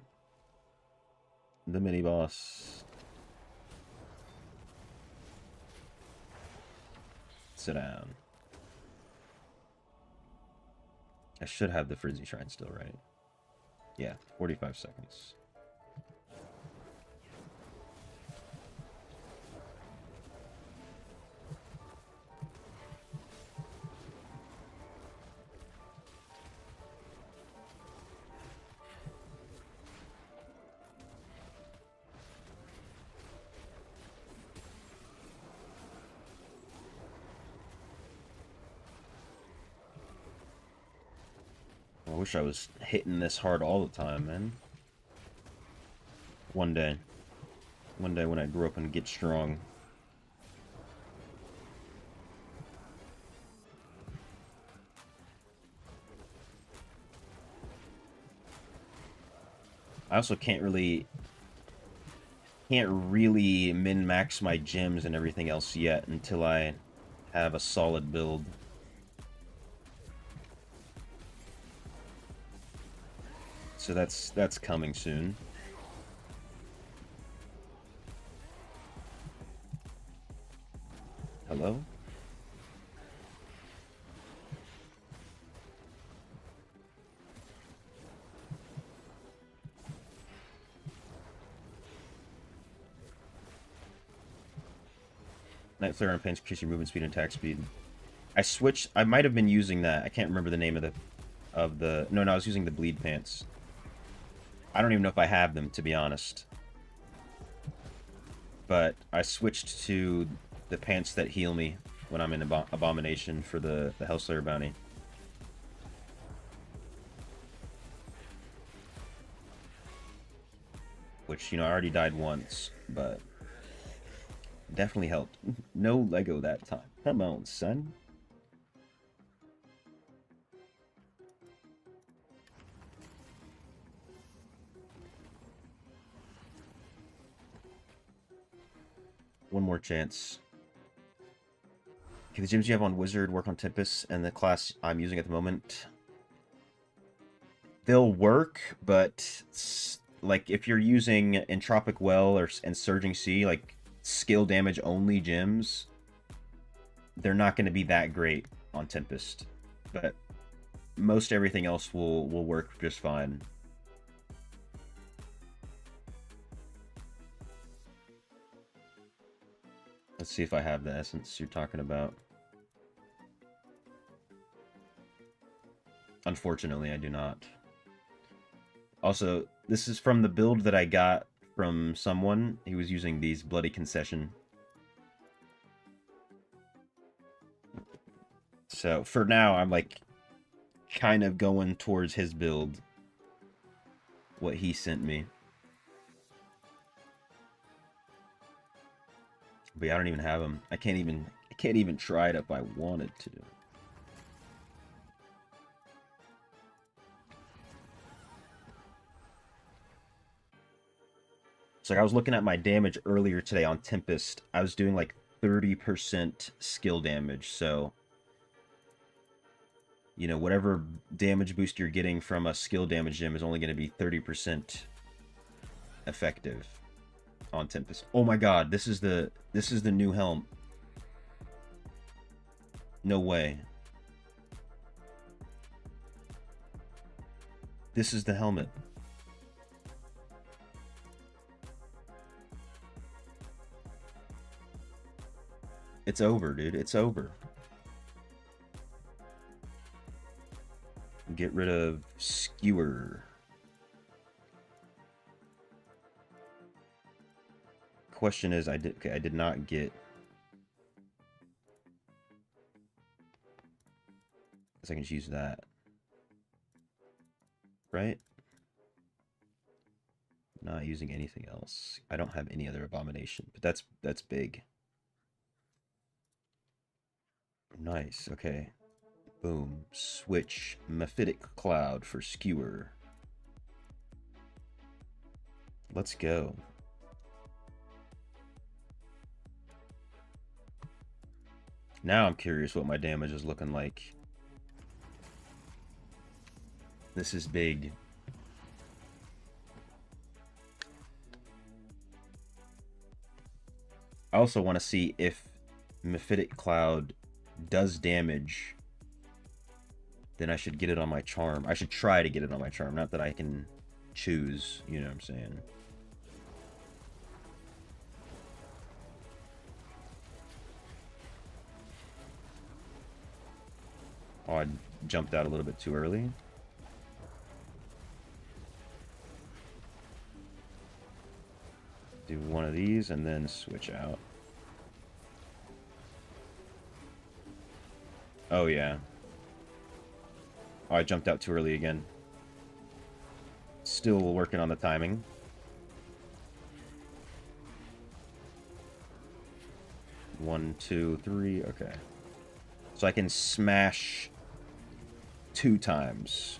The mini-boss. Sit down. I should have the Frenzy Shrine still, right? Yeah, 45 seconds. I wish I was hitting this hard all the time, man. One day. One day when I grow up and get strong. I also can't really min-max my gems and everything else yet until I have a solid build. So that's coming soon. Hello? Night Flare on Pains increase your movement speed and attack speed. I switched. I might have been using that. I can't remember the name of the. No, I was using the bleed pants. I don't even know if I have them, to be honest. But I switched to the pants that heal me when I'm in Abomination for the Hellslayer bounty. Which, you know, I already died once, but definitely helped. No Lego that time. Come on, son. One more chance. Okay, the gyms you have on Wizard work on Tempest, and the class I'm using at the moment, they'll work, but like if you're using Entropic Well and Surging Sea, like skill damage only gems, they're not going to be that great on Tempest. But most everything else will work just fine. Let's see if I have the essence you're talking about. Unfortunately, I do not. Also, this is from the build that I got from someone. He was using these Bloody Concession. So, for now, I'm like kind of going towards his build. What he sent me. But yeah, I don't even have them. I can't even try it if I wanted to. So like I was looking at my damage earlier today on Tempest. I was doing like 30% skill damage. So, you know, whatever damage boost you're getting from a skill damage gem is only going to be 30% effective on Tempest. Oh my god, this is the new helm. No way. This is the helmet. It's over, dude. It's over. Get rid of Skewer. Question is, I did not get. I can just use that, right? Not using anything else. I don't have any other abomination, but that's big. Nice. Okay. Boom. Switch Mephitic Cloud for Skewer. Let's go. Now I'm curious what my damage is looking like. This is big. I also want to see if Mephitic Cloud does damage. Then I should get it on my charm. I should try to get it on my charm. Not that I can choose, you know what I'm saying? Oh, I jumped out a little bit too early. Do one of these and then switch out. Oh, yeah. Oh, I jumped out too early again. Still working on the timing. One, two, three. Okay. So I can smash 2 times.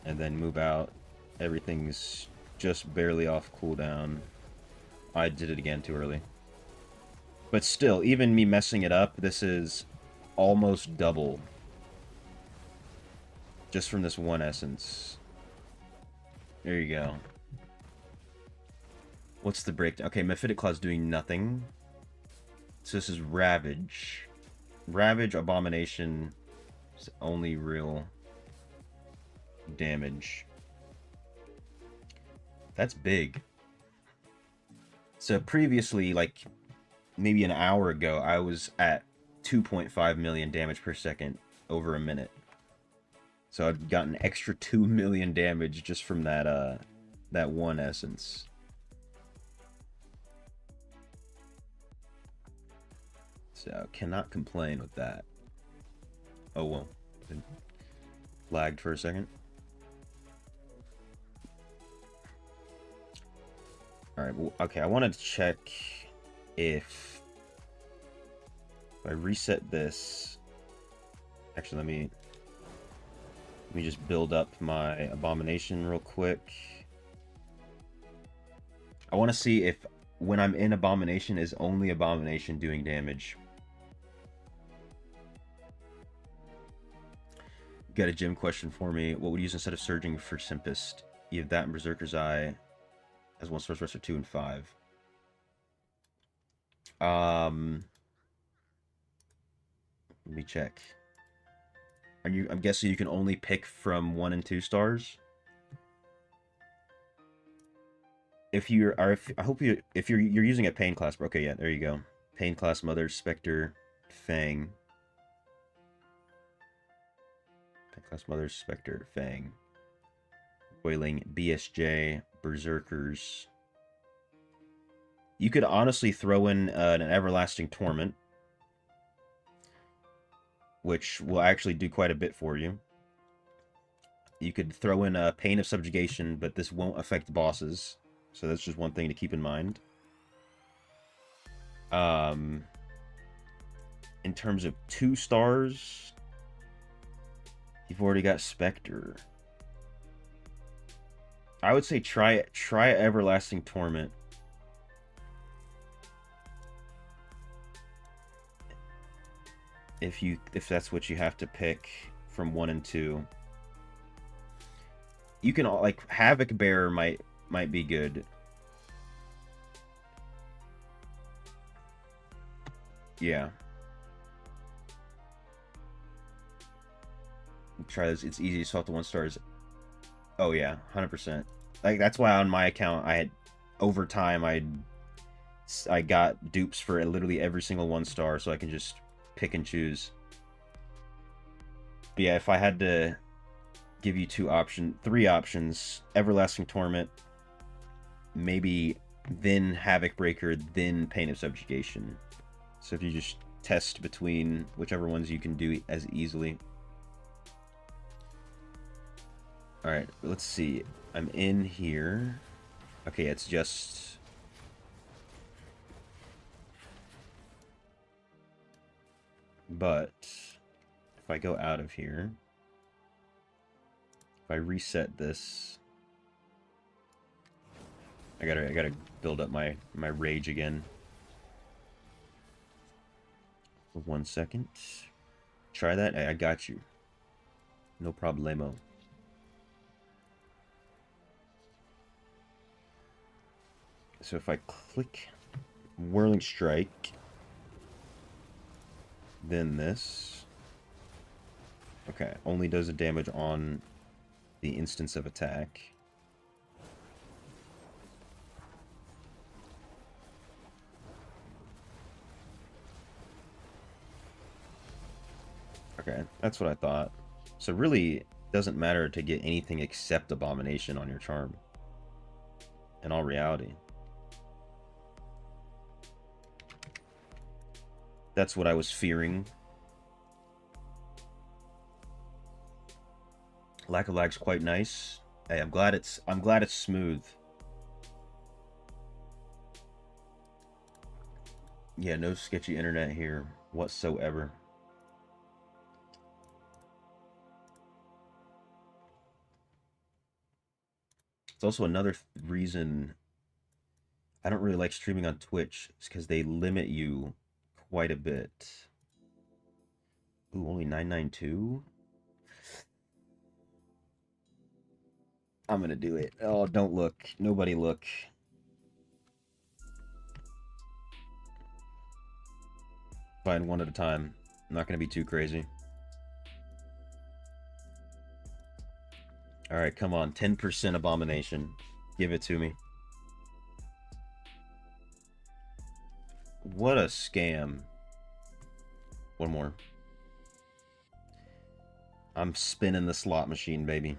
And then move out. Everything's just barely off cooldown. I did it again too early. But still, even me messing it up, this is almost double. Just from this one essence. There you go. What's the breakdown? Okay, Mephitic Cloud's doing nothing. So this is Ravage. Ravage, Abomination is only real damage. That's big. So previously, like maybe an hour ago, I was at 2.5 million damage per second over a minute. So I've gotten extra 2 million damage just from that that one essence. So cannot complain with that. Oh well. It lagged for a second. Alright, well, okay, I wanted to check if I reset this. Actually, let me just build up my abomination real quick. I want to see if when I'm in abomination is only abomination doing damage. Got a gym question for me. What would you use instead of Surging for Simpest? You have that and Berserker's Eye as one source for 2 and 5. Let me check. I'm guessing you can only pick from 1 and 2 stars? If you're using a Pain class, okay, yeah, there you go. Pain class, Mother, Spectre, Fang. Pain class, Mother, Spectre, Fang. Boiling, BSJ, Berserkers. You could honestly throw in an Everlasting Torment, which will actually do quite a bit for you. You could throw in a Pain of Subjugation, but this won't affect bosses. So that's just one thing to keep in mind. In terms of 2 stars, you've already got Spectre. I would say try Everlasting Torment. If that's what you have to pick from 1 and 2. You can, like, Havoc Bearer might be good. Yeah. Try this. It's easy to swap to 1 stars. Oh yeah, 100%. Like, that's why on my account I had, over time, I got dupes for literally every single 1 star, so I can just pick and choose. But yeah, if I had to give you 3 options, Everlasting Torment, maybe then Havoc Breaker, then Pain of Subjugation. So if you just test between whichever ones you can do as easily. Alright, let's see. I'm in here. Okay, it's just... But if I go out of here, if I reset this, I gotta build up my rage again. For 1 second. Try that. I got you. No problemo. So if I click Whirling Strike, then this, okay, only does the damage on the instance of attack. Okay, that's what I thought. So really, it doesn't matter to get anything except Abomination on your charm, in all reality. That's what I was fearing. Lack of lag's quite nice. Hey, I'm glad it's smooth. Yeah, no sketchy internet here whatsoever. It's also another reason I don't really like streaming on Twitch. It's because they limit you quite a bit. Ooh, only 992? I'm gonna do it. Oh, don't look. Nobody look. Fine, one at a time. I'm not gonna be too crazy. Alright, come on. 10% Abomination. Give it to me. What a scam. One more. I'm spinning the slot machine, baby.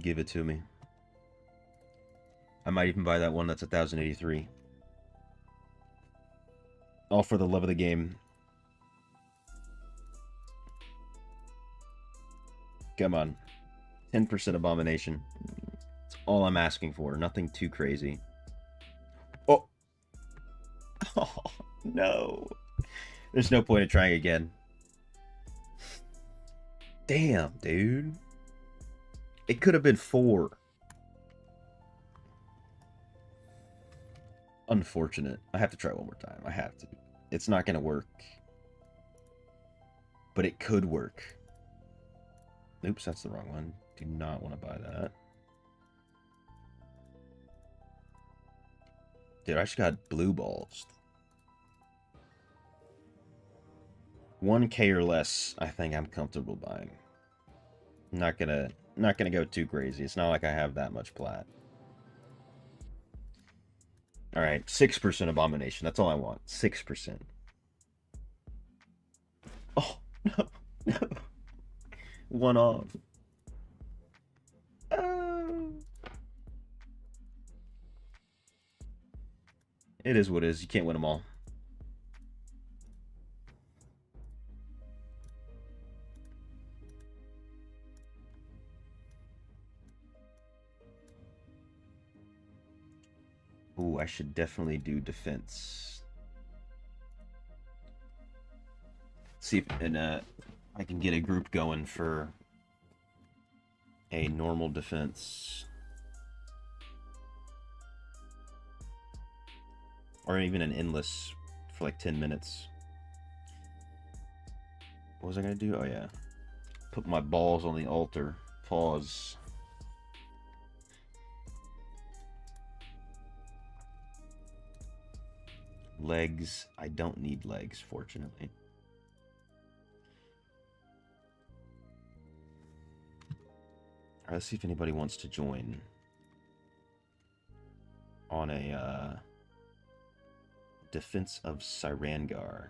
Give it to me. I might even buy that one that's 1,083. All for the love of the game. Come on. 10% Abomination. That's all I'm asking for. Nothing too crazy. Oh! Oh, no. There's no point in trying again. Damn, dude. It could have been 4. Unfortunate. I have to try one more time. I have to. It's not gonna work. But it could work. Oops, that's the wrong one. Do not want to buy that. Dude, I just got blue balls. 1K or less, I think I'm comfortable buying. Not gonna go too crazy. It's not like I have that much plat. Alright, 6% abomination. That's all I want. 6%. Oh, no. No. One off. It is what it is. You can't win them all. Ooh, I should definitely do defense. See if I can get a group going for a normal defense. Or even an endless for like 10 minutes. What was I gonna do? Oh yeah. Put my balls on the altar. Pause. Legs. I don't need legs, fortunately. Alright, let's see if anybody wants to join on a defense of Cyrangar.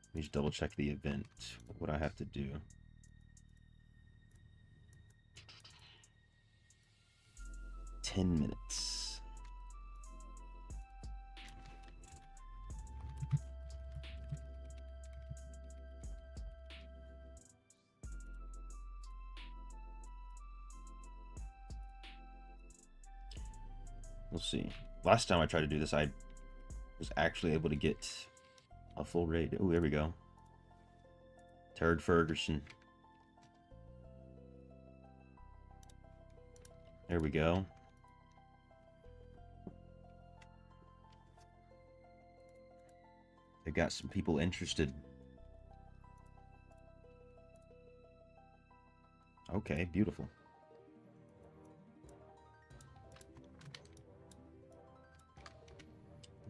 Let me just double check the event. What I have to do. "10 minutes. We'll see. Last time I tried to do this, I was actually able to get a full raid. Oh, there we go. Turd Ferguson. There we go. They got some people interested. Okay, beautiful.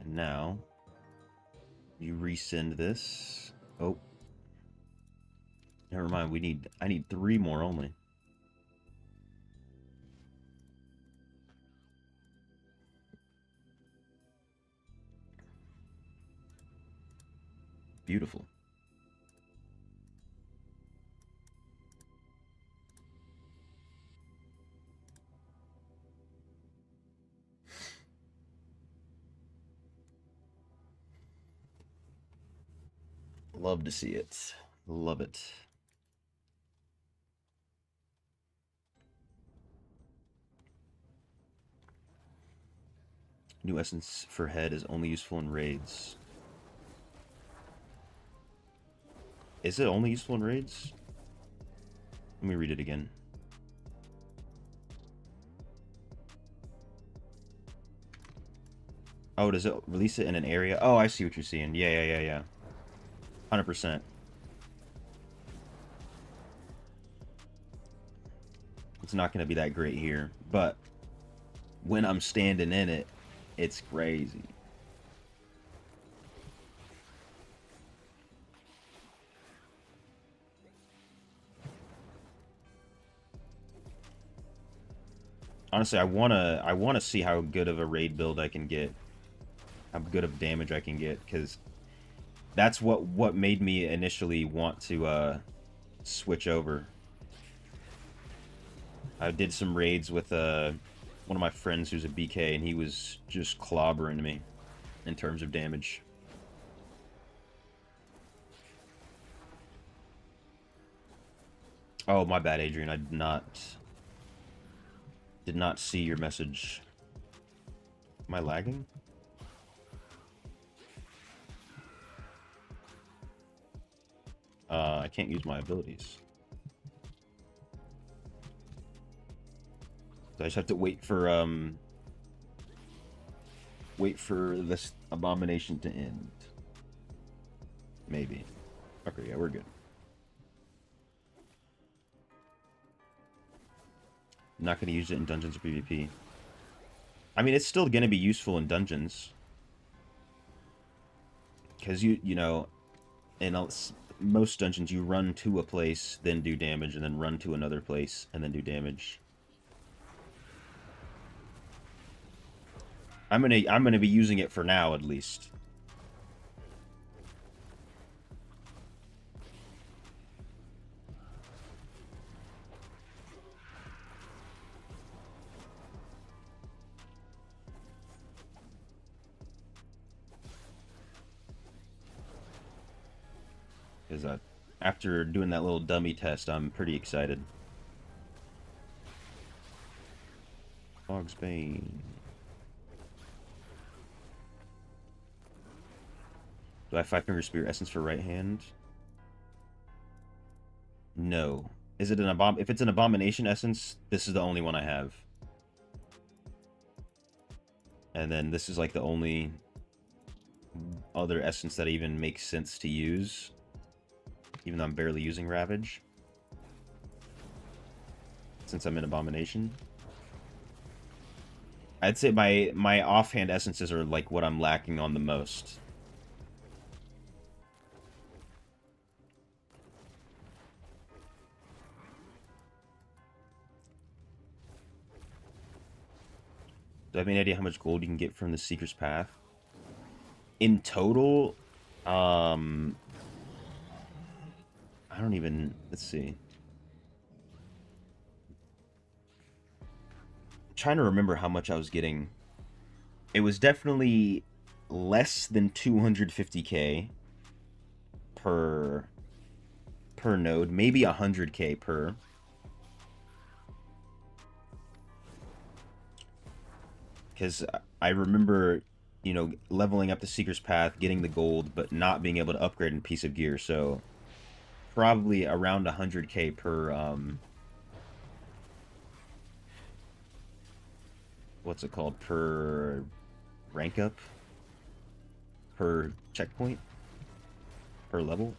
And now you resend this. Oh. Never mind, I need 3 more only. Beautiful. Love to see it. Love it. New essence for head is only useful in raids. Is it only useful in raids? Let me read it again. Oh, does it release it in an area? Oh, I see what you're seeing. Yeah. 100%. It's not going to be that great here, but when I'm standing in it, it's crazy. Honestly, I wanna see how good of a raid build I can get, how good of damage I can get, because that's what made me initially want to switch over. I did some raids with one of my friends who's a BK, and he was just clobbering me in terms of damage. Oh, my bad, Adrian. I did not see your message. Am I lagging? I can't use my abilities. So I just have to wait for this abomination to end. Maybe. Okay, yeah, we're good. Not going to use it in dungeons or PvP. I mean, it's still going to be useful in dungeons. Because, you know, in most dungeons, you run to a place, then do damage, and then run to another place, and then do damage. I'm gonna be using it for now, at least. Because after doing that little dummy test, I'm pretty excited. Fog's Bane. Do I have Five Finger Spear Essence for right hand? No. Is it an if it's an Abomination Essence, this is the only one I have. And then this is like the only other essence that even makes sense to use. Even though I'm barely using Ravage. Since I'm in Abomination. I'd say my offhand essences are like what I'm lacking on the most. Do I have any idea how much gold you can get from the Seeker's Path? In total, I don't even... Let's see. I'm trying to remember how much I was getting. It was definitely less than 250k per node. Maybe 100k per. Because I remember, you know, leveling up the Seeker's Path, getting the gold, but not being able to upgrade in piece of gear. So probably around 100k per, what's it called? Per rank up? Per checkpoint? Per level?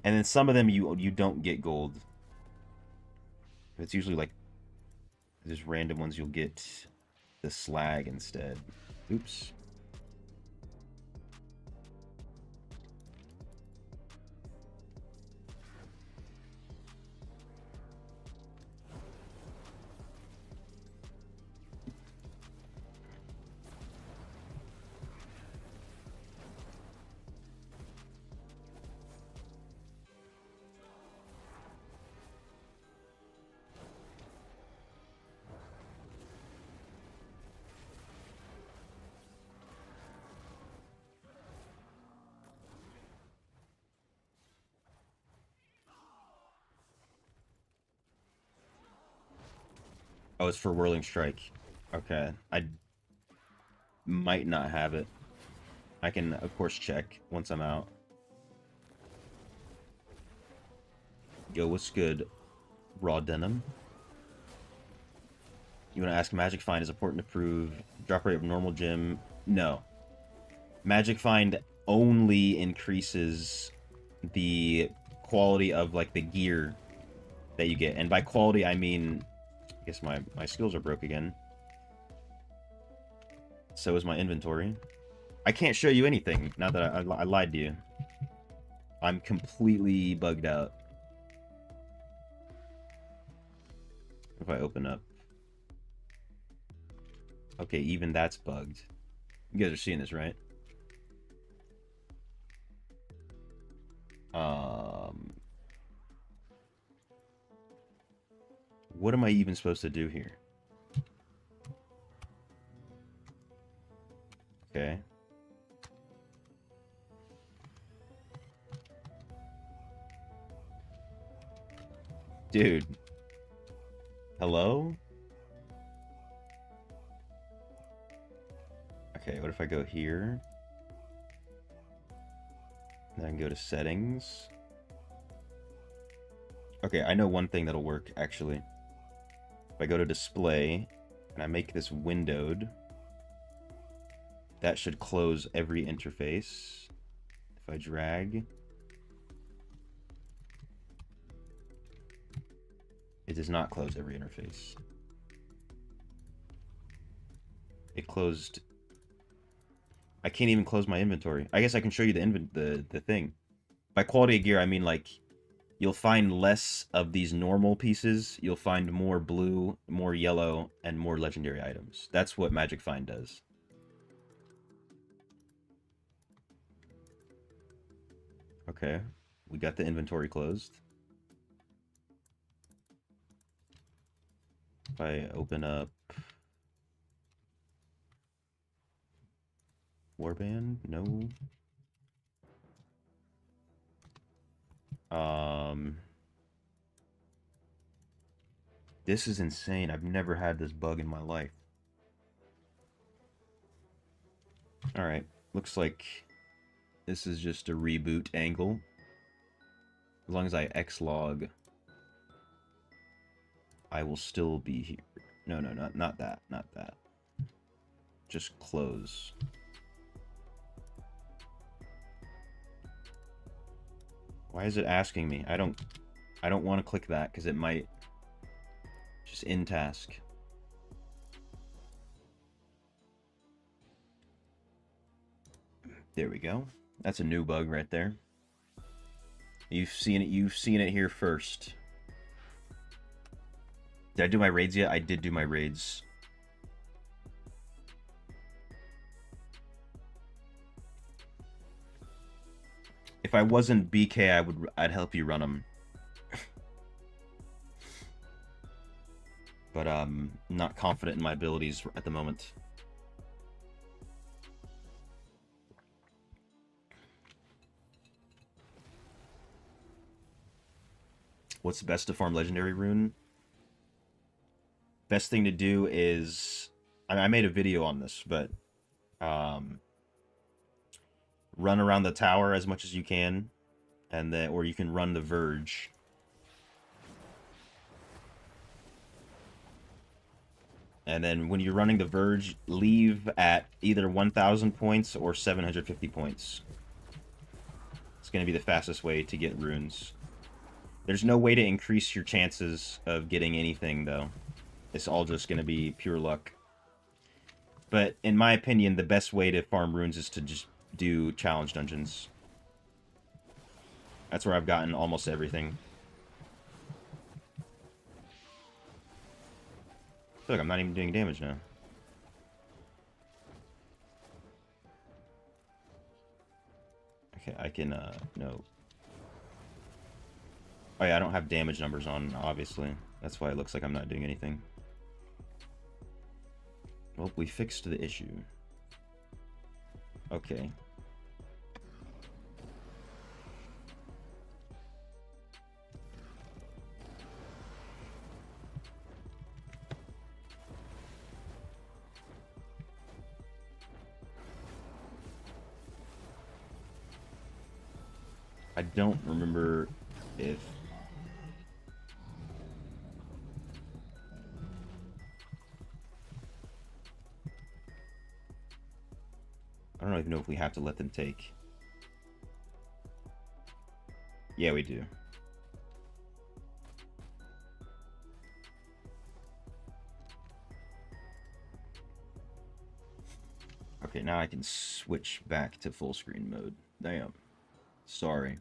And then some of them you don't get gold. It's usually like there's random ones you'll get the slag instead. Oops. Oh, it's for Whirling Strike. Okay. I might not have it. I can, of course, check once I'm out. Yo, what's good? Raw Denim. You want to ask Magic Find is important to prove. Drop rate of normal gem. No. Magic Find only increases the quality of, like, the gear that you get. And by quality, I mean... I guess my skills are broke again. So is my inventory. I can't show you anything now that I lied to you. I'm completely bugged out. If I open up. Okay, even that's bugged. You guys are seeing this, right? What am I even supposed to do here? Okay. Dude. Hello? Okay, what if I go here? Then I can go to settings. Okay, I know one thing that'll work, actually. If I go to display, and I make this windowed, that should close every interface. If I drag, it does not close every interface. It closed. I can't even close my inventory. I guess I can show you the thing. By quality of gear, I mean like you'll find less of these normal pieces. You'll find more blue, more yellow, and more legendary items. That's what Magic Find does. Okay, we got the inventory closed. If I open up Warband, no. This is insane. I've never had this bug in my life. Alright, looks like this is just a reboot angle. As long as I X-log, I will still be here. No, not that, not that. Just close. Why is it asking me? I don't want to click that because it might just end task. There we go. That's a new bug right there. You've seen it here first. Did I do my raids yet? I did do my raids. If I wasn't BK, I'd help you run them. But I'm not confident in my abilities at the moment. What's the best to farm legendary rune? Best thing to do is, I made a video on this, but run around the tower as much as you can, and then, or you can run the verge. And then when you're running the verge, leave at either 1,000 points or 750 points. It's going to be the fastest way to get runes. There's no way to increase your chances of getting anything, though. It's all just going to be pure luck. But in my opinion, the best way to farm runes is to just do challenge dungeons. That's where I've gotten almost everything. I feel like I'm not even doing damage now. Okay, I can, no. Oh yeah, I don't have damage numbers on, obviously. That's why it looks like I'm not doing anything. Well, we fixed the issue. Okay. I don't remember if... I don't even know if we have to let them take. Yeah, we do. Okay, now I can switch back to full screen mode. Damn. Sorry.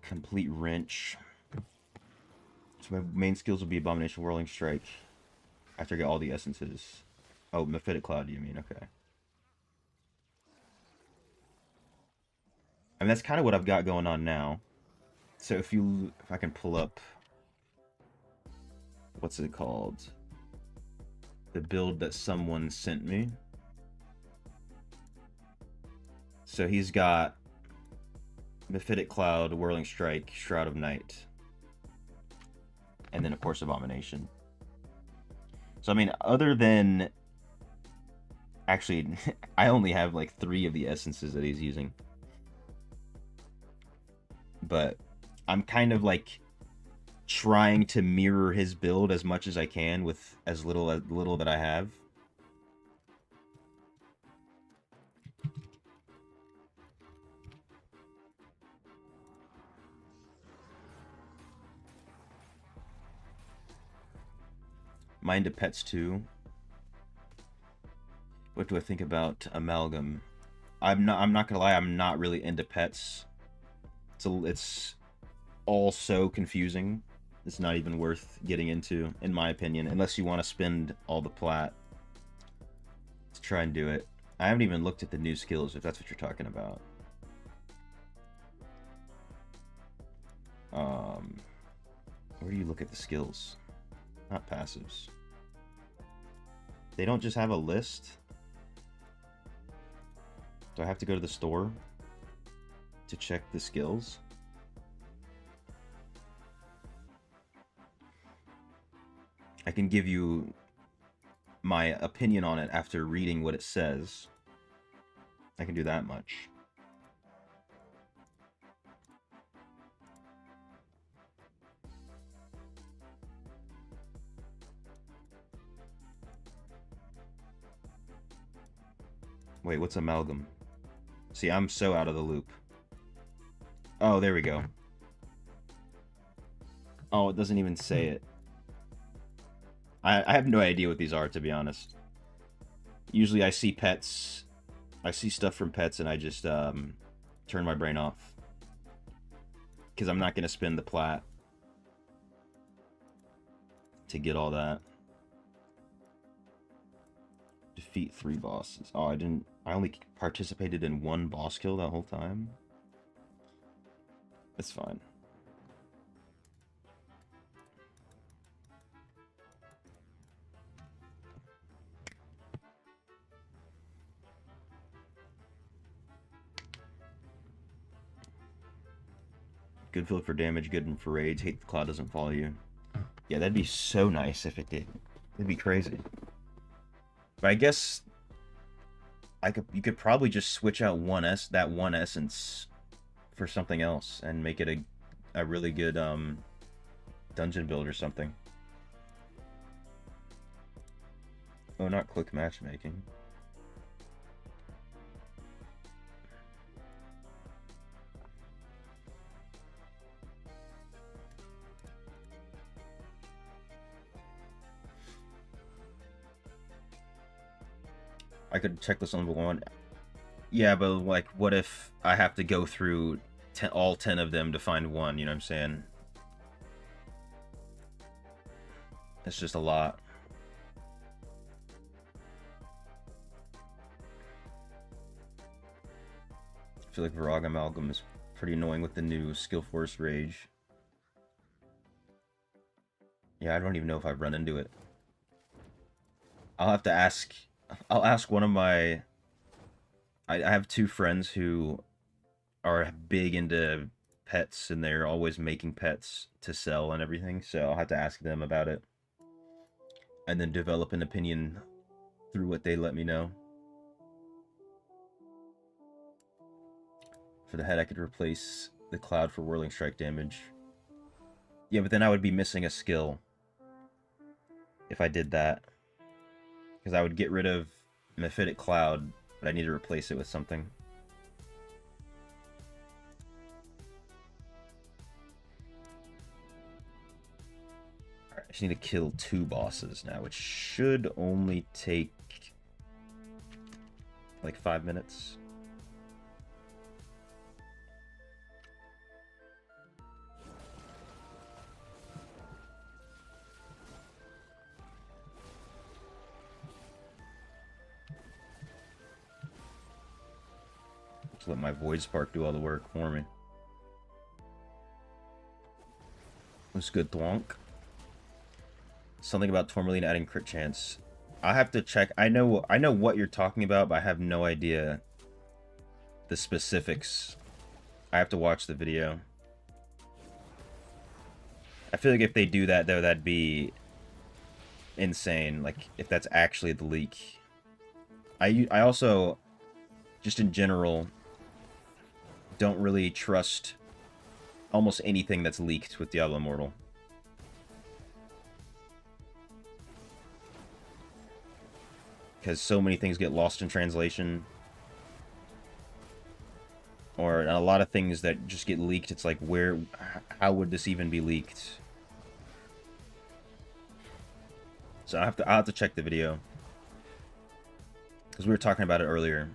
Complete wrench. So my main skills will be Abomination, Whirling Strike. After I get all the essences. Oh, Mephitic Cloud, you mean? Okay. I mean, that's kind of what I've got going on now. So if I can pull up... What's it called? The build that someone sent me. So he's got Mephitic Cloud, Whirling Strike, Shroud of Night. And then, of course, Abomination. So, I mean, other than Actually, I only have like 3 of the essences that he's using. But I'm kind of like trying to mirror his build as much as I can with as little that I have. Mind to pets too. What do I think about amalgam? I'm not gonna lie, I'm not really into pets. It's all so confusing. It's not even worth getting into, in my opinion, unless you want to spend all the plat to try and do it. I haven't even looked at the new skills, if that's what you're talking about. Where do you look at the skills? Not passives. They don't just have a list? Do I have to go to the store to check the skills? I can give you my opinion on it after reading what it says. I can do that much. Wait, what's amalgam? See, I'm so out of the loop. Oh, there we go. Oh, it doesn't even say it. I have no idea what these are, to be honest. Usually I see pets, I see stuff from pets, and I just turn my brain off. Because I'm not going to spend the plat to get all that. Defeat 3 bosses. Oh, I only participated in 1 boss kill that whole time. That's fine. Good field for damage, good for raids. Hate the cloud doesn't follow you. Yeah, that'd be so nice if it did. It'd be crazy. But I guess you could probably just switch out that one essence for something else and make it a really good dungeon build or something. Oh, not click matchmaking. I could checklist number 1. Yeah, but like, what if I have to go through all 10 of them to find one? You know what I'm saying? It's just a lot. I feel like Virag Amalgam is pretty annoying with the new Skill Force Rage. Yeah, I don't even know if I've run into it. I'll have to ask. I'll ask one of my... I have 2 friends who are big into pets, and they're always making pets to sell and everything, so I'll have to ask them about it. And then develop an opinion through what they let me know. For the head, I could replace the cloud for whirling strike damage. Yeah, but then I would be missing a skill if I did that. Because I would get rid of Mephitic Cloud, but I need to replace it with something. Alright, I just need to kill 2 bosses now, which should only take like 5 minutes. Let my Void Spark do all the work for me. That's good, Thwonk. Something about Tourmaline adding crit chance. I have to check. I know what you're talking about, but I have no idea the specifics. I have to watch the video. I feel like if they do that, though, that'd be insane. Like, if that's actually the leak. I also, just in general, don't really trust almost anything that's leaked with Diablo Immortal. Because so many things get lost in translation. Or a lot of things that just get leaked, it's like, how would this even be leaked? So I'll have to check the video. Because we were talking about it earlier.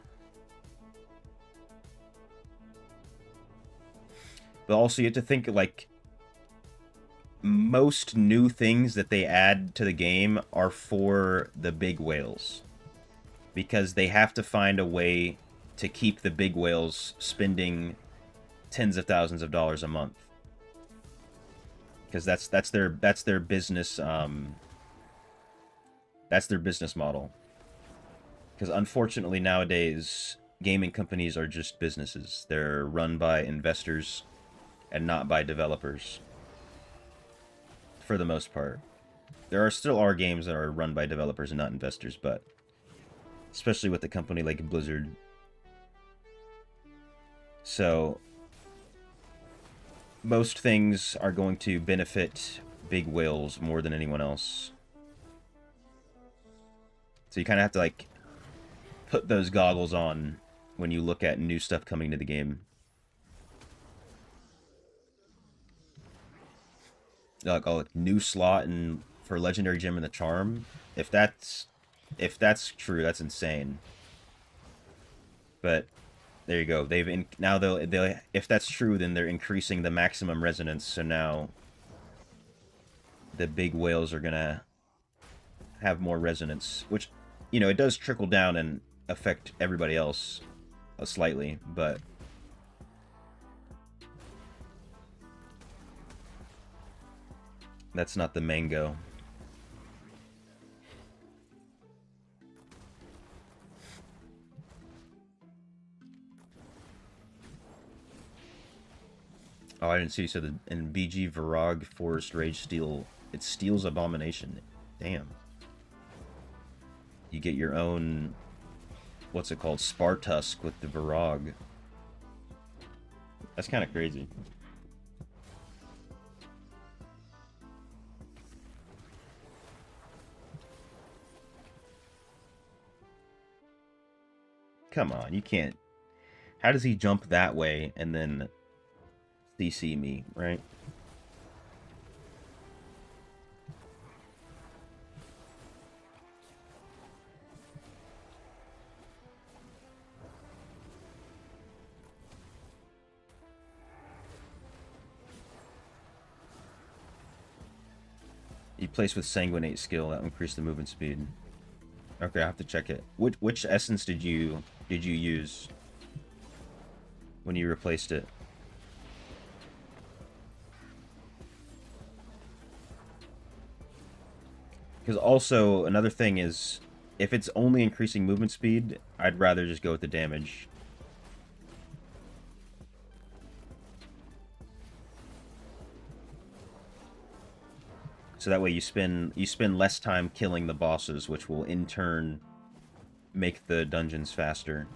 But also you have to think, like, most new things that they add to the game are for the big whales. Because they have to find a way to keep the big whales spending tens of thousands of dollars a month. Because that's their business that's their business model. Because unfortunately nowadays gaming companies are just businesses. They're run by investors and not by developers. For the most part. There still are games that are run by developers and not investors, but especially with a company like Blizzard. So most things are going to benefit big whales more than anyone else. So you kind of have to, like, put those goggles on when you look at new stuff coming to the game. Like, oh, new slot for Legendary Gem and the Charm. If that's true, that's insane. But there you go. Now they'll if that's true, then they're increasing the maximum resonance. So now the big whales are gonna have more resonance, which, you know, it does trickle down and affect everybody else slightly, but that's not the mango. Oh, I didn't see. So in BG Virag Forest Rage Steel, it steals Abomination. Damn. You get your own, what's it called, Spartusk with the Virag. That's kind of crazy. Come on, you can't. How does he jump that way and then CC me, right? You place with Sanguinate skill, that will increase the movement speed. Okay, I have to check it. Which essence did you use when you replaced it? Because also, another thing is, if it's only increasing movement speed, I'd rather just go with the damage. So that way you spend less time killing the bosses, which will in turn make the dungeons faster.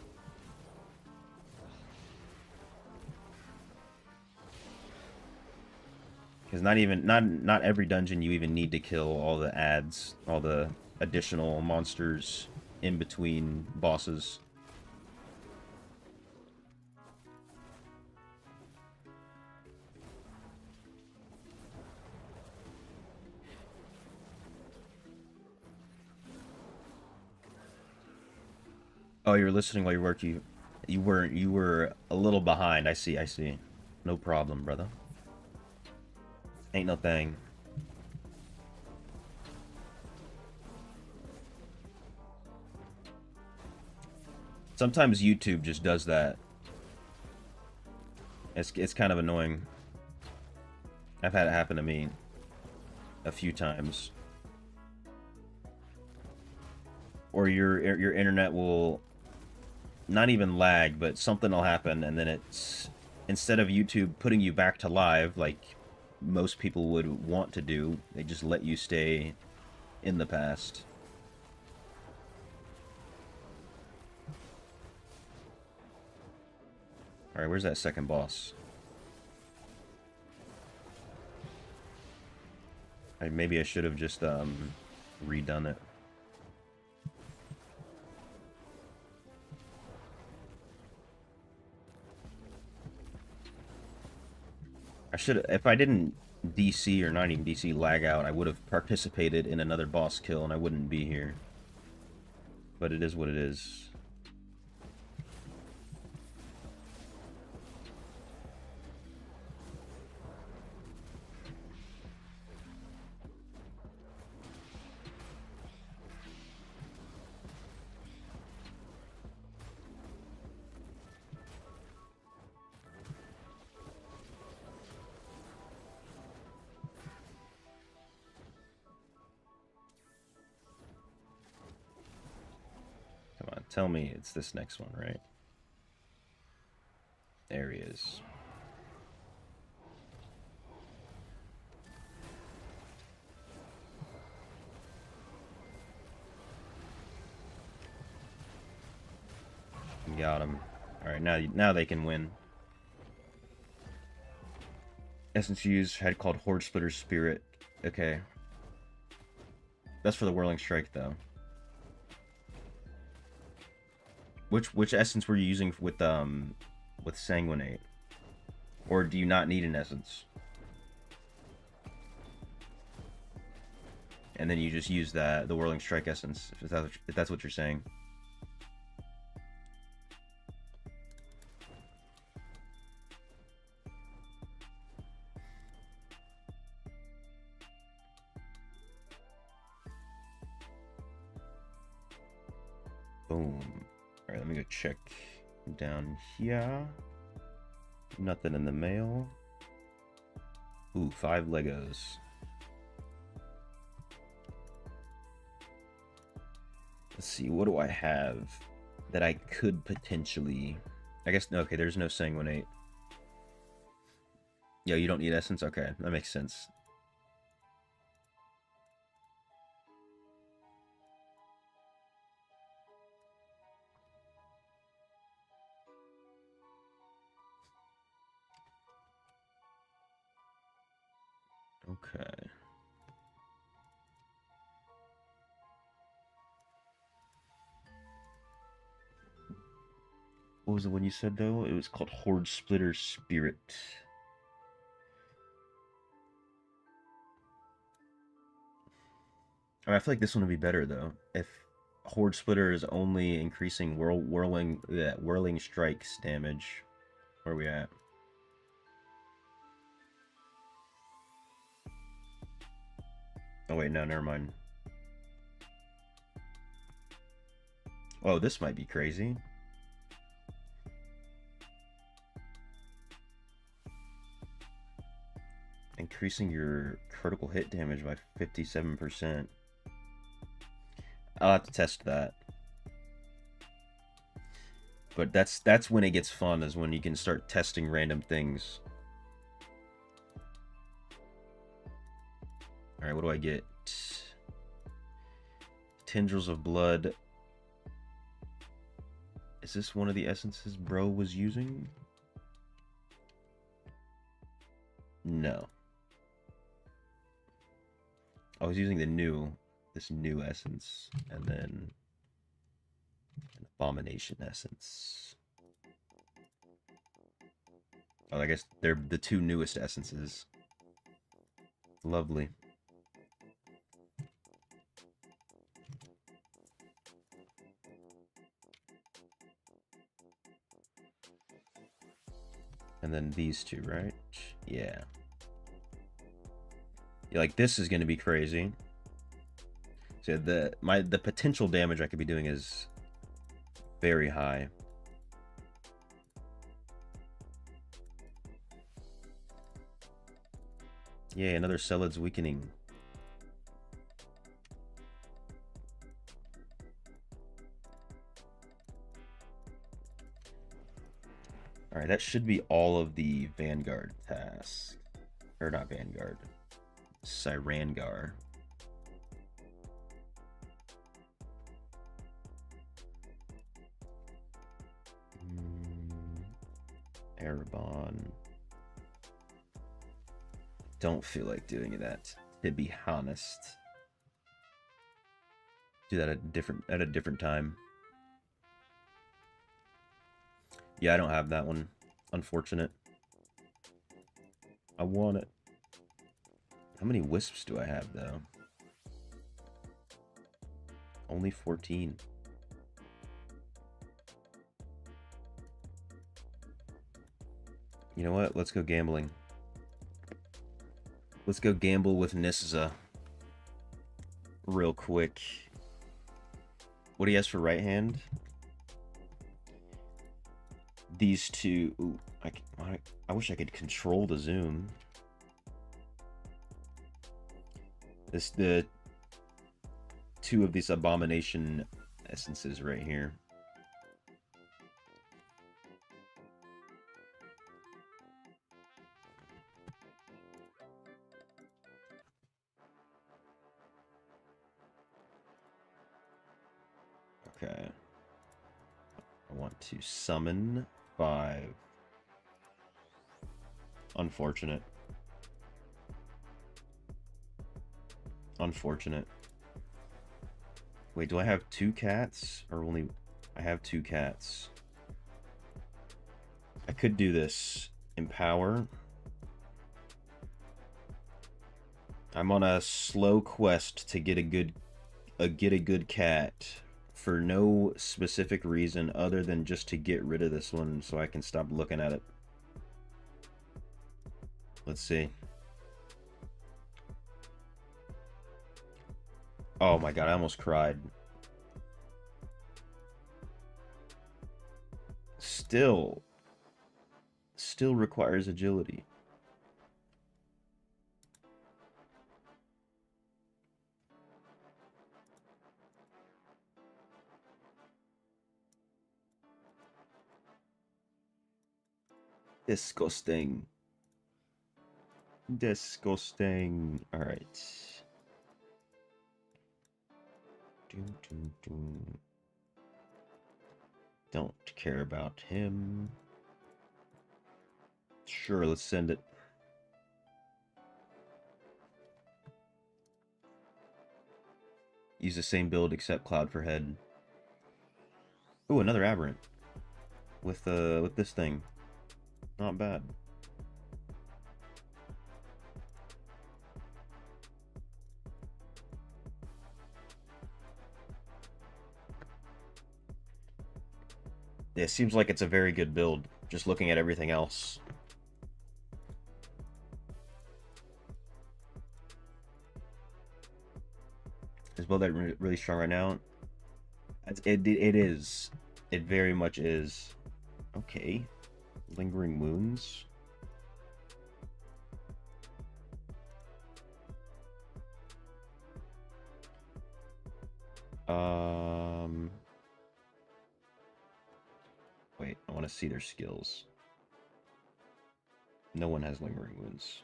Because not every dungeon you even need to kill all the adds, all the additional monsters in between bosses. Oh, you were listening while you worked. You were a little behind. I see. No problem, brother. Ain't no thing. Sometimes YouTube just does that. It's kind of annoying. I've had it happen to me a few times. Or your internet will not even lag, but something will happen, and then it's, instead of YouTube putting you back to live like most people would want to do, they just let you stay in the past. Alright, where's that second boss? Maybe I should have just redone it. I should, if I didn't DC, or not even DC, lag out, I would have participated in another boss kill and I wouldn't be here. But it is what it is. Come on, tell me it's this next one, right? There he is. Got him. Alright, now they can win. Essence used, had called Horde Splitter Spirit. Okay. That's for the Whirling Strike, though. Which essence were you using with Sanguinate? Or do you not need an essence? And then you just use the Whirling Strike essence, if that's what you're saying. Boom. Alright, let me go check down here. Nothing in the mail. Ooh, 5 Legos. Let's see, what do I have that I could potentially... I guess, okay, there's no Sanguinate. Yo, you don't need essence? Okay, that makes sense. Okay. What was the one you said, though? It was called Horde Splitter Spirit. I feel like this one would be better, though. If Horde Splitter is only increasing whirling strikes damage. Where are we at? Oh, wait, no, never mind. Oh, this might be crazy. Increasing your critical hit damage by 57%. I'll have to test that. But that's when it gets fun, is when you can start testing random things. Alright, what do I get? Tendrils of Blood. Is this one of the essences bro was using? No. I was using this new essence, and then an Abomination essence. Oh, I guess they're the two newest essences. Lovely. And then these two, right? Yeah. Like, this is going to be crazy. So the potential damage I could be doing is very high. Yay, another Celad's Weakening. Alright, that should be all of the Vanguard tasks. Or not Vanguard. Cyrangar. Arabon. Don't feel like doing that, to be honest. Do that at a different time. Yeah, I don't have that one. Unfortunate. I want it. How many wisps do I have, though? Only 14. You know what? Let's go gambling. Let's go gamble with Nissa real quick. What do you has for right hand? These two. Ooh, I wish I could control the zoom. The two of these abomination essences right here. Okay. I want to summon 5. Unfortunate. Unfortunate. Wait, do I have 2 cats? Or only... I have 2 cats. I could do this. Empower. I'm on a slow quest to get a good cat for no specific reason other than just to get rid of this one so I can stop looking at it. Let's see. Oh my god, I almost cried. Still requires agility. Disgusting. Disgusting. Alright. Don't care about him. Sure, let's send it. Use the same build except Cloud for head. Ooh, another aberrant. With this thing. Not bad. Yeah, it seems like it's a very good build, just looking at everything else. Is build that really strong right now? It is. It very much is. Okay. Lingering wounds. Wait, I want to see their skills. No one has lingering wounds.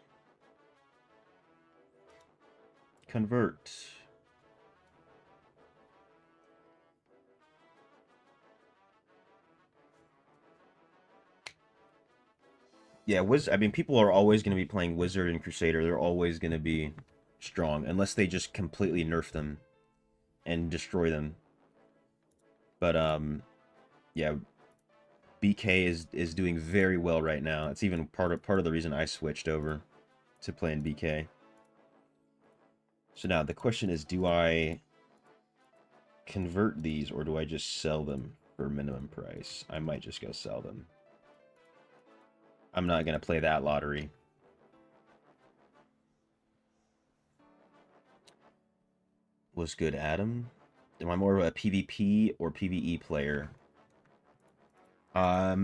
Convert. Yeah, I mean, people are always going to be playing Wizard and Crusader. They're always going to be strong, unless they just completely nerf them and destroy them. But, yeah, BK is doing very well right now. It's even part of the reason I switched over to playing BK. So now the question is, do I convert these or do I just sell them for minimum price? I might just go sell them. I'm not going to play that lottery. What's good, Adam? Am I more of a PvP or PvE player? I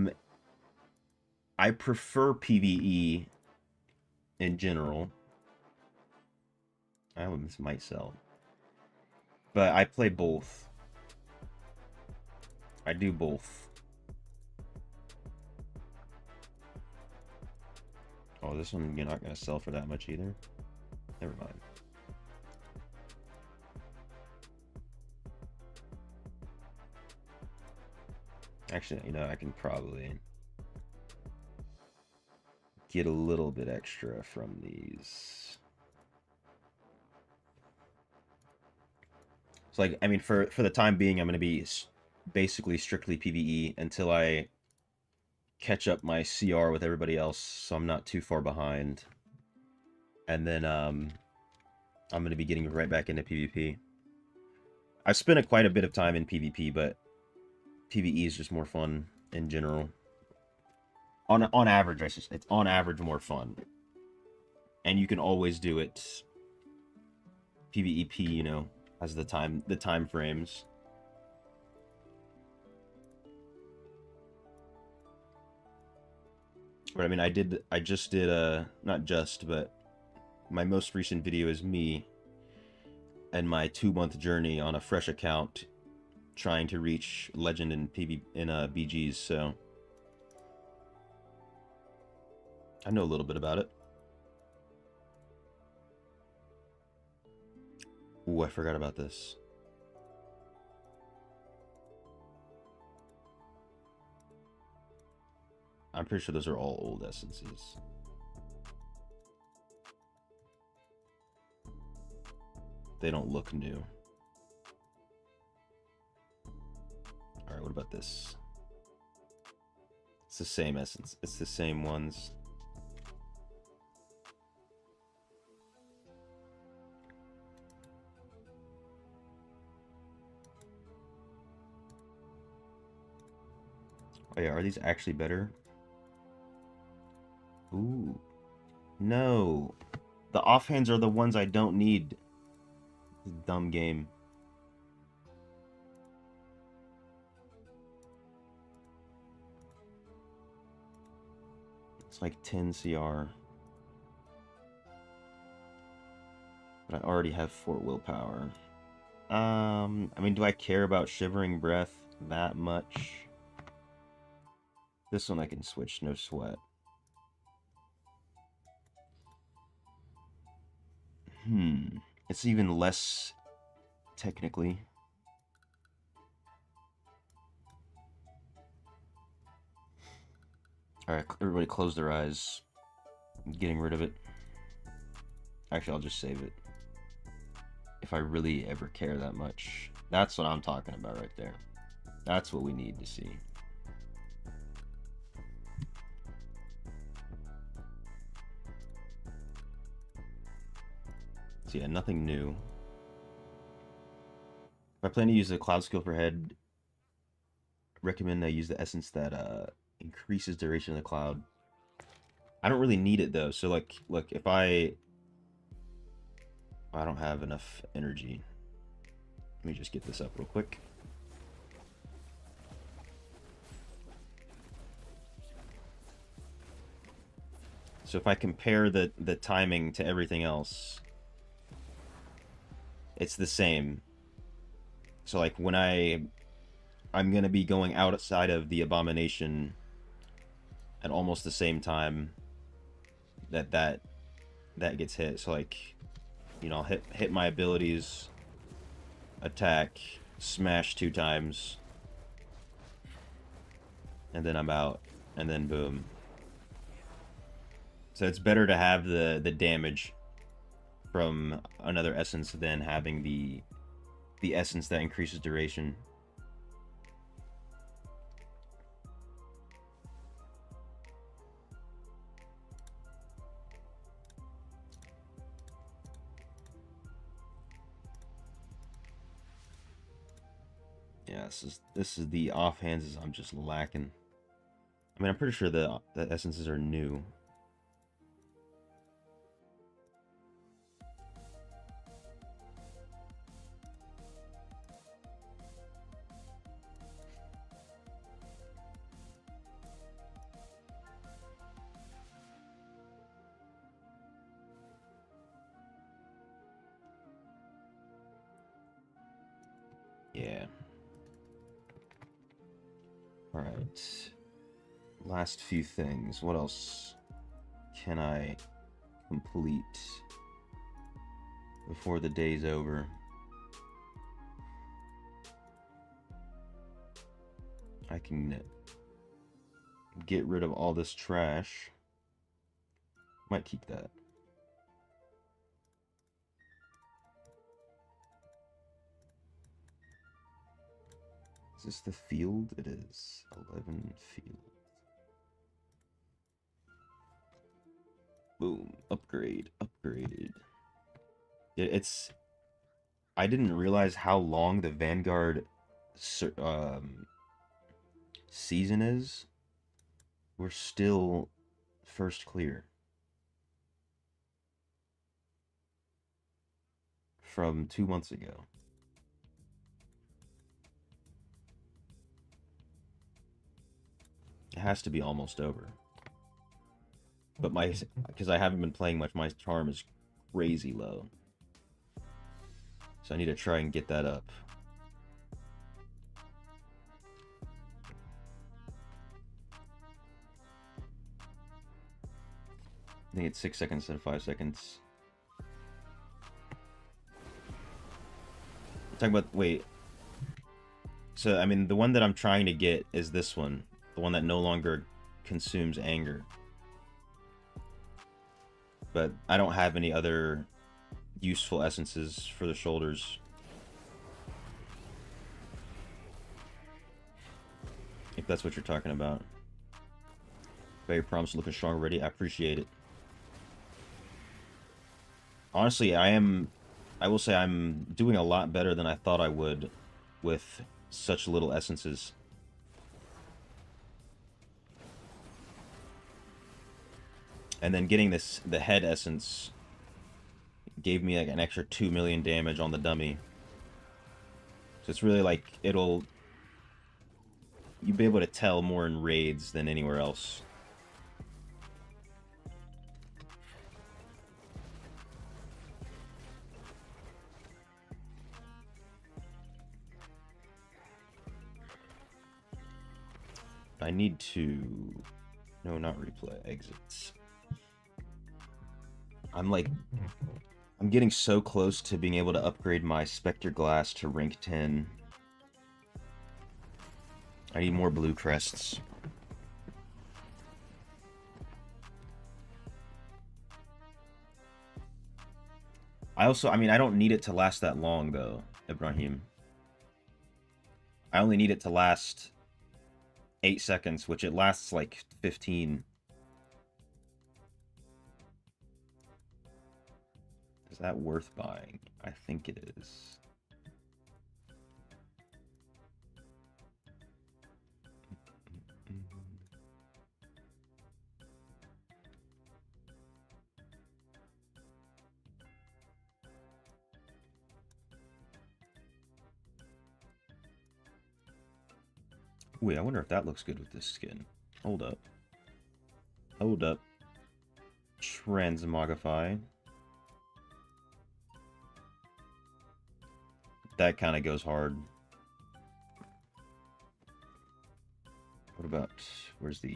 prefer PvE in general. This might sell. But I play both. I do both. Oh, this one you're not going to sell for that much either? Never mind. Actually, you know, I can probably... get a little bit extra from these. So, like, I mean, for the time being, I'm going to be basically strictly PvE until I catch up my CR with everybody else, so I'm not too far behind. And then I'm going to be getting right back into PvP. I've spent quite a bit of time in PvP, but PvE is just more fun in general. On average, it's on average more fun. And you can always do it PvEP, you know, as the time frames. But I mean, I just did not just, but my most recent video is me and my 2-month journey on a fresh account trying to reach legend in BGs, so I know a little bit about it. Ooh, I forgot about this. I'm pretty sure those are all old essences. They don't look new. Alright, what about this? It's the same essence. It's the same ones. Oh yeah, are these actually better? Ooh. No. The offhands are the ones I don't need. Dumb game. It's like 10 CR. But I already have 4 willpower. I mean, do I care about Shivering Breath that much? This one I can switch, no sweat. It's even less technically. Alright, everybody close their eyes. I'm getting rid of it. Actually, I'll just save it. If I really ever care that much. That's what I'm talking about right there. That's what we need to see. So yeah, nothing new. If I plan to use a cloud skill per head, recommend I use the essence that increases duration of the cloud. I don't really need it though, so like, look, if I don't have enough energy. Let me just get this up real quick. So if I compare the timing to everything else, it's the same. So like when I'm gonna be going outside of the abomination at almost the same time that gets hit. So like, you know, I'll hit my abilities, attack, smash 2 times, and then I'm out, and then boom. So it's better to have the damage from another essence than having the essence that increases duration. Yeah, this is the offhands I'm just lacking. I mean, I'm pretty sure the essences are new. Yeah. Alright. Last few things. What else can I complete before the day's over? I can get rid of all this trash. Might keep that. Is this the field? It is. 11 field. Boom. Upgrade. Upgraded. Yeah, it's... I didn't realize how long the Vanguard season is. We're still first clear. From 2 months ago. It has to be almost over. But because I haven't been playing much, my charm is crazy low. So I need to try and get that up. I think it's 6 seconds instead of 5 seconds. I'm talking about, wait. So, I mean, the one that I'm trying to get is this one. The one that no longer consumes anger. But I don't have any other useful essences for the shoulders. If that's what you're talking about. Very promised, looking strong already. I appreciate it. Honestly, I will say I'm doing a lot better than I thought I would with such little essences. And then getting the head essence gave me like an extra 2 million damage on the dummy. So it's really like you'll be able to tell more in raids than anywhere else. I need to... No, not replay. Exits. I'm getting so close to being able to upgrade my Spectre Glass to rank 10. I need more blue crests. I mean, I don't need it to last that long, though, Ibrahim. I only need it to last 8 seconds, which it lasts like 15. Is that worth buying? I think it is. Wait, I wonder if that looks good with this skin. Hold up. Hold up. Transmogrify. That kind of goes hard. What about... Where's the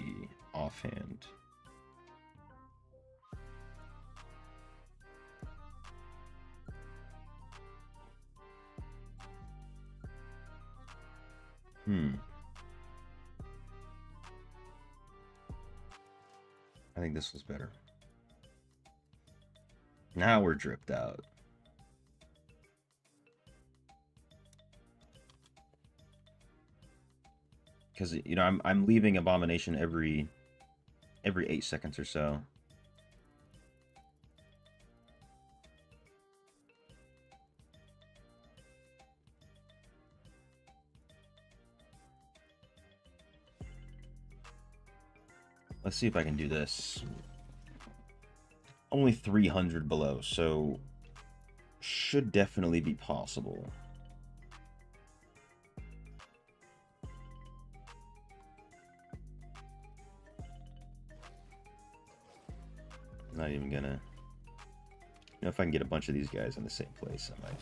offhand? I think this was better. Now we're dripped out. Because, you know, I'm leaving Abomination every 8 seconds or so. Let's see if I can do this. Only 300 below, so should definitely be possible. Not even gonna... You know, if I can get a bunch of these guys in the same place, I might.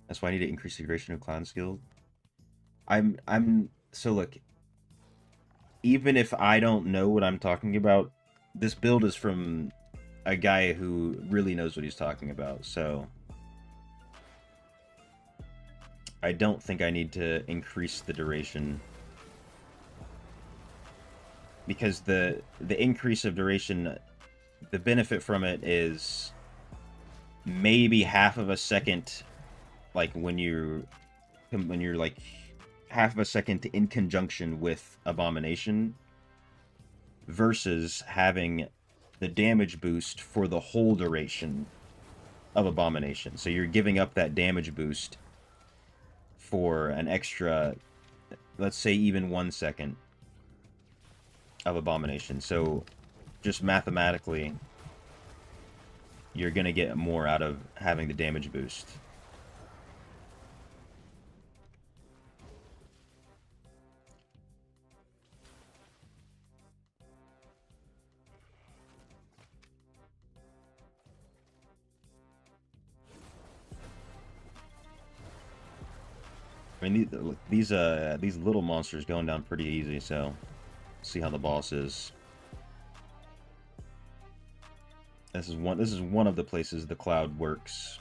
That's why I need to increase the duration of Clown Skill. I'm so look, even if I don't know what I'm talking about, this build is from a guy who really knows what he's talking about. So I don't think I need to increase the duration, because the increase of duration, the benefit from it is maybe half of a second, like when you're like half of a second in conjunction with Abomination, versus having the damage boost for the whole duration of Abomination. So you're giving up that damage boost for an extra, let's say, even 1 second of Abomination. So just mathematically, you're gonna get more out of having the damage boost. I mean, these little monsters going down pretty easy, so see how the boss is. This is one of the places the cloud works.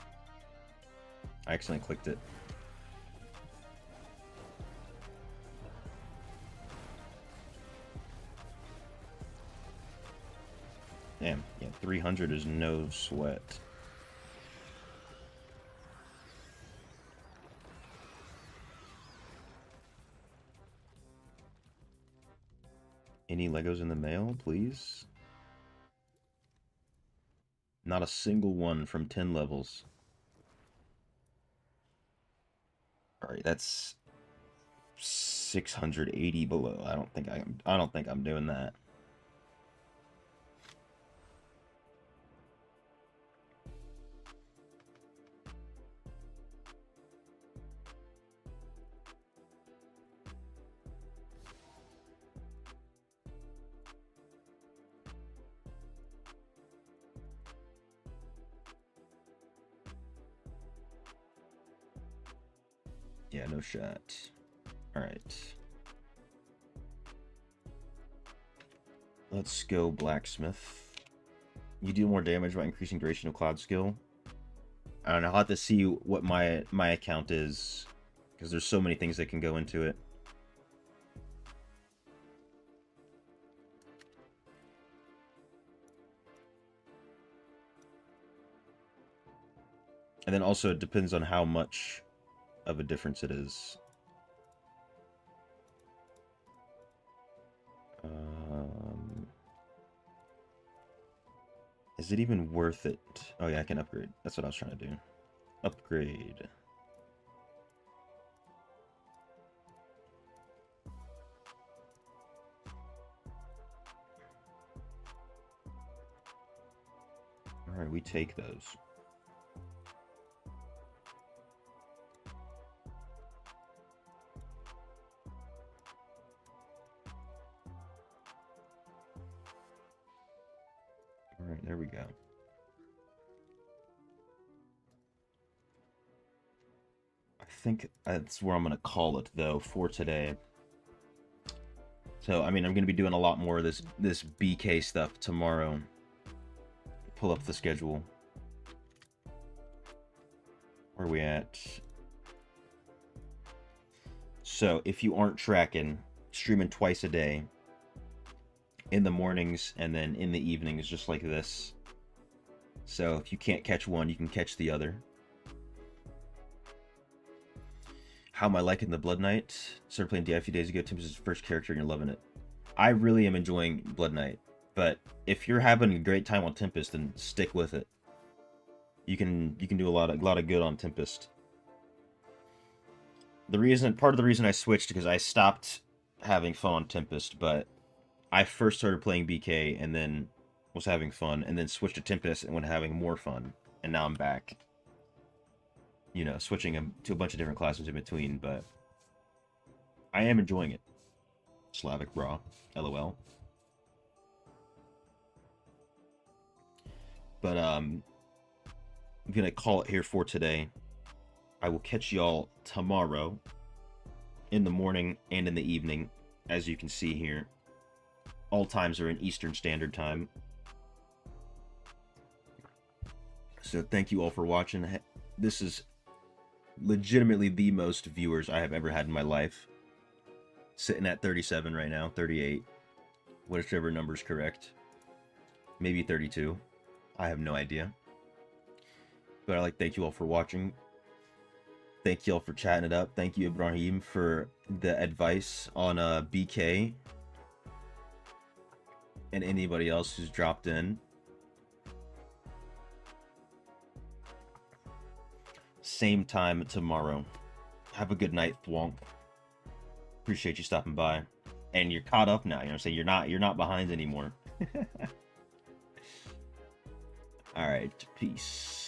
I accidentally clicked it. Damn, yeah, 300 is no sweat. Any Legos in the mail, please? Not a single one from 10 levels. Alright, that's 680 below. I don't think I'm doing that. Yeah, no shot. Alright. Let's go blacksmith. You do more damage by increasing duration of cloud skill. I don't know, I'll have to see what my account is, because there's so many things that can go into it. And then also it depends on how much of a difference it is. Is it even worth it? Oh yeah, I can upgrade. That's what I was trying to do. Upgrade. Alright, we take those. Alright, there we go. I think that's where I'm going to call it, though, for today. So, I mean, I'm going to be doing a lot more of this BK stuff tomorrow. Pull up the schedule. Where are we at? So, if you aren't tracking, streaming twice a day. In the mornings and then in the evenings, just like this. So if you can't catch one, you can catch the other. How am I liking the Blood Knight? Started playing DI a few days ago. Tim is his first character and you're loving it. I really am enjoying Blood Knight, but if you're having a great time on Tempest, then stick with it. You can do a lot of good on Tempest. Part of the reason I switched, because I stopped having fun on Tempest, but I first started playing BK and then was having fun, and then switched to Tempest and went having more fun, and now I'm back. You know, switching to a bunch of different classes in between, but I am enjoying it. Slavic Bra, LOL. But I'm gonna call it here for today. I will catch y'all tomorrow. in the morning and in the evening, as you can see here. All times are in Eastern Standard Time. So thank you all for watching. This is legitimately the most viewers I have ever had in my life. Sitting at 37 right now, 38. Whichever number's correct. Maybe 32. I have no idea. But I'd like to thank you all for watching. Thank you all for chatting it up. Thank you, Ibrahim, for the advice on BK. And anybody else who's dropped in. Same time tomorrow. Have a good night, Thwonk. Appreciate you stopping by. And you're caught up now, you know what I'm saying? You're not behind anymore. Alright, peace.